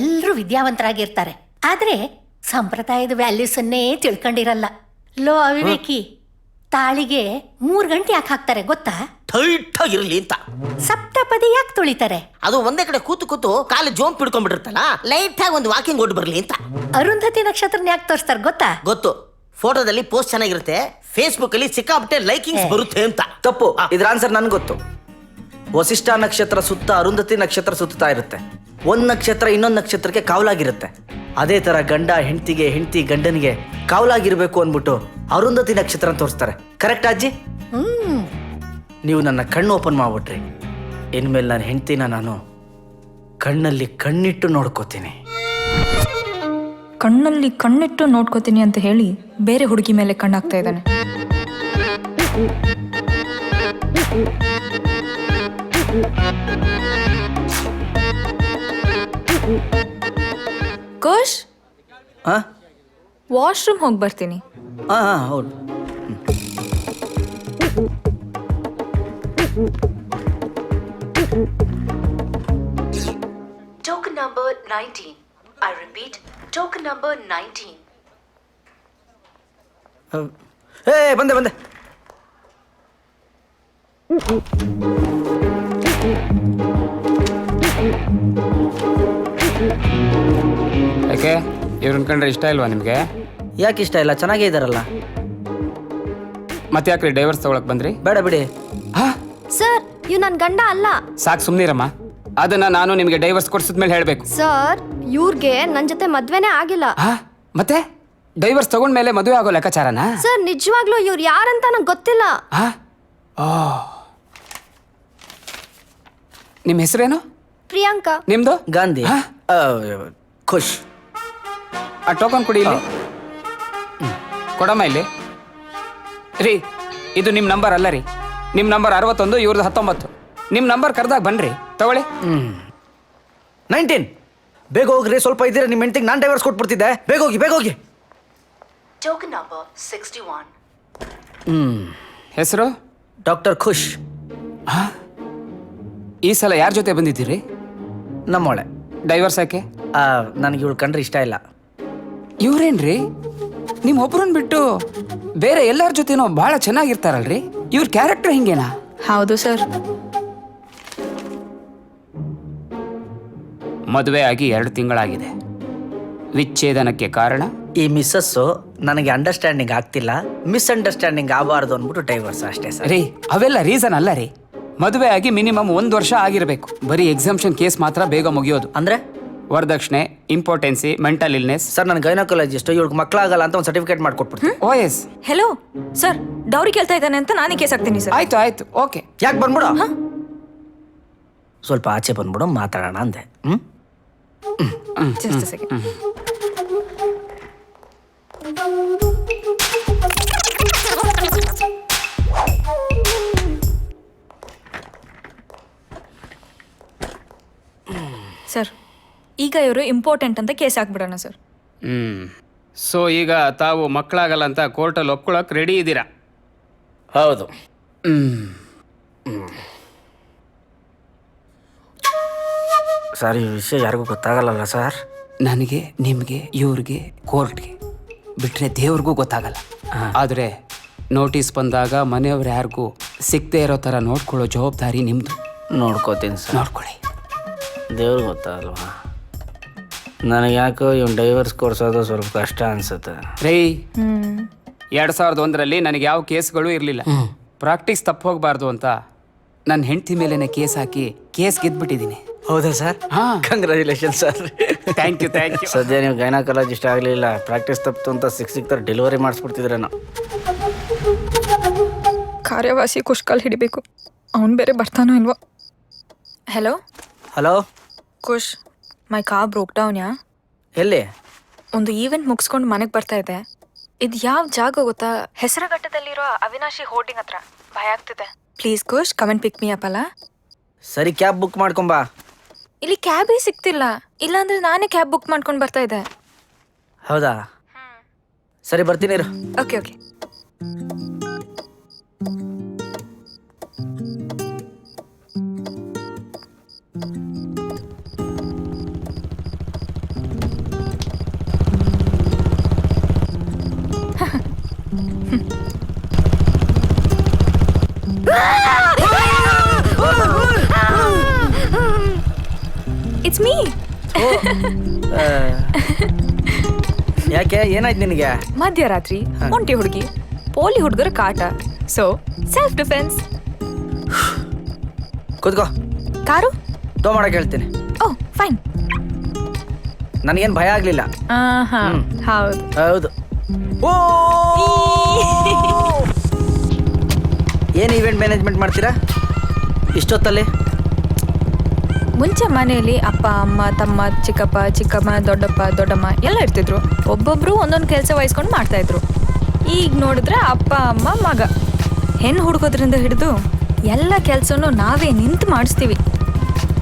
ಎಲ್ಲರೂ ವಿದ್ಯಾವಂತರಾಗಿರ್ತಾರೆ, ಆದ್ರೆ ಸಂಪ್ರದಾಯದ ವ್ಯಾಲ್ಯೂಸ್ ಅನ್ನೇ ತಿಳ್ಕೊಂಡಿರಲ್ಲ. ಲೋ ಅವಿವೇಕಿ, ತಾಳಿಗೆ 3 ಗಂಟೆ ಯಾಕೆ ಹಾಕ್ತಾರೆ ಗೊತ್ತಾ? ಟೈಟ್ ಆಗಿರ್ಲಿ ಅಂತ. ಸಪ್ತಪದಿ ಯಾಕೆ ತುಳಿತಾರೆ? ಅದು ಒಂದೇ ಕಡೆ ಕೂತು ಕೂತು ಕಾಲು ಜೋಂಪ್ ಹಿಡ್ಕೊಂಡ್ಬಿಟ್ಟಿರ್ತಲ್ಲ, ಲೈಟ್ ಆಗಿ ಒಂದು ವಾಕಿಂಗ್ ಓಡ್ ಬರ್ಲಿ ಅಂತ. ಅರುಂಧತಿ ನಕ್ಷತ್ರನ ಯಾಕೆ ತೋರಿಸ್ತಾರೆ ಗೊತ್ತಾ? ಗೊತ್ತು. ಫೋಟೋದಲ್ಲಿ ಪೋಸ್ಟ್ ಚೆನ್ನಾಗಿರುತ್ತೆ, ಫೇಸ್ಬುಕ್ ಅಲ್ಲಿ ಸಿಕ್ಕಾಪಟ್ಟೆ ಲೈಕಿಂಗ್ಸ್ ಬರುತ್ತೆ ಅಂತ. ತಪ್ಪು. ಇದ್ರ ಆನ್ಸರ್ ನನ್ಗೆ ಗೊತ್ತು. ವಸಿಷ್ಠ ನಕ್ಷತ್ರ ಸುತ್ತ ಅರುಂಧತಿ ನಕ್ಷತ್ರ ಸುತ್ತಾ ಇರುತ್ತೆ. ಒಂದ್ ನಕ್ಷತ್ರ ಇನ್ನೊಂದು ನಕ್ಷತ್ರಕ್ಕೆ ಕಾವಲಾಗಿರುತ್ತೆ. ಅದೇ ತರ ಗಂಡ ಹೆಂಡತಿಗೆ, ಹೆಂಡತಿ ಗಂಡನಿಗೆ ಕಾವಲಾಗಿರ್ಬೇಕು ಅಂದ್ಬಿಟ್ಟು ಅರುಂಧತಿ ನಕ್ಷತ್ರ ತೋರಿಸ್ತಾರೆ. ಕರೆಕ್ಟ್ ಅಜ್ಜಿ? ನೀವು ನನ್ನ ಕಣ್ಣು ಓಪನ್ ಮಾಡ್ಬಿಟ್ರಿ. ಇನ್ಮೇಲೆ ನನ್ನ ಹೆಂಡತಿನ ನಾನು ಕಣ್ಣಲ್ಲಿ ಕಣ್ಣಿಟ್ಟು ನೋಡ್ಕೋತೀನಿ. ಕಣ್ಣಲ್ಲಿ ಕಣ್ಣಿಟ್ಟು ನೋಡ್ಕೋತೀನಿ ಅಂತ ಹೇಳಿ ಬೇರೆ ಹುಡುಗಿ ಮೇಲೆ ಕಣ್ಣಾಗ್ತಾ ಇದ್ದಾನೆ. ಕೋಶ್, ವಾಶ್ರೂಮ್ ಹೋಗಿ ಬರ್ತೀನಿ. ಹೌದು. Token number 19. I repeat, token number 19. ಬಂದೆ. ಯಾಕೆ ಇವ್ರನ್ನ ಕಂಡ್ರೆ ಇಷ್ಟ ಇಲ್ವಾ ನಿಮಗೆ? ಯಾಕೆ ಇಷ್ಟ ಇಲ್ಲ? ಚೆನ್ನಾಗೇ ಇದಾರಲ್ಲ. ಮತ್ತೆ ಯಾಕ್ರಿ ಡೈವರ್ಸ್ ತಗೊಳಕ್ ಬಂದ್ರಿ? ಬೇಡ ಬಿಡಿ. ಸರ್, ಇವ್ ನನ್ ಗಂಡ ಅಲ್ಲ. ಸಾಕು ಸುಮ್ನಿರಮ್ಮ. ಅದನ್ನ ನಾನು ನಿಮಗೆ ಡೈವರ್ಸ್ ಕೊಡ್ಸಿದ್ಮೇಲೆ ಹೇಳ್ಬೇಕು. ಸರ್, ಇವ್ರಿಗೆ ನನ್ ಜೊತೆ ಮದ್ವೆನೇ ಆಗಿಲ್ಲ. ಮತ್ತೆ ಡೈವರ್ಸ್ ತಗೊಂಡ್ಮೇಲೆ ಮದುವೆ ಆಗೋ ಲೆಕ್ಕಾಚಾರನಾ? ಸರ್, ನಿಜವಾಗ್ಲೂ ಇವ್ರು ಯಾರಂತ ನಂಗೆ ಗೊತ್ತಿಲ್ಲ. ನಿಮ್ಮ ಹೆಸರೇನು? ಪ್ರಿಯಾಂಕಾ. ನಿಮ್ದು? ಗಾಂಧಿ. ಖುಷ್. ಆ ಟೋಕನ್ ಕೊಡಿ ಇಲ್ಲಿ. ಕೊಡಮ್ಮ ಇಲ್ಲಿ. ರೀ, ಇದು ನಿಮ್ಮ ನಂಬರ್ ಅಲ್ಲ ರೀ. ನಿಮ್ಮ ನಂಬರ್ 61, ಇವ್ರದ್ದು 19. ನಿಮ್ಮ ನಂಬರ್ ಕರೆದಾಗ ಬನ್ರಿ, ತಗೊಳ್ಳಿ. 19. ಬೇಗ ಹೋಗ್ರಿ, ಸ್ವಲ್ಪ ಇದ್ದೀರಾ. ನಿಮ್ಮ ಹೆಂಡತಿಗೆ ನಾನು ಡೈವರ್ಸ್ ಕೊಟ್ಬಿಡ್ತಿದ್ದೆ. ಬೇಗ ಹೋಗಿ. Token number 61. ಹೆಸರು? ಡಾಕ್ಟರ್ ಖುಷ್. ಈ ಸಲ ಯಾರ ಜೊತೆ ಬಂದಿದ್ದೀರಿ? ನಮ್ಮೊಳೆ. ಡೈವರ್ಸ್ ಯಾಕೆ? ನನಗೆ ಇವಳು ಕಂಡ್ರೆ ಇಷ್ಟ ಇಲ್ಲ. ಇವ್ರೇನ್ರಿ ನಿಮ್ಮೊಬ್ಬರನ್ನ ಬಿಟ್ಟು ಬೇರೆ ಎಲ್ಲರ ಜೊತೆನೋ ಬಹಳ ಚೆನ್ನಾಗಿರ್ತಾರಲ್ರಿ? ಇವ್ರ ಕ್ಯಾರೆಕ್ಟರ್ ಹಿಂಗೇನಾ? ಹೌದು ಸರ್. ಮದುವೆ ಆಗಿ 2 ತಿಂಗಳಾಗಿದೆ. ವಿಚ್ಛೇದನಕ್ಕೆ ಕಾರಣ? ಈ ಮಿಸ್ಸಸ್ಸು ನನಗೆ ಅಂಡರ್ಸ್ಟ್ಯಾಂಡಿಂಗ್ ಆಗ್ತಿಲ್ಲ, ಮಿಸ್ಅಂಡರ್ಸ್ಟ್ಯಾಂಡಿಂಗ್ ಆಗಬಾರ್ದು ಅಂದ್ಬಿಟ್ಟು ಡೈವರ್ಸ್ ಅಷ್ಟೇ ಸರ್. ರೀ, ಅವೆಲ್ಲ ರೀಸನ್ ಅಲ್ಲ ರೀ. ಮದುವೆ ಆಗಿ ಮಿನಿಮಮ್ 1 ವರ್ಷ ಆಗಿರಬೇಕು. ಬರೀ ಎಕ್ಸಾಮ್ಷನ್ ಕೇಸ್ ಮಾತ್ರ ಬೇಗ ಮುಗಿಯೋದು. ಅಂದ್ರೆ ವರದಕ್ಷಿಣೆ, ಇಂಪಾರ್ಟೆನ್ಸಿ, ಮೆಂಟಲ್ ಇಲ್ನೆಸ್. ಸರ್, ನನ್ನ ಗೈನಕಾಲಜಿಸ್ಟ್ ಇವಳಿಗೆ ಮಕ್ಕಳಾಗಲ್ಲ ಅಂತ ಒಂದು ಸರ್ಟಿಫಿಕೇಟ್ ಮಾಡಿಕೊಟ್ಬಿಡ್ತೀನಿ. OS. ಹೆಲೋ ಸರ್, ಡೌರಿ ಕೇಳ್ತಾ ಇದ್ದಾನೆ ಅಂತ ನಾನೇ ಕೇಸ್ ಹಾಕ್ತೀನಿ ಸರ್. ಆಯ್ತು, ಓಕೆ. ಯಾಕೆ ಬಂದ್ಬಿಡು? ಸ್ವಲ್ಪ ಆಚೆ ಬಂದ್ಬಿಡು, ಮಾತಾಡೋಣ ಅಂದೆ. Just a second. ಸರ್, ಈಗ ಇವರು ಇಂಪಾರ್ಟೆಂಟ್ ಅಂತ ಕೇಸ್ ಹಾಕ್ಬಿಡೋಣ ಸರ್. ಸೊ ಈಗ ತಾವು ಮಕ್ಕಳಾಗಲ್ಲ ಅಂತ ಕೋರ್ಟಲ್ಲಿ ಒಪ್ಕೊಳಕ್ ರೆಡಿ ಇದ್ದೀರಾ? ಹೌದು. ಸರ್, ಈ ವಿಷಯ ಯಾರಿಗೂ ಗೊತ್ತಾಗಲ್ಲ ಸರ್. ನನಗೆ, ನಿಮಗೆ, ಇವ್ರಿಗೆ, ಕೋರ್ಟ್ಗೆ ಬಿಟ್ರೆ ದೇವ್ರಿಗೂ ಗೊತ್ತಾಗಲ್ಲ. ಆದರೆ ನೋಟಿಸ್ ಬಂದಾಗ ಮನೆಯವ್ರು ಯಾರಿಗೂ ಸಿಗದೆ ಇರೋ ಥರ ನೋಡ್ಕೊಳ್ಳೋ ಜವಾಬ್ದಾರಿ ನಿಮ್ಮದು. ನೋಡ್ಕೋತೀನಿ ಸರ್. ನೋಡ್ಕೊಳ್ಳಿ. ದೇವ್ರಿಗೆ ಗೊತ್ತಾಗಲ್ವಾ? ನನಗೆ ಯಾಕೋ ಇವ್ನು ಡೈವರ್ಸ್ ಕೊಡ್ಸೋದು ಸ್ವಲ್ಪ ಕಷ್ಟ ಅನ್ಸುತ್ತೆ. ರೇ, 2001ರಲ್ಲಿ ನನಗೆ ಯಾವ ಕೇಸ್ಗಳು ಇರಲಿಲ್ಲ. ಪ್ರಾಕ್ಟೀಸ್ ತಪ್ಪು ಹೋಗಬಾರ್ದು ಅಂತ ನನ್ನ ಹೆಂಡತಿ ಮೇಲೇನೆ ಕೇಸ್ ಹಾಕಿ ಕೇಸ್ ಗೆದ್ಬಿಟ್ಟಿದ್ದೀನಿ. ಹೌದಾ sir? Congratulation sir. Thank you. ಸದ್ಯ ನೀವು ಗೈನಕಾಲಜಿಸ್ಟ್ ಆಗಲಿಲ್ಲ, ಪ್ರಾಕ್ಟೀಸ್ ತಪ್ಪಿತು ಅಂತ ಸಿಕ್ತಾರೆ ಡೆಲಿವರಿ ಮಾಡಿಸ್ಬಿಡ್ತಿದ್ರೇನೋ. ಕಾರ್ಯವಾಸಿ ಕುಷ್ಕಾಲ್ ಹಿಡಿಬೇಕು. ಅವನು ಬೇರೆ ಬರ್ತಾನೋ ಇಲ್ವೋ. Hello Kush, my car broke down. ಎಲ್ಲಿ? ಒಂದು ಈವೆಂಟ್ ಮುಗಿಸ್ಕೊಂಡು ಮನೆಗೆ ಬರ್ತಾ ಇದ್ದೆ. ಇದು ಯಾವ ಜಾಗ ಗೊತ್ತಾ? ಹೆಸರುಘಟ್ಟದಲ್ಲಿರೋ ಅವಿನಾಶಿ ಹೋರ್ಡಿಂಗ್ ಹತ್ರ. ಭಯ ಆಗ್ತಿದೆ. ಪ್ಲೀಸ್ ಕೋಶ್ ಕಮೆಂಟ್ ಪಿಕ್ ಮೀ ಅಪ್ ಅಲ್ಲ. ಸರಿ ಕ್ಯಾಬ್ ಬುಕ್ ಮಾಡ್ಕೊಂಬಾ. ಇಲ್ಲಿ ಕ್ಯಾಬೇ ಸಿಗ್ತಿಲ್ಲ. ಇಲ್ಲಾಂದ್ರೆ ನಾನೇ ಕ್ಯಾಬ್ ಬುಕ್ ಮಾಡ್ಕೊಂಡು ಬರ್ತಾ ಇದ್ದೆ. ಹೌದಾ? ಸರಿ ಬರ್ತೀನಿ ಇರು. Okay okay. It's me. ಯಾಕೆ ಏನಾಯ್ತು ನಿನಗೆ? ಮಧ್ಯರಾತ್ರಿ ಒಂಟಿ ಹುಡುಗಿ, ಪೋಲಿ ಹುಡುಗರ ಕಾಟ. So self defence. ಕೂತ್ಕೋ. ಕಾರು ಟೋ ಮಾಡಕ್ಕೆ ಹೇಳ್ತೀನಿ. ಓ ಫೈನ್. ನನಗೇನು ಭಯ ಆಗಲಿಲ್ಲ. ಹೌದು ಹೌದು. ಏನು ಈವೆಂಟ್ ಮ್ಯಾನೇಜ್ಮೆಂಟ್ ಮಾಡ್ತೀರಾ ಇಷ್ಟೊತ್ತಲ್ಲಿ? ಮುಂಚೆ ಮನೆಯಲ್ಲಿ ಅಪ್ಪ ಅಮ್ಮ ತಮ್ಮ ಚಿಕ್ಕಪ್ಪ ಚಿಕ್ಕಮ್ಮ ದೊಡ್ಡಪ್ಪ ದೊಡ್ಡಮ್ಮ ಎಲ್ಲ ಇರ್ತಿದ್ರು. ಒಬ್ಬೊಬ್ರು ಒಂದೊಂದು ಕೆಲಸ ವಹಿಸ್ಕೊಂಡು ಮಾಡ್ತಾ ಇದ್ರು. ಈಗ ನೋಡಿದ್ರೆ ಅಪ್ಪ ಅಮ್ಮ ಮಗ ಹೆಣ್ಣು ಹುಡುಕೋದ್ರಿಂದ ಹಿಡಿದು ಎಲ್ಲ ಕೆಲಸನೂ ನಾವೇ ನಿಂತು ಮಾಡಿಸ್ತೀವಿ.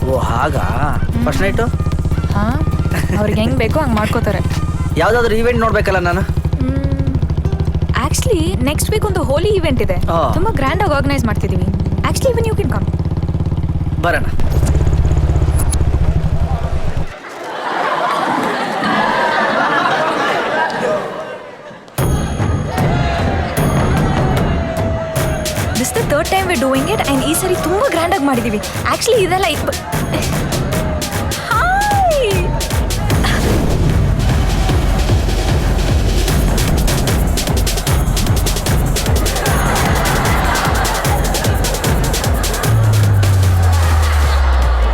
ಓ ಹಾಗಾ? First night? ಹಾ, ಅವ್ರಿಗೆ ಹೆಂಗ್ ಬೇಕೋ ಹಂಗೆ ಮಾಡ್ಕೋತಾರೆ. ಯಾವುದಾದ್ರೂ ಈವೆಂಟ್ ನೋಡ್ಬೇಕಲ್ಲ ನಾನು. ಆಕ್ಚುಲಿ ನೆಕ್ಸ್ಟ್ ವೀಕ್ ಒಂದು ಹೋಲಿ ಈವೆಂಟ್ ಇದೆ. ತುಂಬಾ ಗ್ರ್ಯಾಂಡ್ ಆಗಿ ಆರ್ಗನೈಸ್ ಮಾಡ್ತಿದೀವಿ. Actually even you can come. ಬರೋಣ. This the third time we doing it and ಈ ಸರಿ ತುಂಬಾ ಗ್ರ್ಯಾಂಡ್ ಆಗಿ ಮಾಡಿದೀವಿ. ಆಕ್ಚುಲಿ ಇದೆಲ್ಲ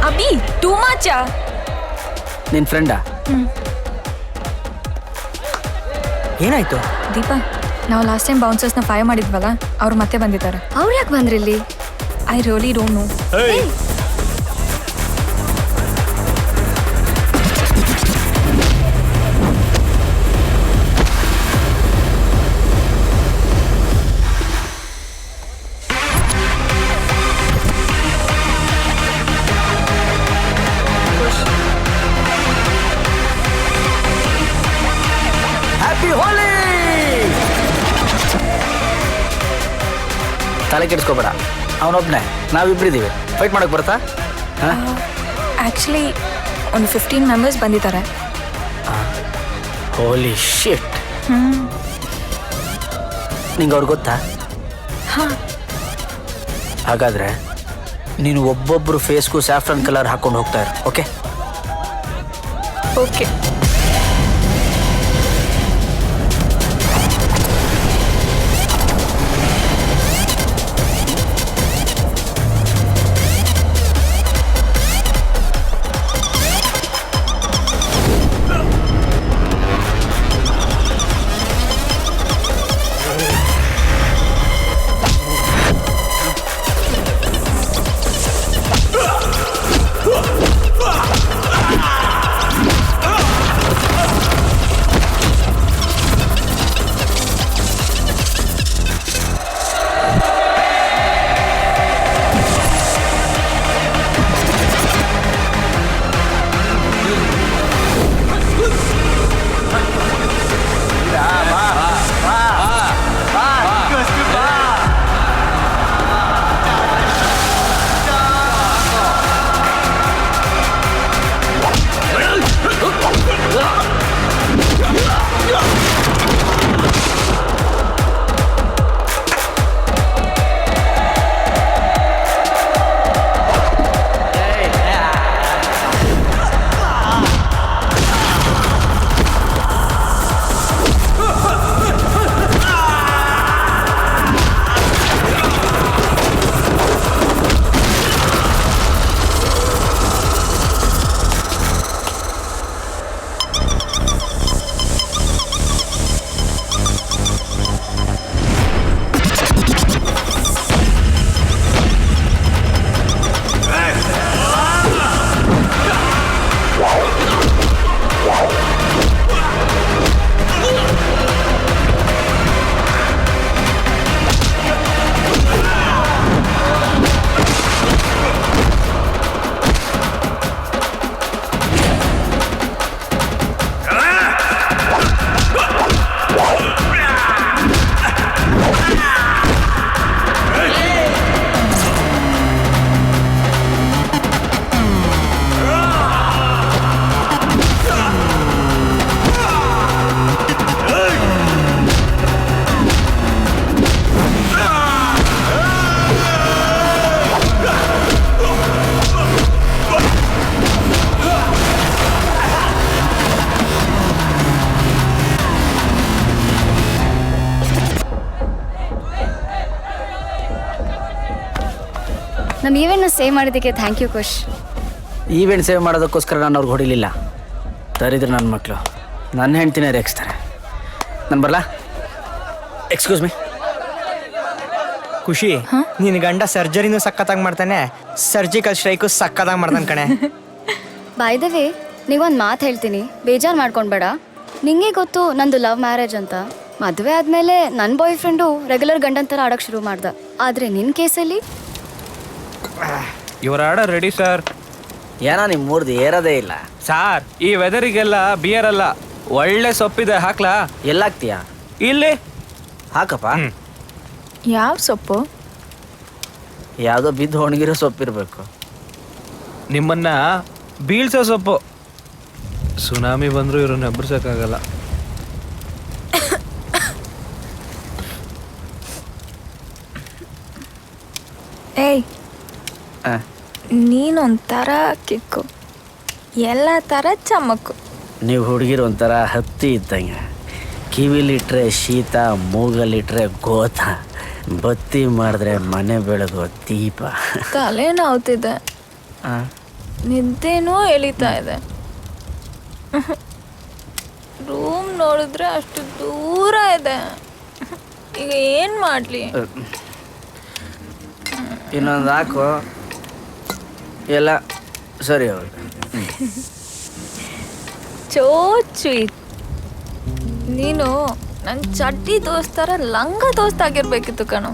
ಅಭಿ ಟೂ ಮಚ್. ನಿನ್ನ ಫ್ರೆಂಡಾ? ಏನಾಯ್ತು? ದೀಪಾ, ನಾವು ಲಾಸ್ಟ್ ಟೈಮ್ ಬೌನ್ಸರ್ಸ್ನ ಫೈರ್ ಮಾಡಿದ್ವಲ್ಲ, ಅವ್ರು ಮತ್ತೆ ಬಂದಿದ್ದಾರೆ. ಅವ್ರು ಯಾಕೆ ಬಂದ್ರಿಲ್ಲಿ? I really don't know. Happy Holi. ತಲೆ ಕೆಡಿಸ್ಕೋಬೇಡ, ಅವನೊಬ್ಬನೇ, ನಾವಿಬ್ಬರಿದ್ದೀವಿ. ಫೈಟ್ ಮಾಡಕ್ಕೆ ಬರ್ತಾ? ಆ್ಯಕ್ಚುಲಿ ಒಂದು 15 ಮೆಂಬರ್ಸ್ ಬಂದಿದ್ದಾರೆ. ಹೋಲಿ ಶಿಟ್. ನಿಂಗೆ ಅವ್ರು ಗೊತ್ತಾ? ಹಾಂ. ಹಾಗಾದರೆ ನೀನು ಒಬ್ಬೊಬ್ಬರು ಫೇಸ್ಗೂ ಸ್ಯಾಫ್ರನ್ ಕಲರ್ ಹಾಕ್ಕೊಂಡು ಹೋಗ್ತಾ ಇರು. Okay okay. ಸೇವ್ ಮಾಡೋದಕ್ಕೆ thank you Kush. Event save ಮಾಡೋದಕ್ಕೋಸ್ಕರ ನಾನು ಅವ್ರಿಗೆ ಹೊಡಿಲಿಲ್ಲ. ತರಿದ್ರು ನನ್ನ ಮಕ್ಕಳು ನನ್ನ ಹೆಂಡ್ತಿನೇ ರೇಗಿಸ್ತಾರೆ. ನಾನು ಬರಲಾ? Excuse me. ಖುಷಿ, ನಿನ್ನ ಗಂಡ ಸರ್ಜರಿನೂ ಸಖತ್ತಾಗಿ ಮಾಡ್ತಾನೆ, ಸರ್ಜಿಕಲ್ ಸ್ಟ್ರೈಕು ಸಖತ್ತಾಗಿ ಮಾಡ್ತಾನೆ ಕಣೆ. ಬೈ ದ ವೇ, ನೀವೊಂದು ಮಾತು ಹೇಳ್ತೀನಿ, ಬೇಜಾರು ಮಾಡ್ಕೊಂಡ್ಬೇಡ. ನಿಂಗೆ ಗೊತ್ತು ನಂದು ಲವ್ ಮ್ಯಾರೇಜ್ ಅಂತ. ಮದುವೆ ಆದಮೇಲೆ ನನ್ನ ಬಾಯ್ ಫ್ರೆಂಡು ರೆಗ್ಯುಲರ್ ಗಂಡನ ಥರ ಆಡೋಕ್ಕೆ ಶುರು ಮಾಡ್ದ. ಆದರೆ ನಿನ್ನ ಕೇಸಲ್ಲಿ ಇವರ ಆರ್ಡರ್ ರೆಡಿ ಸರ್. ಏನೋ ನಿಮ್ಮ ಮೂರ್ದು ಏರೋದೇ ಇಲ್ಲ ಸಾರ್. ಈ ವೆದರಿಗೆಲ್ಲ ಬಿಯರ್ ಅಲ್ಲ, ಒಳ್ಳೆ ಸೊಪ್ಪಿದೆ, ಹಾಕ್ಲಾ? ಎಲ್ಲಾಗ್ತೀಯಾ? ಇಲ್ಲಿ ಹಾಕಪ್ಪ. ಯಾವ ಸೊಪ್ಪು? ಯಾವುದೋ ಬಿದ್ದು ಒಣಗಿರೋ ಸೊಪ್ಪಿರಬೇಕು. ನಿಮ್ಮನ್ನ ಬೀಳ್ಸೋ ಸೊಪ್ಪು. ಸುನಾಮಿ ಬಂದರೂ ಇವ್ರನ್ನ ಎಬ್ಬರ್ಸೋಕ್ಕಾಗಲ್ಲ. ಏಯ್, ನೀನೊಂಥರ ಕಿಕ್ಕು, ಎಲ್ಲ ಥರ ಚಮಕ್ಕು. ನೀವು ಹುಡುಗಿರು ಒಂಥರ ಹತ್ತಿ ಇದ್ದಂಗೆ. ಕಿವಿಲಿಟ್ರೆ ಶೀತ, ಮೂಗಲಿಟ್ರೆ ಗೋತ, ಬತ್ತಿ ಮಾಡಿದ್ರೆ ಮನೆ ಬೆಳಗೋ ದೀಪ. ತಲೆ ನೋವ್ತಿದೆ, ನಿದ್ದೆನೂ ಎಳಿತಾ ಇದೆ. ರೂಮ್ ನೋಡಿದ್ರೆ ಅಷ್ಟು ದೂರ ಇದೆ. ಈಗ ಏನು ಮಾಡಲಿ? ಇನ್ನೊಂದು ಹಾಕು, ಎಲ್ಲ ಸರಿ ಹೋಗಿ. ಚೋಚು, ನೀನು ನನ್ನ ಚಡ್ಡಿ ದೋಸ್ತರ ಲಂಗ ದೋಸ್ತ ಆಗಿರ್ಬೇಕಿತ್ತು ಕಣೋ.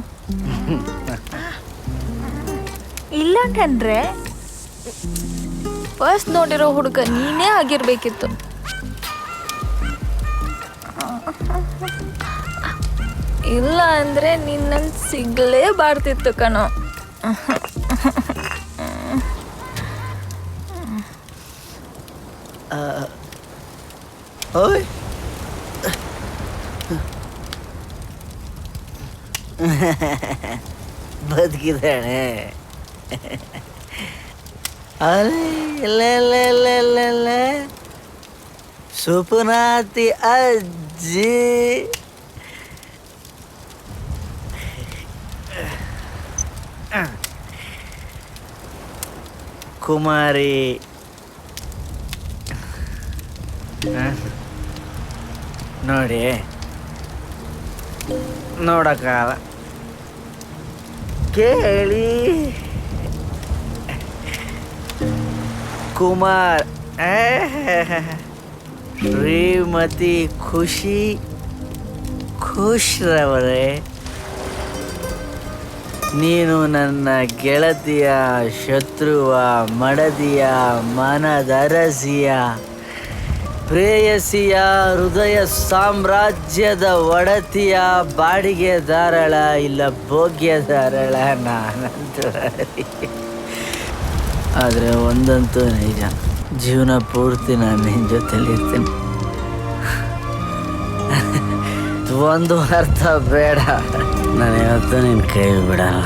ಇಲ್ಲಂದ್ರೆ ಫಸ್ಟ್ ನೋಡಿರೋ ಹುಡುಗ ನೀನೇ ಆಗಿರ್ಬೇಕಿತ್ತು. ಇಲ್ಲ ಅಂದ್ರೆ ನಿನ್ನನ್ನು ಸಿಗ್ಲೇಬಾರ್ದಿತ್ತು ಕಣೋ. ಓಯ್, ಬದುಕಿದ್ದಾಳೆ. ಅಲ್ಲ ಸುಪುನಾತಿ ಅಜ್ಜಿ. ಕುಮಾರಿ ನೋಡಿ, ನೋಡಕ್ಕಾಗಲ್ಲ, ಕೇಳಿ. ಕುಮಾರ್ ಶ್ರೀಮತಿ ಖುಷ್ರವರೇ, ನೀನು ನನ್ನ ಗೆಳತಿಯ, ಶತ್ರುವ, ಮಡದಿಯ, ಮನದರಸಿಯ, ಪ್ರೇಯಸಿಯ, ಹೃದಯ ಸಾಮ್ರಾಜ್ಯದ ಒಡತಿಯ, ಬಾಡಿಗೆದಾರಳ ಇಲ್ಲ ಭೋಗ್ಯದಾರಳ ನಾನಂತೂ. ಆದರೆ ಒಂದಂತೂ ನಿಜ, ಜೀವನ ಪೂರ್ತಿ ನಾನು ನಿನ್ನ ಜೊತೆಲಿರ್ತೀನಿ. ಒಂದು ಅರ್ಥ ಬೇಡ, ನಾನು ಯಾವತ್ತೂ ನಿನ್ನ ಕೈ ಬಿಡಲ್ಲ.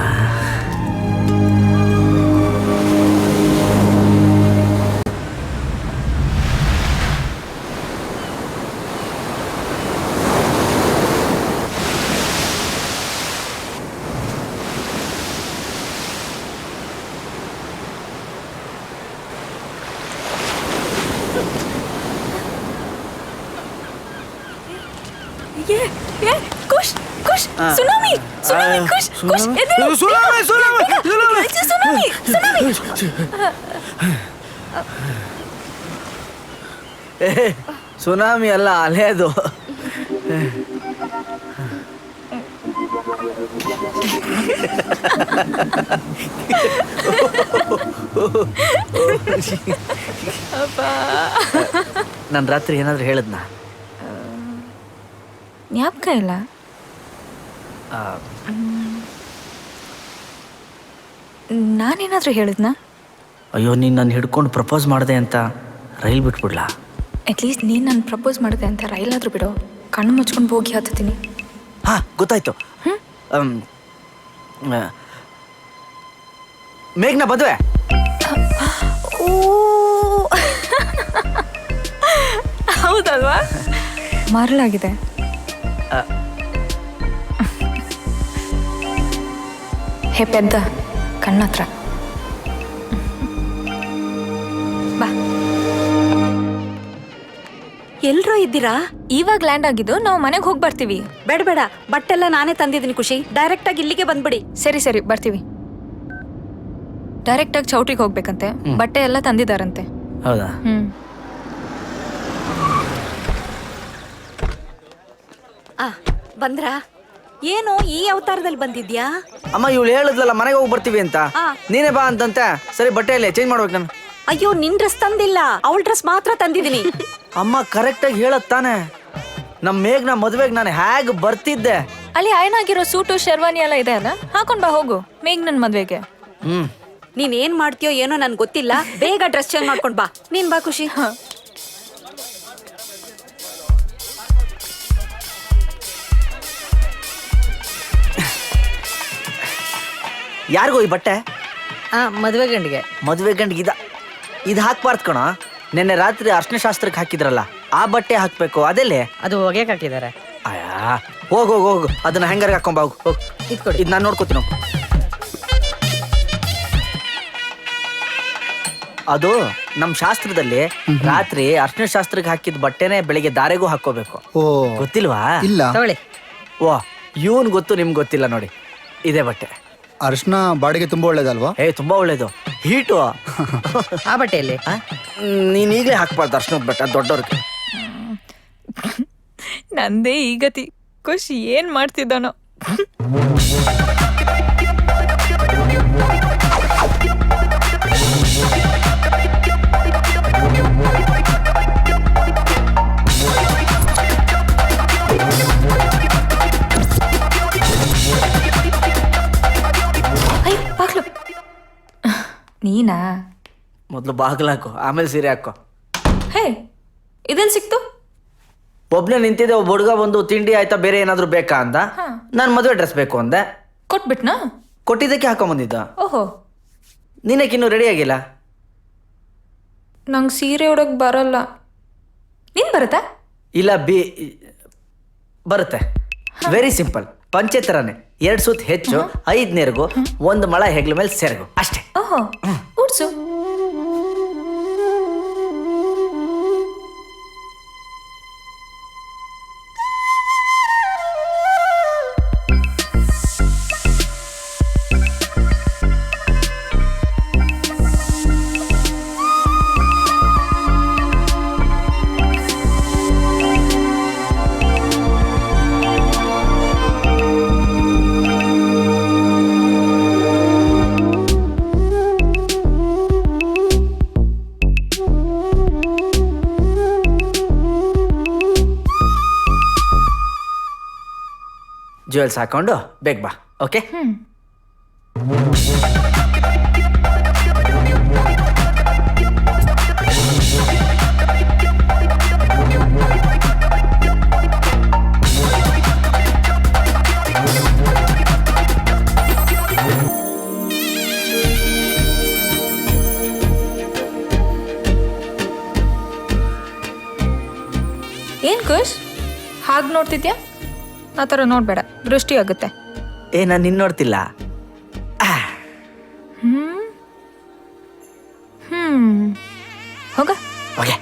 ಖುಷ್ ಖುಷ್, ಸುನಾಮಿ ಸುನಾಮಿ, ಖುಷ್ ಖುಷ್, ಎದ್ದೇಳು. Tsunami tsunami tsunami tsunami. Tsunami ಅಲ್ಲ, ಅಲೆದು. ನಾನು ರಾತ್ರಿ ಏನಾದರೂ ಹೇಳಿದ್ನಾ? ಜ್ಞಾಪಕ ಇಲ್ಲ. ನಾನೇನಾದರೂ ಹೇಳಿದ್ನಾ? ಅಯ್ಯೋ, ನೀನು ನನ್ನ ಹಿಡ್ಕೊಂಡು ಪ್ರಪೋಸ್ ಮಾಡಿದೆ ಅಂತ ರೈಲ್ ಬಿಟ್ಬಿಡ್ಲಾ? ಅಟ್ಲೀಸ್ಟ್ ನೀನು ನಾನು ಪ್ರಪೋಸ್ ಮಾಡಿದೆ ಅಂತ ರೈಲಾದರೂ ಬಿಡೋ. ಕಣ್ಣು ಮುಚ್ಕೊಂಡು ಹೋಗಿ ಹತ್ತೀನಿ. ಹಾಂ, ಗೊತ್ತಾಯ್ತು. ಮೇಘ್ನ ಮದುವೆ. ಹೌದಲ್ವಾ? ಮರಳಾಗಿದೆ. ಹೇ ಪೆದ್ದ, ಕಣ್ಣತ್ರ ಎಲ್ರೋ ಇದ್ದೀರಾ? ಇವಾಗ ಲ್ಯಾಂಡ್ ಆಗಿದ್ದು, ನಾವು ಮನೆಗೆ ಹೋಗಿ ಬರ್ತೀವಿ. ಬೇಡ ಬೇಡ, ಬಟ್ಟೆಲ್ಲ ನಾನೇ ತಂದಿದ್ದೀನಿ ಖುಷಿ. ಡೈರೆಕ್ಟ್ ಆಗಿ ಇಲ್ಲಿಗೆ ಬಂದ್ಬಿಡಿ. ಸರಿ ಸರಿ ಬರ್ತೀವಿ. ಡೈರೆಕ್ಟ್ ಆಗಿ ಚೌಟ್ರಿಗೆ ಹೋಗ್ಬೇಕಂತೆ, ಬಟ್ಟೆ ಎಲ್ಲ ತಂದಿದಾರಂತೆ. ಹೌದಾ? ಬಂದ್ರಾ? ಏನು ಈ ಅವತಾರದಲ್ಲಿ ಬಂದಿದ್ಯಾ? ಅಮ್ಮ ಇವಳು ಹೇಳಿದ್ಲಲ್ಲ ಮನೆಗೆ ಹೋಗಿ ಬರ್ತೀವಿ ಅಂತ, ನೀನೇ ಬಾ ಅಂತಂತೆ. ಸರಿ ಬಟ್ಟೆಯಲ್ಲಿ ಚೇಂಜ್ ಮಾಡ್ಬೇಕು ನಾನು. ಅಯ್ಯೋ, ನಿನ್ ಡ್ರೆಸ್ ತಂದಿಲ್ಲ, ಅವಳ ಡ್ರೆಸ್ ಮಾತ್ರ ತಂದಿದ್ದೀನಿ. ಅಮ್ಮ ಕರೆಕ್ಟಾಗಿ ಹೇಳತ್ ತಾನೆ. ನಮ್ಮ ಮೇಘ್ನ ಮದುವೆಗೆ ನಾನು ಹೇಗೆ ಬರ್ತಿದ್ದೆ. ಅಲ್ಲಿ ಆಯ್ನಾಗಿರೋ ಸೂಟು ಶರ್ವಾನಿ ಎಲ್ಲ ಇದೆ ಅಲ್ಲ, ಹಾಕೊಂಡ್ ಬಾ ಹೋಗು ಮೇಘ್ ನನ್ ಮದ್ವೆಗೆ. ನೀನ್ ಏನ್ ಮಾಡ್ತೀಯೋ ಏನೋ ನನ್ಗೆ ಗೊತ್ತಿಲ್ಲ. ಬೇಗ ಡ್ರೆಸ್ ಚೇಂಜ್ ಮಾಡ್ಕೊಂಡ್ ಬಾ. ನೀನ್ ಬಾ ಖುಷಿ. ಯಾರಿಗೋ ಈ ಬಟ್ಟೆ? ಮದುವೆ ಗಂಡಿಗೆ. ಮದುವೆ ಗಂಡಿಗೆ ಇದು ಹಾಕ್ಬಾರ್ದು ಕಣ. ನಿನ್ನೆ ರಾತ್ರಿ ಅರ್ಶನ ಶಾಸ್ತ್ರಕ್ಕೆ ಹಾಕಿದ್ರಲ್ಲ, ಆ ಬಟ್ಟೆ ಹಾಕ್ಬೇಕು. ಅದೆಲ್ಲೇ? ಅದು ಒಗೆಯಕ್ಕೆ ಹಾಕಿದ್ದಾರೆ. ಅಯ್ಯಾ, ಹೋಗು ಹೋಗು ಹೋಗು, ಅದನ್ನ ಹ್ಯಾಂಗರ್ಗೆ ಹಾಕೊಂಬ. ಹೋಗು, ಇದು ನಾನು ನೋಡ್ಕೋತೀನಿ. ಅದು ನಮ್ಮ ಶಾಸ್ತ್ರದಲ್ಲಿ ರಾತ್ರಿ ಅರ್ಶನ ಶಾಸ್ತ್ರಕ್ಕೆ ಹಾಕಿದ ಬಟ್ಟೆನೆ ಬೆಳಿಗ್ಗೆ ದಾರೆಗೂ ಹಾಕೋಬೇಕು. ಗೊತ್ತಿಲ್ವಾ? ಇಲ್ಲ. ತಗೊಳ್ಳಿ. ಓ, ಇವನ್ ಗೊತ್ತು, ನಿಮ್ಗೆ ಗೊತ್ತಿಲ್ಲ ನೋಡಿ. ಇದೇ ಬಟ್ಟೆ. ಅರ್ಶನ ಬಾಡಿಗೆ ತುಂಬಾ ಒಳ್ಳೇದಲ್ವಾ? ತುಂಬಾ ಒಳ್ಳೇದು. ಹೀಟು. ಆ ಬಟ್ಟೆಯಲ್ಲಿ ನೀನ್ ಈಗಲೇ ಹಾಕ್ಬಾರ್ದು ಅರ್ಶನದ ಬಟ್ಟೆ ದೊಡ್ಡವ್ರಿಗೆ. ನಂದೇ ಈ ಗತಿ. ಖುಷಿ ಏನ್ ಮಾಡ್ತಿದ್ದಾನೋ. ನೀನಾ? ಮೊದ್ಲು ಬಾಗಿಲು ಹಾಕೋ, ಆಮೇಲೆ ಸೀರೆ ಹಾಕೋ. ಹೇ, ಇದೆಲ್ಲಿ ಸಿಕ್ತು? ಒಬ್ನೇ ನಿಂತಿದ್ದೆ, ಒಬ್ಬ ಹುಡುಗ ಬಂದು ತಿಂಡಿ ಆಯ್ತಾ ಬೇರೆ ಏನಾದ್ರು ಬೇಕಾ ಅಂದ. ನಾನು ಮದುವೆ ಡ್ರೆಸ್ ಬೇಕು ಅಂದೆ. ಕೊಟ್ಬಿಟ್ನಾ? ಕೊಟ್ಟಿದ್ದಕ್ಕೆ ಹಾಕೊಂಬಂದಿದ್ದ. ಓಹೋ, ನೀನಕ್ಕಿನ್ನೂ ರೆಡಿ ಆಗಿಲ್ಲ? ನಂಗೆ ಸೀರೆ ಉಡಕ್ ಬರಲ್ಲ. ನೀನ್ ಬರುತ್ತಾ? ಇಲ್ಲ, ಬರುತ್ತೆ. Very simple. ಪಂಚೆ ತರಾನೆ. 2 ಸುತ್ತು ಹೆಚ್ಚು, 5 ನೇರ್ಗು, 1 ಮಳ ಹೆಗ್ಲ ಮೇಲೆ ಸೆರಗು, ಅಷ್ಟೇ. ಓಹೋ, ಉಡ್ಸು. ಜ್ಯುವೆಲ್ಸ್ ಹಾಕೊಂಡು ಬೇಗ ಬಾ. ಓಕೆ? ಏನ್ ಖುಷ್ ಹಾಗೆ ನೋಡ್ತಿದ್ಯಾ? ಆ ಥರ ನೋಡ್ಬೇಡ, ದೃಷ್ಟಿ ಆಗುತ್ತೆ. ನಾನು ನಿನ್ನ ನೋಡ್ತಿಲ್ಲ. ಹೋಗ. ಓಕೆ.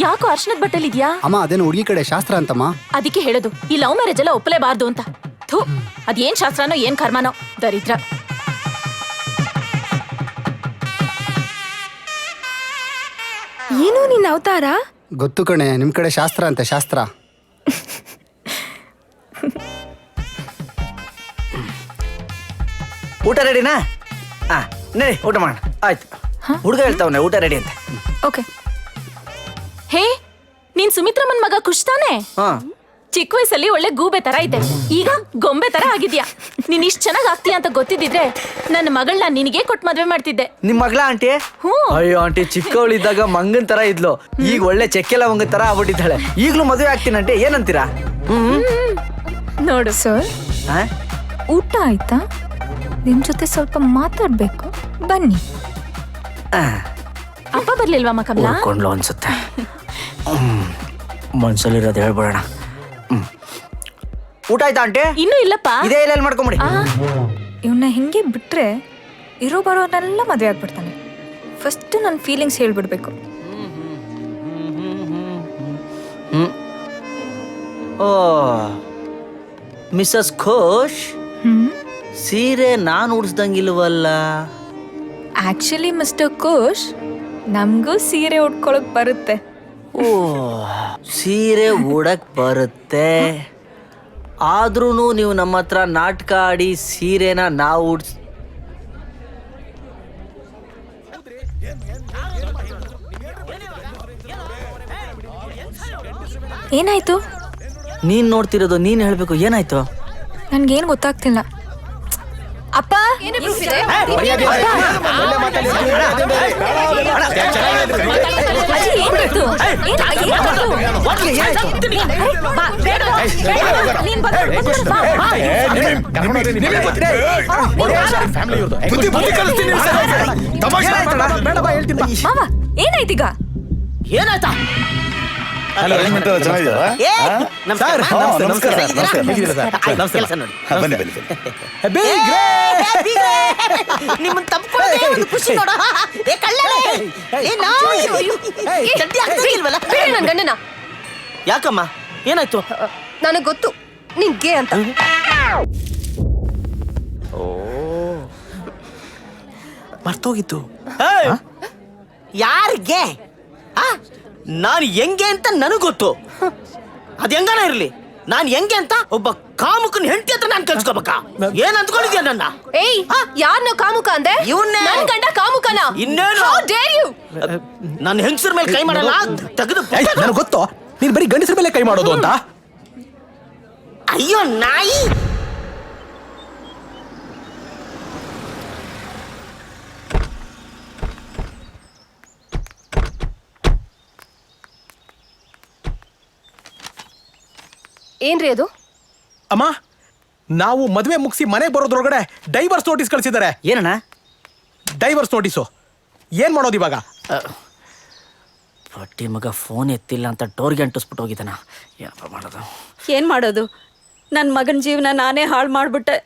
ಯಾಕೋ ಅರ್ಶನದ ಬಟ್ಟೆಲಿದ್ಯಾ? ಅಮ್ಮ, ಅದೇನು ಹುಡುಗಿ ಕಡೆ ಶಾಸ್ತ್ರ ಅಂತಮ್ಮ. ಅದಕ್ಕೆ ಹೇಳೋದು, ಈ ಲವ್ ಮ್ಯಾರೇಜ್ ಎಲ್ಲ ಒಪ್ಪಲೇಬಾರ್ದು ಅಂತ. ಥೂ, ಅದೇನ್ ಶಾಸ್ತ್ರನೋ ಏನ್ ಕರ್ಮನೋ, ದರಿದ್ರ. ಏನು ನಿನ್ನ ಅವತಾರ? ಗೊತ್ತು ಕಣೆ, ನಿಮ್ ಕಡೆ ಶಾಸ್ತ್ರ ಅಂತೆ, ಶಾಸ್ತ್ರ. ಊಟ ರೆಡಿನಾ? ನಡಿ ಊಟ ಮಾಡೋಣ. ಆಯ್ತು. ಹುಡುಗ ಹೇಳ್ತಾವನೆ ಊಟ ರೆಡಿ ಅಂತ. ಓಕೆ. ಹೇ, ನೀನ್ ಸುಮಿತ್ರಮ್ಮನ್ ಮಗ ಖುಷ್ ತಾನೆ? ಚಿಕ್ಕ ವಯಸ್ಸಲ್ಲಿ ಒಳ್ಳೆ ಗೂಬೆ ತರ ಇದ್ದೆ, ಈಗ ಗೊಂಬೆ ತರ ಆಗಿದ್ಯಾ. ನೀನ್ ಇಷ್ಟ ಚೆನ್ನಾಗ್ ಆಗ್ತೀಯ ಅಂತ ಗೊತ್ತಿದ್ರೆ ನನ್ನ ಮಗಳನ್ನ ನಿನಗೆ ಕೊಟ್ಟು ಮದ್ವೆ ಮಾಡ್ತಿದ್ದೆ. ನಿಮ್ ಮಗಳ ಆಂಟಿ? ಅಯ್ಯೋ ಆಂಟಿ, ಚಿಕ್ಕವಳಿದ್ದಾಗ ಮಂಗನ್ ತರ ಇದ್ಲು, ಈಗ ಒಳ್ಳೆ ಚೆಕ್ಕೆಲ್ಲ ಮಂಗನ್ ತರ ಆಗ್ಬಿಟ್ಟಿದ್ದಾಳೆ. ಈಗ್ಲೂ ಮದುವೆ ಆಗ್ತೀನಿ ಆಂಟಿ, ಏನಂತೀರಾ? ನೋಡು ಸರ್, ಊಟ ಆಯ್ತಾ? ನಿಮ್ ಜೊತೆ ಸ್ವಲ್ಪ ಮಾತಾಡ್ಬೇಕು, ಬನ್ನಿ. ಅಪ್ಪ ಬರ್ಲಿಲ್ವಾ ಮಕಮ್ಲ? ಕೊಂಡ್ಲು ಅನ್ಸುತ್ತೆ. ಮನ್ಸಲ್ಲಿರೋದು ಹೇಳ್ಬಿಡೋಣ. ಊಟ ಆಯ್ತಾ ಆಂಟಿ? ಇನ್ನೂ ಇಲ್ಲಪ್ಪ. ಇದೇ ಇಲ್ಲ ಮಾಡ್ಕೊಂಬಿಡಿ. ಇವನ್ನ ಹಿಂಗೆ ಬಿಟ್ರೆ ಇರೋ ಬರೋನೆಲ್ಲ ಮದುವೆ ಆಗ್ಬಿಡ್ತಾನೆ. ಫಸ್ಟ್ ನನ್ನ ಫೀಲಿಂಗ್ಸ್ ಹೇಳ್ಬಿಡ್ಬೇಕು. ಓ ಮಿಸಸ್ ಘೋಷ್, ಸೀರೆ ನಾನು ಉಡ್ಸ್ದಂಗಿಲ್ವಲ್ಲ? ಆಕ್ಚುಲಿ ಮಿಸ್ಟರ್ ಘೋಷ್, ನಮಗೂ ಸೀರೆ ಉಟ್ಕೊಳಕ್ ಬರುತ್ತೆ. ಓ ಸೀರೆ ಉಡಕ್ ಬರುತ್ತೆ, ಆದ್ರೂ ನೀವು ನಮ್ಮ ಹತ್ರ ನಾಟಕ ಆಡಿ ಸೀರೆನ ನಾವು ಉಡ್ಸ್. ಏನಾಯ್ತು? ನೀನ್ ನೋಡ್ತಿರೋದು ನೀನ್ ಹೇಳ್ಬೇಕು. ಏನಾಯ್ತು? ನನ್ಗೇನು ಗೊತ್ತಾಗ್ತಿಲ್ಲ. ಅಪ್ಪ ಏನಾಯ್ತೀಗ? ಏನಾಯ್ತಾ? ನಿಮ್ಮನ್ನ ತಪ್ಪಿಕೊಳ್ಳದೆ ಒಂದು ಖುಷಿ ನೋಡ. ನನ್ ಗಂಡನ ಯಾಕಮ್ಮ ಏನಾಯ್ತು? ನನಗ್ ಗೊತ್ತು ನೀನ್ ಗೇ ಅಂತ. ಮರ್ತೋಗಿತ್ತು. ಯಾರಿಗೆ? ನಾನು ಹೆಂಗೆ ಅಂತ ನನಗ್ ಗೊತ್ತು. ಅದ್ ಹೆಂಗನ ಇರ್ಲಿ, ನಾನ್ ಹೆಂಗೆ ಅಂತ ಒಬ್ಬ ಕಾಮುಕನ ಹೆಂಡತಿ ಅಂತ ನಾನು ಕಲ್ಸ್ಕೋಬೇಕಾ? ಏನ್ ಅಂದ್ಕೊಂಡಿದ್ಯಾ ನನ್ನ? ಏಯ್, ಯಾರನ್ನ ಕಾಮುಕ ಅಂದೆ? ಇವನ್ನೇ. ನನ್ ಗಂಡ ಕಾಮುಕನ? ಇನ್ನೇನು? How dare you? ನನ್ನ ಹೆಂಗಸರ ಮೇಲೆ ಕೈ ಮಾಡಲ್ಲ, ತೆಗೆದು. ನನಗೆ ಗೊತ್ತು ನೀನ್ ಬರೀ ಗಂಡಸರ ಮೇಲೆ ಕೈ ಮಾಡೋದು ಅಂತ. ಅಯ್ಯೋ ನಾಯಿ! ಏನ್ರಿ ಅದು? ಅಮ್ಮ, ನಾವು ಮದುವೆ ಮುಗಿಸಿ ಮನೆಗೆ ಬರೋದ್ರೊಳಗಡೆ ಡೈವರ್ಸ್ ನೋಟಿಸ್ ಕಳಿಸಿದ್ದಾರೆ. ಏನಣ್ಣ ಡೈವರ್ಸ್ ನೋಟಿಸು? ಏನ್ ಮಾಡೋದು ಇವಾಗ? ಪಟ್ಟಿ ಮಗ ಫೋನ್ ಎತ್ತಿಲ್ಲ ಅಂತ ಡೋರ್ಗೆ ಅಂಟಿಸ್ಬಿಟ್ಟು ಹೋಗಿದ್ದಾನ. ಏನಪ್ಪ ಮಾಡೋದು? ಏನು ಮಾಡೋದು? ನನ್ನ ಮಗನ ಜೀವನ ನಾನೇ ಹಾಳು ಮಾಡಿಬಿಟ್ಟೆ.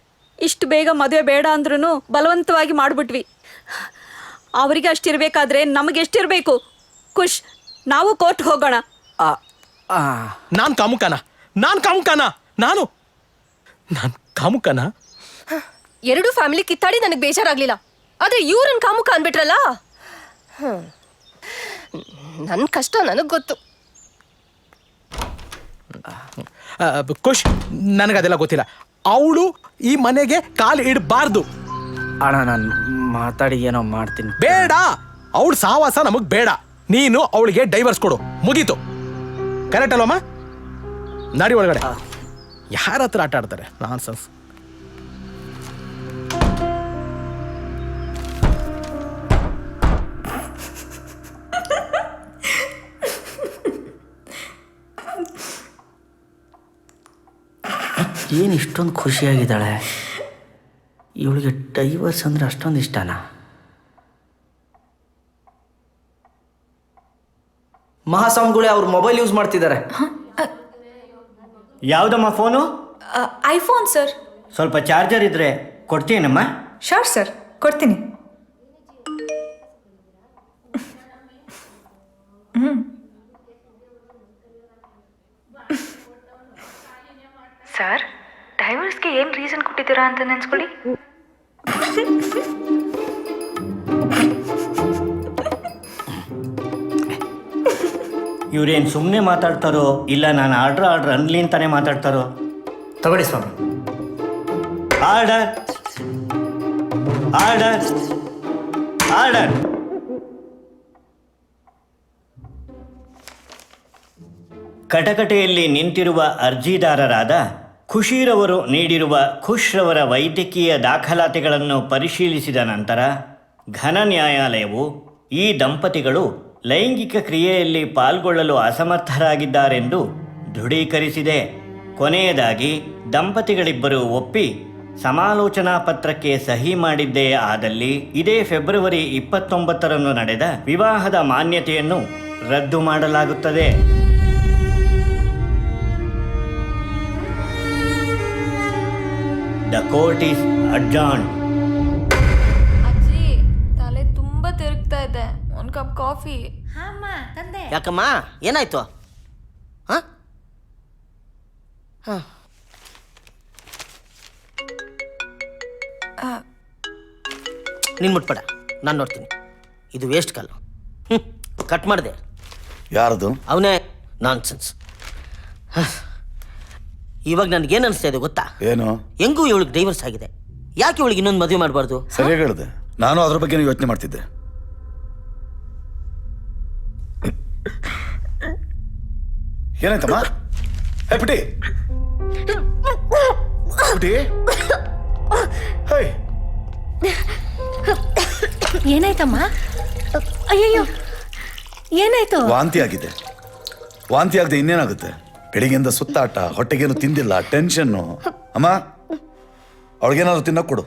ಇಷ್ಟು ಬೇಗ ಮದುವೆ ಬೇಡ ಅಂದ್ರೂ ಬಲವಂತವಾಗಿ ಮಾಡಿಬಿಟ್ವಿ. ಅವರಿಗೆ ಅಷ್ಟಿರಬೇಕಾದ್ರೆ ನಮಗೆ ಎಷ್ಟಿರಬೇಕು? ಖುಷ್, ನಾವು ಕೋರ್ಟ್ ಹೋಗೋಣ. ನಾನು ಕಾಮುಕನ? ನಾನು ಕಾಮುಕನ? ಎರಡು ಫ್ಯಾಮಿಲಿ ಕಿತ್ತಾಡಿ ನನಗೆ ಬೇಜಾರಾಗ್ಲಿಲ್ಲ, ಆದ್ರೆ ಇವ್ರನ್ ಕಾಮುಕ ಅನ್ಬಿಟ್ರಲ್ಲ. ನನ್ ಕಷ್ಟ ನನಗ್ ಗೊತ್ತು. ಖುಷ್, ನನಗದೆಲ್ಲ ಗೊತ್ತಿಲ್ಲ. ಅವಳು ಈ ಮನೆಗೆ ಕಾಲು ಇಡಬಾರ್ದು. ಅಣ್ಣ ನಾನು ಮಾತಾಡಿ ಏನೋ ಮಾಡ್ತೀನಿ. ಬೇಡ, ಅವಳು ಸಾವಾಸ ನಮಗ್ ಬೇಡ. ನೀನು ಅವಳಿಗೆ ಡೈವರ್ಸ್ ಕೊಡು, ಮುಗೀತು. ಕರೆಕ್ಟ್ ಅಲ್ವಮ್ಮ? ನಡಿ ಒಳಗಡೆ. ಯಾರ ಹತ್ರ ಆಟ ಆಡ್ತಾರೆ? ನಾನ್ಸೆನ್ಸ್. ಏನು ಇಷ್ಟೊಂದು ಖುಷಿಯಾಗಿದ್ದಾಳೆ? ಇವಳಿಗೆ ಡೈವರ್ಸ್ ಅಂದ್ರೆ ಅಷ್ಟೊಂದು ಇಷ್ಟನಾ? ಮಹಾಸ್ವಾಮಿಗಳೇ ಅವ್ರ ಮೊಬೈಲ್ ಯೂಸ್ ಮಾಡ್ತಿದ್ದಾರೆ. ಯಾವುದಮ್ಮ ಫೋನು? IPhone sir. ಸ್ವಲ್ಪ ಚಾರ್ಜರ್ ಇದ್ರೆ ಕೊಡ್ತೀನಮ್ಮ? ಶೋರ್ ಸರ್, ಕೊಡ್ತೀನಿ. ಸರ್, ಡೈವರ್ಸ್ಗೆ ಏನು ರೀಸನ್ ಕೊಟ್ಟಿದ್ದೀರಾ ಅಂತ ನೆನ್ಸ್ಕೊಳ್ಳಿ. ಇವ್ರೇನು ಸುಮ್ಮನೆ ಮಾತಾಡ್ತಾರೋ ಇಲ್ಲ ನಾನು ಆರ್ಡ್ರ್ ಅನ್ಲಿ ಅಂತಾನೆ ಮಾತಾಡ್ತಾರೋ? ತಗೊಳ್ಳಿ ಸ್ವಾಮಿ. Order order order. ಕಟಕಟೆಯಲ್ಲಿ ನಿಂತಿರುವ ಅರ್ಜಿದಾರರಾದ ಖುಷಿರವರು ನೀಡಿರುವ ಖುಷ್ರವರ ವೈದ್ಯಕೀಯ ದಾಖಲಾತಿಗಳನ್ನು ಪರಿಶೀಲಿಸಿದ ನಂತರ ಘನ ನ್ಯಾಯಾಲಯವು ಈ ದಂಪತಿಗಳು ಲೈಂಗಿಕ ಕ್ರಿಯೆಯಲ್ಲಿ ಪಾಲ್ಗೊಳ್ಳಲು ಅಸಮರ್ಥರಾಗಿದ್ದಾರೆಂದು ದೃಢೀಕರಿಸಿದೆ. ಕೊನೆಯದಾಗಿ ದಂಪತಿಗಳಿಬ್ಬರು ಒಪ್ಪಿ ಸಮಾಲೋಚನಾ ಪತ್ರಕ್ಕೆ ಸಹಿ ಮಾಡಿದ್ದೇ ಆದಲ್ಲಿ ಇದೇ ಫೆಬ್ರವರಿ 29ರಂದು ನಡೆದ ವಿವಾಹದ ಮಾನ್ಯತೆಯನ್ನು ರದ್ದು ಮಾಡಲಾಗುತ್ತದೆ. The court is adjourned. Cup coffee. ಯಾಕಮ್ಮ ಏನಾಯ್ತು? ಹಾ ನೀನು ಮುಟ್ಬೇಡ, ನಾನು ನೋಡ್ತೀನಿ. ಇದು ವೇಸ್ಟ್ ಕಾಲು. ಕಟ್ ಮಾಡಿದೆ. ಯಾರದು? ಅವನೇ. ನಾನ್ಸೆನ್ಸ್. ಇವಾಗ ನನಗೇನು ಅನಿಸ್ತಾ ಇದೆ ಗೊತ್ತಾ? ಏನು? ಹೆಂಗೂ ಇವಳಿಗೆ ಡೈವರ್ಸ್ ಆಗಿದೆ, ಯಾಕೆ ಇವಳಿಗೆ ಇನ್ನೊಂದು ಮದುವೆ ಮಾಡಬಾರ್ದು? ಸರಿಯಾಗಿ ಹೇಳಿದೆ. ನಾನು ಅದ್ರ ಬಗ್ಗೆ ಯೋಚನೆ ಮಾಡ್ತಿದ್ದೆ. ಏನಾಯ್ತಮ್ಮ? ಹೇ ಪುಟಿ, ಪುಟಿ, ಹೇ, ಏನಾಯ್ತಮ್ಮ? ಅಯ್ಯಯ್ಯೋ, ಏನಾಯ್ತು? ವಾಂತಿ ಆಗಿದೆ. ವಾಂತಿ ಆಗದೆ ಇನ್ನೇನಾಗುತ್ತೆ? ಬೆಳಿಗ್ಗೆಯಿಂದ ಸುತ್ತಾಟ, ಹೊಟ್ಟೆಗೇನು ತಿಂದಿಲ್ಲ, ಟೆನ್ಷನ್ನು. ಅಮ್ಮ, ಅವಳಿಗೇನಾದ್ರು ತಿನ್ನಕ್ ಕೊಡು.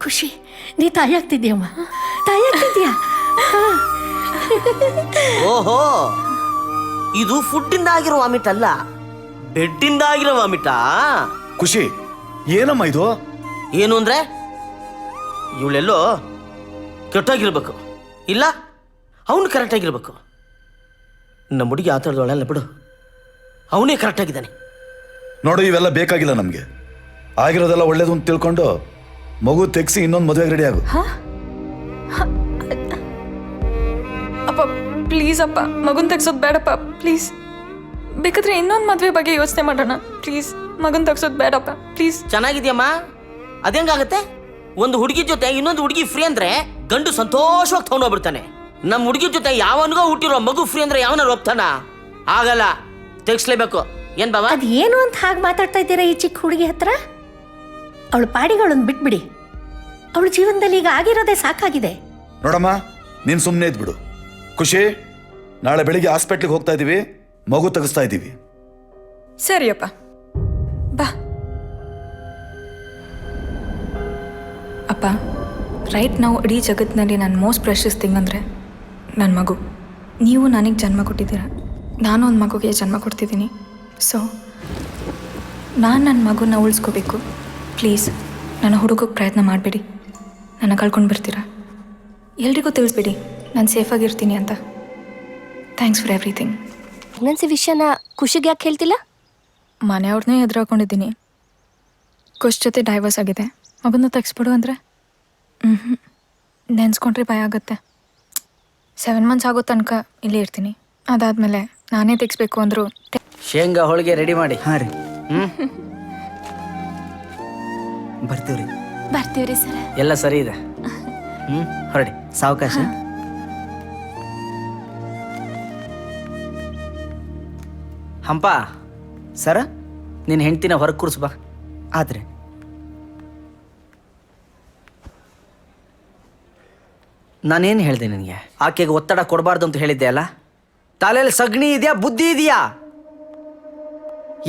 ಖುಷಿ, ನೀ ತಾಯಿ ಆಗ್ತಿದ್ಯಮ್ಮ, ತಾಯಿ ಆಗ್ತಿದ್ಯಾ? ಓಹೋ, ಇದು ಫುಡ್ಡಿಂದ ಆಗಿರೋ ವಾಮಿಟ್ ಅಲ್ಲ, ಬೆಡ್ಡಿಂದ ಆಗಿರೋ ವಾಮಿಟಾ? ಖುಷಿ, ಏನಮ್ಮ ಇದು? ಏನು ಅಂದ್ರೆ ಇವಳೆಲ್ಲೋ ಕೆಟ್ಟೋಗಿರ್ಬೇಕು, ಇಲ್ಲ ಅವನು ಕರೆಕ್ಟಾಗಿರ್ಬೇಕು. ನಮ್ಮ ಹುಡುಗಿ ಆ ಥರದೊಳಲ್ಲ ಬಿಡು, ಅವನೇ ಕರೆಕ್ಟಾಗಿದ್ದಾನೆ. ನೋಡು, ಇವೆಲ್ಲ ಬೇಕಾಗಿಲ್ಲ ನಮಗೆ. ಆಗಿರೋದೆಲ್ಲ ಒಳ್ಳೇದು ಅಂತ ತಿಳ್ಕೊಂಡು ಮಗು ತೆಗ್ಸಿ ಇನ್ನೊಂದು ಮದುವೆಗೆ ರೆಡಿ ಆಗು. ಅಪ್ಪ ಪ್ಲೀಸ್ ಅಪ್ಪ, ಮಗುನ್ ತೆಗ್ಸೋದು ಬೇಡಪ್ಪ ಪ್ಲೀಸ್. ಬೇಕಾದ್ರೆ ಇನ್ನೊಂದು ಮದುವೆ ಬಗ್ಗೆ ಯೋಚನೆ ಮಾಡೋಣ ಪ್ಲೀಸ್. ಮಗುನ್ ತೆಗ್ಸೋದು ಬೇಡಪ್ಪ ಪ್ಲೀಸ್. ಚೆನ್ನಾಗಿದ್ಯಮ್ಮ, ಅದೇಂಗಾಗತ್ತೆ? ಒಂದು ಹುಡುಗಿ ಜೊತೆ ಇನ್ನೊಂದು ಹುಡುಗಿ ಫ್ರೀ ಅಂದ್ರೆ ಗಂಡು ಸಂತೋಷವಾಗಿ ತಗೊಂಡೋಗ್ಬಿಡ್ತಾನೆ. ನಮ್ಮ ಹುಡುಗಿ ಜೊತೆ ಯಾವನಿಗೋ ಹುಟ್ಟಿರೋ ಮಗು ಫ್ರೀ ಅಂದ್ರೆ ಯಾವನಾರು ಒಪ್ತಾನ? ಆಗಲ್ಲ, ತೆಗ್ಸ್ಲೇಬೇಕು. ಏನ್ ಬಾಬಾ? ಅದು ಏನು ಅಂತ ಹಾಗೆ ಮಾತಾಡ್ತಾ ಇದ್ದೀರಾ ಈ ಚಿಕ್ಕ ಹುಡುಗಿ ಹತ್ರ? ಅವಳು ಪಾಡಿಗಳನ್ನ ಬಿಟ್ಬಿಡಿ. ಅವಳ ಜೀವನದಲ್ಲಿ ಈಗ ಆಗಿರೋದೇ ಸಾಕಾಗಿದೆ. ನೋಡಮ್ಮ, ನೀನು ಸುಮ್ಮನೆ ಇದ್ಬಿಡು. ಖುಷಿ, ನಾಳೆ ಬೆಳಿಗ್ಗೆ ಹಾಸ್ಪಿಟ್ಲಿಗೆ ಹೋಗ್ತಾ ಇದೀವಿ, ಮಗು ತೆಗಿಸ್ತಾ ಇದ್ದೀವಿ. ಸರಿಯಪ್ಪ, ಬಾ. ಅಪ್ಪ, ರೈಟ್ ನಾವು ಇಡೀ ಜಗತ್ತಿನಲ್ಲಿ ನನ್ನ ಮೋಸ್ಟ್ ಪ್ರೆಷಸ್ ಥಿಂಗ್ ಅಂದರೆ ನನ್ನ ಮಗು. ನೀವು ನನಗೆ ಜನ್ಮ ಕೊಟ್ಟಿದ್ದೀರ, ನಾನು ಒಂದು ಮಗುಗೆ ಜನ್ಮ ಕೊಡ್ತಿದ್ದೀನಿ. ಸೊ ನಾನು ನನ್ನ ಮಗುನ ಉಳಿಸ್ಕೋಬೇಕು. ಪ್ಲೀಸ್ ನನ್ನ ಹುಡುಗಕ್ಕೆ ಪ್ರಯತ್ನ ಮಾಡಬೇಡಿ. ನನ್ನ ಕಳ್ಕೊಂಡು ಬರ್ತೀರಾ? ಎಲ್ರಿಗೂ ತಿಳಿಸ್ಬೇಡಿ ನಾನು ಸೇಫಾಗಿರ್ತೀನಿ ಅಂತ. Thanks for everything. ಪ್ರೆಗ್ನೆನ್ಸಿ ವಿಷಯನ ಖುಷಿಗೆ ಯಾಕೆ ಹೇಳ್ತಿಲ್ಲ? ಮನೆಯವ್ರನ್ನೇ ಎದುರಾಕೊಂಡಿದ್ದೀನಿ. ಖುಷ್ ಜೊತೆ ಡೈವರ್ಸ್ ಆಗಿದೆ, ಮಗನ ತೆಗಿಸ್ಬಿಡು ಅಂದರೆ ನೆನ್ಸ್ಕೊಂಡ್ರೆ ಭಯ ಆಗುತ್ತೆ. 7 months ಆಗೋ ತನಕ ಇಲ್ಲೇ ಇರ್ತೀನಿ. ಅದಾದಮೇಲೆ ನಾನೇ ತೆಗಿಸ್ಬೇಕು ಅಂದರು. ಶೇಂಗಾ ಹೋಳಿಗೆ ರೆಡಿ ಮಾಡಿ. ಹಾಂ ರೀ. ಬರ್ತೀವ್ರಿ. ಬರ್ತೀವ್ರಿ ಸರ್. ಎಲ್ಲ ಸರಿ ಇದೆ. ಹೊರಡಿ. ಸಾವಕಾಶ. ಹಂಪ ಸರ, ನಿನ್ನ ಹೆಂಡ್ತಿನ ಹೊರಗೆ ಕೂರಿಸ್ಬಾ. ಆದ್ರೆ ನಾನೇನು ಹೇಳಿದೆ ನಿನಗೆ? ಆಕೆಗೆ ಒತ್ತಡ ಕೊಡಬಾರ್ದು ಅಂತ ಹೇಳಿದ್ದೆ ಅಲ್ಲ? ತಲೆಯಲ್ಲಿ ಸಗಣಿ ಇದೆಯಾ, ಬುದ್ಧಿ ಇದೆಯಾ?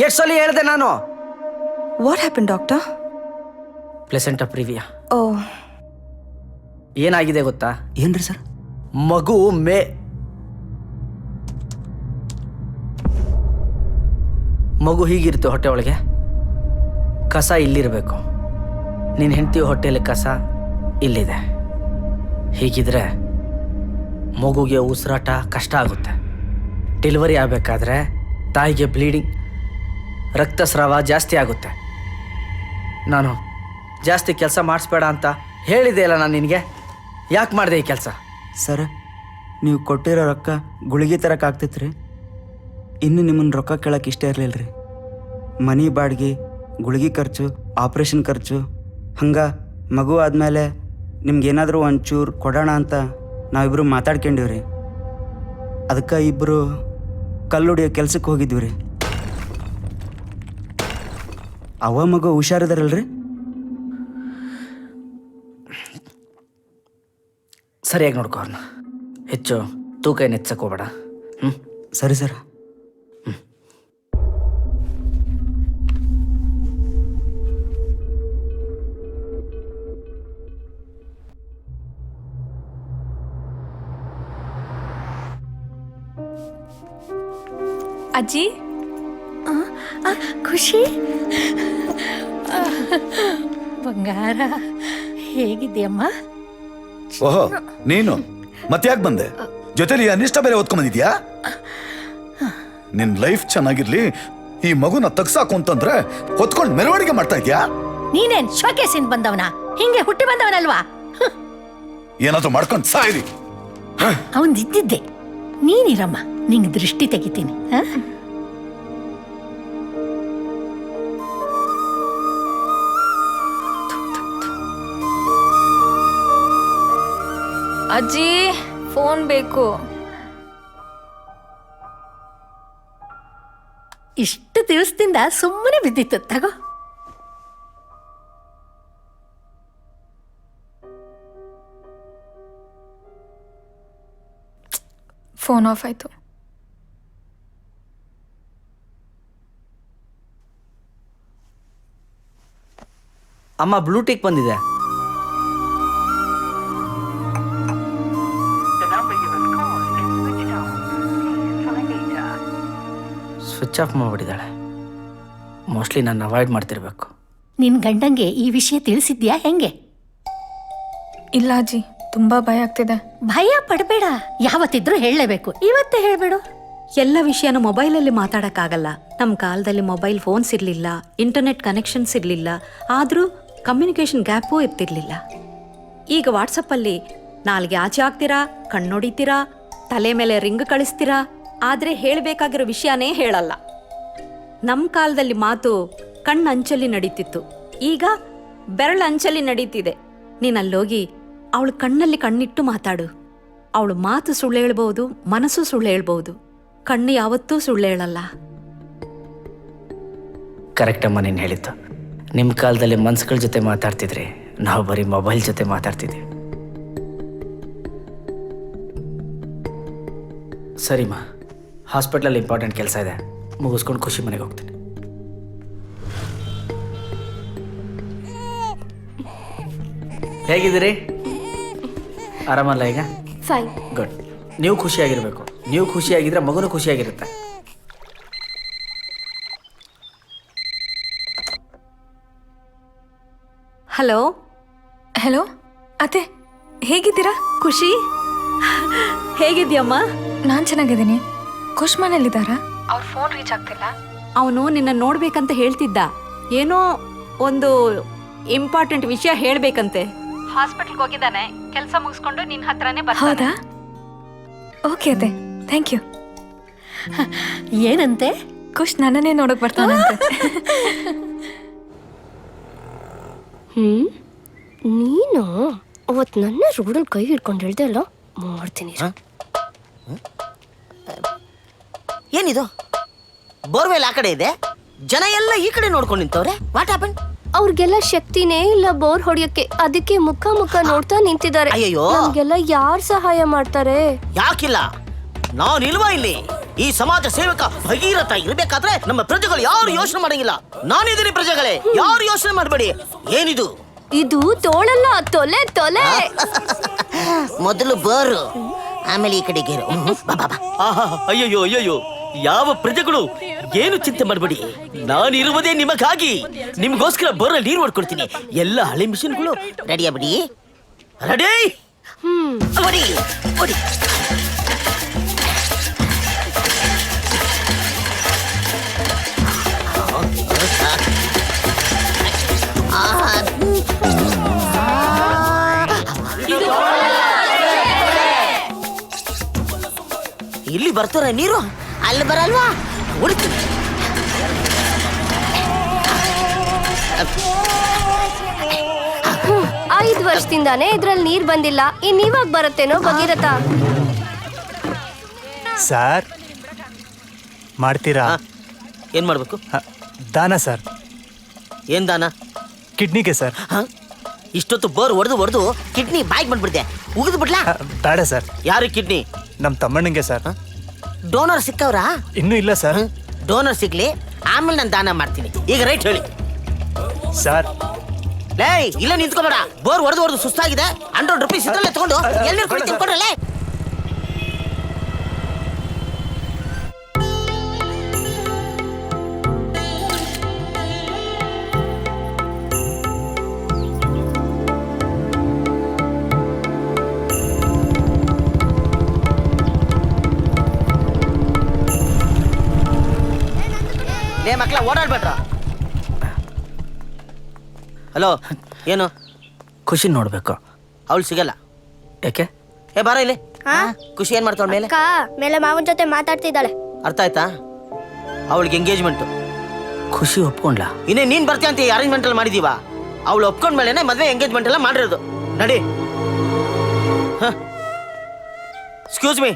ಎಷ್ಟು ಸಲ ಹೇಳಿದೆ ನಾನು? What happen doctor? ಪ್ಲೆಸೆಂಟಾ ಪ್ರಿವಿಯಾ. ಓ, ಏನಾಗಿದೆ ಗೊತ್ತಾ? ಏನ್ರಿ ಸರ್? ಮಗು ಮಗು ಹೀಗಿರುತ್ತೆ ಹೊಟ್ಟೆ ಒಳಗೆ, ಕಸ ಇಲ್ಲಿರಬೇಕು. ನಿನ್ನ ಹೆಂಡತಿ ಹೊಟ್ಟೆಯಲ್ಲಿ ಕಸ ಇಲ್ಲಿದೆ. ಹೀಗಿದ್ರೆ ಮಗುಗೆ ಉಸಿರಾಟ ಕಷ್ಟ ಆಗುತ್ತೆ. ಡೆಲಿವರಿ ಆಗಬೇಕಾದ್ರೆ ತಾಯಿಗೆ ಬ್ಲೀಡಿಂಗ್, ರಕ್ತಸ್ರಾವ ಜಾಸ್ತಿ ಆಗುತ್ತೆ. ನಾನು ಜಾಸ್ತಿ ಕೆಲಸ ಮಾಡಿಸ್ಬೇಡ ಅಂತ ಹೇಳಿದೆ ಅಲ್ಲ ನಾನು ನಿನಗೆ. ಯಾಕೆ ಮಾಡಿದೆ ಈ ಕೆಲಸ? ಸರ್, ನೀವು ಕೊಟ್ಟಿರೋ ರೊಕ್ಕ ಗುಳಿಗೆ ತರಕ್ಕೆ ರೀ. ಇನ್ನು ನಿಮ್ಮನ್ನು ರೊಕ್ಕ ಕೇಳಕ್ಕೆ ಇಷ್ಟ ಇರಲಿಲ್ಲ ರೀ. ಮನೆ ಬಾಡಿಗೆ, ಗುಳಿಗೆ ಖರ್ಚು, ಆಪ್ರೇಷನ್ ಖರ್ಚು, ಹಂಗೆ ಮಗು ಆದಮೇಲೆ ನಿಮ್ಗೇನಾದರೂ ಒಂಚೂರು ಕೊಡೋಣ ಅಂತ ನಾವಿಬ್ಬರು ಮಾತಾಡ್ಕೊಂಡಿವಿ ರೀ. ಅದಕ್ಕೆ ಇಬ್ಬರು ಕಲ್ಲು ಹೊಡಿಯೋ ಕೆಲ್ಸಕ್ಕೆ ಹೋಗಿದ್ವಿ ರೀ. ಅವ ಮಗು ಹುಷಾರಿದಾರಲ್ರಿ? ಸರಿಯಾಗಿ ನೋಡ್ಕೊ ಅವ್ರನ್ನ. ಹೆಚ್ಚು ತೂಕ ಏನು ಹೆಚ್ಚಕ್ಕೆ ಹೋಗ್ಬೇಡ. ಸರಿ ಸರ್. ಅಜ್ಜಿ, ಖುಷಿ ಬಂಗಾರ ಹೇಗಿದ್ಯಮ್ಮ? ಓಹೋ ನೀನು ಮತ್ತೆ ಯಾಕೆ ಬಂದೆ? ಜೊತೆಲಿ ಅನಿಷ್ಟ ಬೇರೆ ಓದ್ಕೊಂಡ್ ಬಂದಿದ್ಯಾ? ನಿನ್ ಲೈಫ್ ಚೆನ್ನಾಗಿರ್ಲಿ, ಈ ಮಗುನ ತಗ್ಸಾಕು ಅಂತಂದ್ರೆ ಹೊತ್ಕೊಂಡ್ ಮೆರವಣಿಗೆ ಮಾಡ್ತಾ ಇದ್ಯಾ? ನೀನೇನ್ ಶೋಕೇಸಿಂದ ಬಂದವನ? ಹಿಂಗೆ ಹುಟ್ಟಿ ಬಂದವನಲ್ವಾ? ಏನಾದ್ರೂ ಮಾಡ್ಕೊಂಡ್ ಸಾಯಿರಿ. ಅವನ್ದಿದ್ದಿದ್ದೆ. ನೀನಿರಮ್ಮ, ನಿಂಗೆ ದೃಷ್ಟಿ ತೆಗಿತೀನಿ. ಅಜ್ಜಿ ಫೋನ್ ಬೇಕು. ಇಷ್ಟು ದಿವಸದಿಂದ ಸುಮ್ಮನೆ ಬಿದ್ದಿತ್ತು, ತಗೋ. ಫೋನ್ ಆಫ್ ಆಯ್ತು. ಅಮ್ಮ ಬ್ಲೂಟಿಕ್ ಬಂದಿದೆ. ಸ್ವಿಚ್ ಆಫ್ ಮಾಡಿಬಿಟ್ಟಿದ್ದಾಳೆ. ಮೋಸ್ಟ್ಲಿ ನಾನು ಅವಾಯ್ಡ್ ಮಾಡ್ತಿರ್ಬೇಕು. ನಿನ್ ಗಂಡಂಗೆ ಈ ವಿಷಯ ತಿಳಿಸಿದ್ಯಾ ಹೆಂಗೆ? ಇಲ್ಲ ಅಜ್ಜಿ, ತುಂಬಾ ಭಯ ಆಗ್ತಿದೆ. ಭಯ ಪಡಬೇಡ, ಯಾವತ್ತಿದ್ರೂ ಹೇಳಲೇಬೇಕು. ಇವತ್ತೇ ಹೇಳ್ಬೇಡು. ಎಲ್ಲ ವಿಷಯನೂ ಮೊಬೈಲಲ್ಲಿ ಮಾತಾಡೋಕ್ಕಾಗಲ್ಲ. ನಮ್ಮ ಕಾಲದಲ್ಲಿ ಮೊಬೈಲ್ ಫೋನ್ಸ್ ಇರಲಿಲ್ಲ, ಇಂಟರ್ನೆಟ್ ಕನೆಕ್ಷನ್ಸ್ ಇರಲಿಲ್ಲ, ಆದರೂ ಕಮ್ಯುನಿಕೇಷನ್ ಗ್ಯಾಪೂ ಇರ್ತಿರ್ಲಿಲ್ಲ. ಈಗ ವಾಟ್ಸಪ್ಪಲ್ಲಿ ನಾಲ್ಗೆ ಆಚೆ ಹಾಕ್ತೀರಾ, ಕಣ್ಣೊಡಿತೀರಾ, ತಲೆ ಮೇಲೆ ರಿಂಗ್ ಕಳಿಸ್ತೀರಾ, ಆದರೆ ಹೇಳಬೇಕಾಗಿರೋ ವಿಷಯನೇ ಹೇಳಲ್ಲ. ನಮ್ಮ ಕಾಲದಲ್ಲಿ ಮಾತು ಕಣ್ಣಂಚಲ್ಲಿ ನಡೀತಿತ್ತು, ಈಗ ಬೆರಳ ಅಂಚಲ್ಲಿ ನಡೀತಿದೆ. ನೀನು ಅಲ್ಲೋಗಿ ಅವಳು ಕಣ್ಣಲ್ಲಿ ಕಣ್ಣಿಟ್ಟು ಮಾತಾಡು. ಅವಳು ಮಾತು ಸುಳ್ಳು ಹೇಳ್ಬೋದು, ಮನಸ್ಸು ಸುಳ್ಳು ಹೇಳ್ಬೋದು, ಕಣ್ಣು ಯಾವತ್ತೂ ಸುಳ್ಳು ಹೇಳಲ್ಲ. ಕರೆಕ್ಟ್ ಅಮ್ಮ ನೀನು ಹೇಳಿದ್ದು. ನಿಮ್ಮ ಕಾಲದಲ್ಲಿ ಮನ್ಸುಗಳ ಜೊತೆ ಮಾತಾಡ್ತಿದ್ರಿ, ನಾವು ಬರೀ ಮೊಬೈಲ್ ಜೊತೆ ಮಾತಾಡ್ತಿದ್ವಿ. ಸರಿಮ್ಮ, ಹಾಸ್ಪಿಟ್ಲಲ್ಲಿ ಇಂಪಾರ್ಟೆಂಟ್ ಕೆಲಸ ಇದೆ, ಮುಗಿಸ್ಕೊಂಡು ಖುಷಿ ಮನೆಗೆ ಹೋಗ್ತೀನಿ. ಹೇಗಿದ್ದೀರಿ? ಆರಾಮಲ್ಲ ಈಗ? ಫೈನ್. ಗುಡ್. ನೀವು ಖುಷಿಯಾಗಿರ್ಬೇಕು. ನೀವು ಖುಷಿಯಾಗಿದ್ರೆ ಮಗುನೂ ಖುಷಿಯಾಗಿರುತ್ತೆ. ಹಲೋ. ಹಲೋ ಅತ್ತೆ, ಹೇಗಿದ್ದೀರಾ? ಖುಷಿ, ಹೇಗಿದ್ಯಮ್ಮ? ನಾನು ಚೆನ್ನಾಗಿದ್ದೀನಿ. ಖುಷ್ ಮನೇಲಿದ್ದಾರಾ? ಅವ್ರ ಫೋನ್ ರೀಚ್ ಆಗ್ತಿಲ್ಲ. ಅವನು ನಿನ್ನ ನೋಡ್ಬೇಕಂತ ಹೇಳ್ತಿದ್ದ. ಏನೋ ಒಂದು ಇಂಪಾರ್ಟೆಂಟ್ ವಿಷಯ ಹೇಳ್ಬೇಕಂತೆ. ಹಾಸ್ಪಿಟಲ್ಗೆ ಹೋಗಿದ್ದಾನೆ. ಕೆಲಸ ಮುಗಿಸ್ಕೊಂಡು ನಿನ್ನ ಹತ್ರನೇ ಬರ್ತಾನೆ. ಹೌದಾ? ಓಕೆ ಅತ್ತೆ, ಥ್ಯಾಂಕ್ ಯು. ಏನಂತೆ? ಖುಷ್ ನನ್ನನ್ನೇ ನೋಡಕ್ ಬರ್ತಾನಂತೆ. ನೀನು ಅವತ್ತು ನನ್ನ ರೋಡಲ್ಲಿ ಕೈ ಹಿಡ್ಕೊಂಡು ಹೇಳ್ದೆ ಅಲ್ಲ, ಮಾಡ್ತೀನಿ. ಏನಿದು? ಬೋರ್ವೆಲ್ ಆ ಕಡೆ ಇದೆ, ಜನ ಎಲ್ಲ ಈ ಕಡೆ ನೋಡ್ಕೊಂಡು ನಿಂತವ್ರೆ. What happen? ಅವ್ರಿಗೆಲ್ಲ ಶಕ್ತಿನೇ ಇಲ್ಲ ಬೋರ್ ಹೊಡಿಯಕ್ಕೆ, ಅದಕ್ಕೆ ಮುಖ ನೋಡ್ತಾ ನಿಂತಿದ್ದಾರೆ. ಅಯ್ಯಯ್ಯೋ, ನಮ್ಗೆಲ್ಲ ಯಾರು ಸಹಾಯ ಮಾಡ್ತಾರೆ? ಯಾಕಿಲ್ಲ? ನಾನಿಲ್ವಾ ಇಲ್ಲಿ? ಈ ಸಮಾಜ ಸೇವಕ ಭಗೀರಥ ಇರ್ಬೇಕಾದ್ರೆ ನಮ್ಮ ಪ್ರಜೆಗಳು ಯಾರು ಯೋಚನೆ ಮಾಡಂಗಿಲ್ಲ. ನಾನಿದ್ದೀನಿ ಪ್ರಜೆಗಳೇ, ಯಾರು ಯೋಚನೆ ಮಾಡಬೇಡಿ. ಏನಿದು? ಇದು ತೋಳಲ್ಲ, ತೊಲೆ ತೊಲೆ. ಮೊದಲು ಬೋರು, ಆಮೇಲೆ ಈ ಕಡೆಗೆ. ಅಯ್ಯಯ್ಯೋ ಅಯ್ಯಯ್ಯೋ, ಯಾವ ಪ್ರಜೆಗಳು ಏನು ಚಿಂತೆ ಮಾಡಬೇಡಿ. ನಾನಿರುವುದೇ ನಿಮಗಾಗಿ. ನಿಮಗೋಸ್ಕರ ಬೋರಲ್ಲಿ ನೀರು ಹೊಡ್ಕೊಡ್ತೀನಿ. ಎಲ್ಲ ಹಳೆ ಮಿಷಿನ್ಗಳು ರೆಡಿಯಾ ಬಿಡಿ. ರೆಡಿ? ಹೊಡಿ ಹೊಡಿ. ಇಲ್ಲಿ ಬರ್ತಾರ ನೀರು, ಅಲ್ಲಿ ಬರಲ್ವಾ? ಹೊಡಿತೀನಿ. 5 ವರ್ಷದಿಂದಾನೇ ಇದ್ರಲ್ಲಿ ನೀರ್ ಬಂದಿಲ್ಲ, ಇನ್ ಇವಾಗ ಬರುತ್ತೇನೋ ಭಗೀರಥ? ಸರ್ ಮಾಡ್ತೀರಾ? ಏನ್ ಮಾಡ್ಬೇಕು? ದಾನ ಸರ್. ಏನ್ ದಾನ? ಕಿಡ್ನಿಗೆ ಸರ್. ಇಷ್ಟೊತ್ತು ಬೋರ್ ಹೊಡೆದು ಕಿಡ್ನಿ ಬಾಯ್ಗೆ ಬಂದ್ಬಿಡ್ದೆ, ಉಗಿದು ಬಿಡ್ಲಾ? ಬೇಡ ಸರ್. ಯಾರು ಕಿಡ್ನಿ? ನಮ್ಮ ತಮ್ಮಣ್ಣಂಗೆ ಸರ್. ಡೋನರ್ ಸಿಕ್ಕವ್ರಾ? ಇನ್ನೂ ಇಲ್ಲ ಸರ್. ಡೋನರ್ ಸಿಗ್ಲಿ, ಆಮೇಲೆ ನಾನು ದಾನ ಮಾಡ್ತೀನಿ. ಈಗ ರೈಟ್ ಹೇಳಿ ಸರ್. ಲೇ, ಇಲ್ಲ ನಿಂತ್ಕೋಬೇಡ. ಬೋರ್ ಹೊಡೆದು ಸುಸ್ತಾಗಿದೆ. 100 ರೂಪೀಸ್ ಇದ್ರಲ್ಲೇ ತಗೊಂಡು ಎಲ್ಲಿ ತಿಳ್ಕೊಂಡ್ರಲ್ಲೇ. ಲೇ ಮಕ್ಳ ಓಡಾಡ್ಬೇಡ್ರ. ಹಲೋ, ಏನು? ಖುಷಿ ನೋಡ್ಬೇಕು. ಅವಳು ಸಿಗಲ್ಲ. ಯಾಕೆ? ಏ ಬಾರ ಇಲ್ಲಿ. ಖುಷಿ ಏನ್ ಮಾಡ್ತಾಳ ಮೇಲೆ? ಮೇಲೆ ಮಾವನ ಜೊತೆ ಮಾತಾಡ್ತಿದ್ದಾಳೆ. ಅರ್ಥ ಆಯ್ತಾ? ಅವಳಿಗೆ ಎಂಗೇಜ್ಮೆಂಟು. ಖುಷಿ ಒಪ್ಕೊಂಡ್ಲಾ? ಇನ್ನೇ ನೀನ್ ಬರ್ತೀಯ ಅಂತ ಅರೇಂಜ್ಮೆಂಟ್ ಎಲ್ಲ ಮಾಡಿದೀವ. ಅವಳು ಒಪ್ಕೊಂಡ್ಮೇಲೆ ಮದ್ವೆ ಎಂಗೇಜ್ಮೆಂಟ್ ಎಲ್ಲ ಮಾಡಿರೋದು. ನಡಿ. ಎಕ್ಸ್ಕ್ಯೂಸ್ ಮೀ,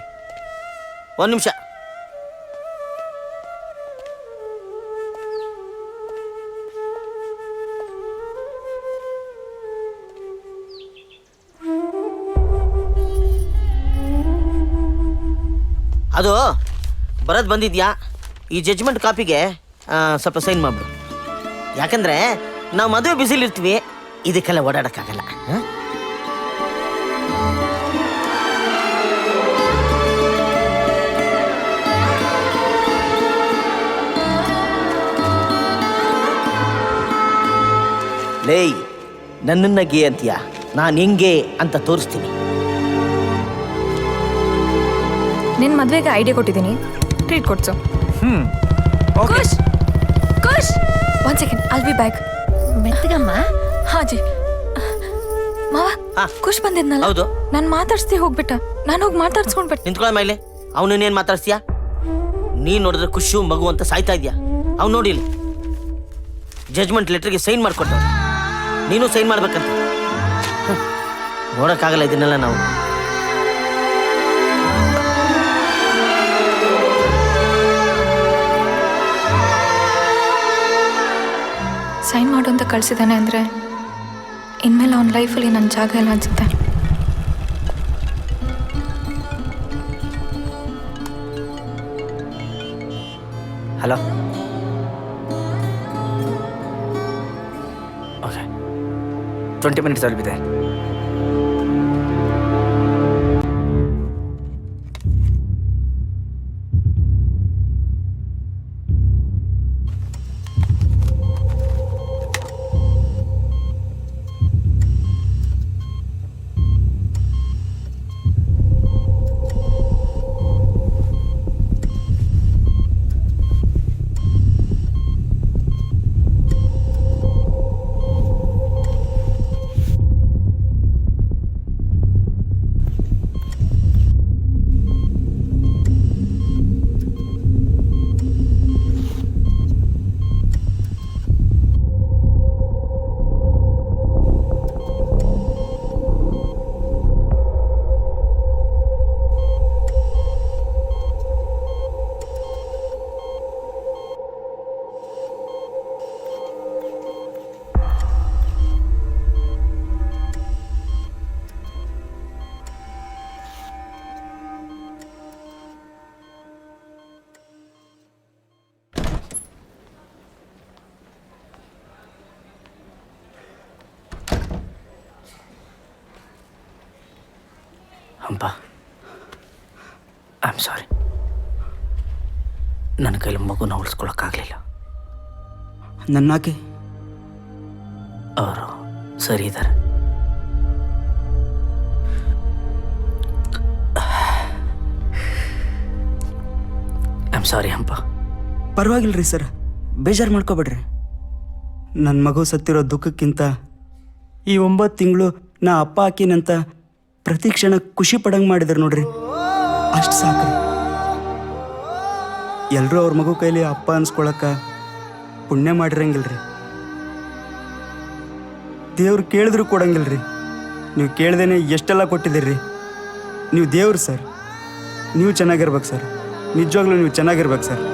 ಒಂದು ನಿಮಿಷ. ಅದು ಬರೋದು ಬಂದಿದ್ಯಾ? ಈ ಜಡ್ಜ್ಮೆಂಟ್ ಕಾಪಿಗೆ ಸ್ವಲ್ಪ ಸೈನ್ ಮಾಡ್ಬಿಡು. ಯಾಕಂದ್ರೆ ನಾವು ಮದುವೆ ಬಿಸಿಲಿರ್ತೀವಿ, ಇದಕ್ಕೆಲ್ಲ ಓಡಾಡಕ್ಕಾಗಲ್ಲ. ಲೇಯ್, ನನ್ನನ್ನ ಗೇ ಅಂತೀಯ, ನಾನು ಹೆಂಗೆ ಅಂತ ತೋರಿಸ್ತೀನಿ. ನಿನ್ ಮದ್ವೆಗೆ ಐಡಿಯಾ ಕೊಟ್ಟಿದ್ದೀನಿ, ಟ್ರೀಟ್ ಕೊಡ್ಸು. Khush Khush, 1 second, I'll be back. ಮೆತ್ತಗಮ್ಮ. ಹಾಜಿ ಮಾವ, ಖುಷ್ ಬಂದಿದ್ನಲ್ಲ. ಹೌದು. ನಾನು ಮಾತಾಡ್ಸ್ತಿ ಹೋಗ್ಬಿಟ್ಟ. ನಾನು ಹೋಗಿ ಮಾತಾಡ್ಸ್ಕೊಂಡ್ಬಿಟ್ಟು. ನಿಂತ್ಕೊಳ್ಳ ಮೇಲೆ. ಅವನೇನ್ ಮಾತಾಡ್ತೀಯ? ನೀನ್ ನೋಡಿದ್ರೆ ಖುಷು ಮಗು ಅಂತ ಸಾಯ್ತಾ ಇದ್ಯಾ. ಅವ್ನು ನೋಡಿಲ್ಲ, ಜಡ್ಜ್ಮೆಂಟ್ ಲೆಟರ್ಗೆ ಸೈನ್ ಮಾಡ್ಕೊಟ್ಟ. ನೀನು ಸೈನ್ ಮಾಡ್ಬೇಕಂತ. ನೋಡಕ್ಕಾಗಲ್ಲ ಇದನ್ನೆಲ್ಲ ನಾವು. ಸೈನ್ ಮಾಡು ಅಂತ ಕಳ್ಸಿದ್ದಾನೆ ಅಂದರೆ ಇನ್ಮೇಲೆ ಅವನ ಲೈಫಲ್ಲಿ ನನ್ನ ಜಾಗ ಇಲ್ಲ ಅನ್ಸುತ್ತೆ. ಹಲೋ. ಓಕೆ, 20 minutes ತಲುಪಿದೆ. Hampa, I am sorry. ನನ್ನ ಕೈಲಿ ಮಗುನ ಉಳಿಸ್ಕೊಳಕ್ಕಾಗಲಿಲ್ಲ. ನನ್ನಾಕೆ? ಅವರು ಸರಿ ಇದ್ದಾರೆ. I am sorry Hampa. ಪರವಾಗಿಲ್ರಿ ಸರ್, ಬೇಜಾರು ಮಾಡ್ಕೋಬೇಡ್ರಿ. ನನ್ನ ಮಗು ಸತ್ತಿರೋ ದುಃಖಕ್ಕಿಂತ ಈ 9 ತಿಂಗಳು ನಾ ಅಪ್ಪ ಹಾಕಿನಂತ ಪ್ರತಿ ಕ್ಷಣ ಖುಷಿ ಪಡಂಗೆ ಮಾಡಿದ್ರು ನೋಡ್ರಿ, ಅಷ್ಟು ಸಾಕ್ರಿ. ಎಲ್ಲರೂ ಅವ್ರ ಮಗು ಕೈಲಿ ಅಪ್ಪ ಅನ್ಸ್ಕೊಳಕ್ಕ ಪುಣ್ಯ ಮಾಡಿರಂಗಿಲ್ರಿ. ದೇವ್ರು ಕೇಳಿದ್ರು ಕೊಡಂಗಿಲ್ರಿ. ನೀವು ಕೇಳ್ದೇನೆ ಎಷ್ಟೆಲ್ಲ ಕೊಟ್ಟಿದ್ದೀರಿ. ನೀವು ದೇವ್ರು ಸರ್, ನೀವು ಚೆನ್ನಾಗಿರ್ಬೇಕು ಸರ್. ನಿಜವಾಗ್ಲೂ ನೀವು ಚೆನ್ನಾಗಿರ್ಬೇಕು ಸರ್.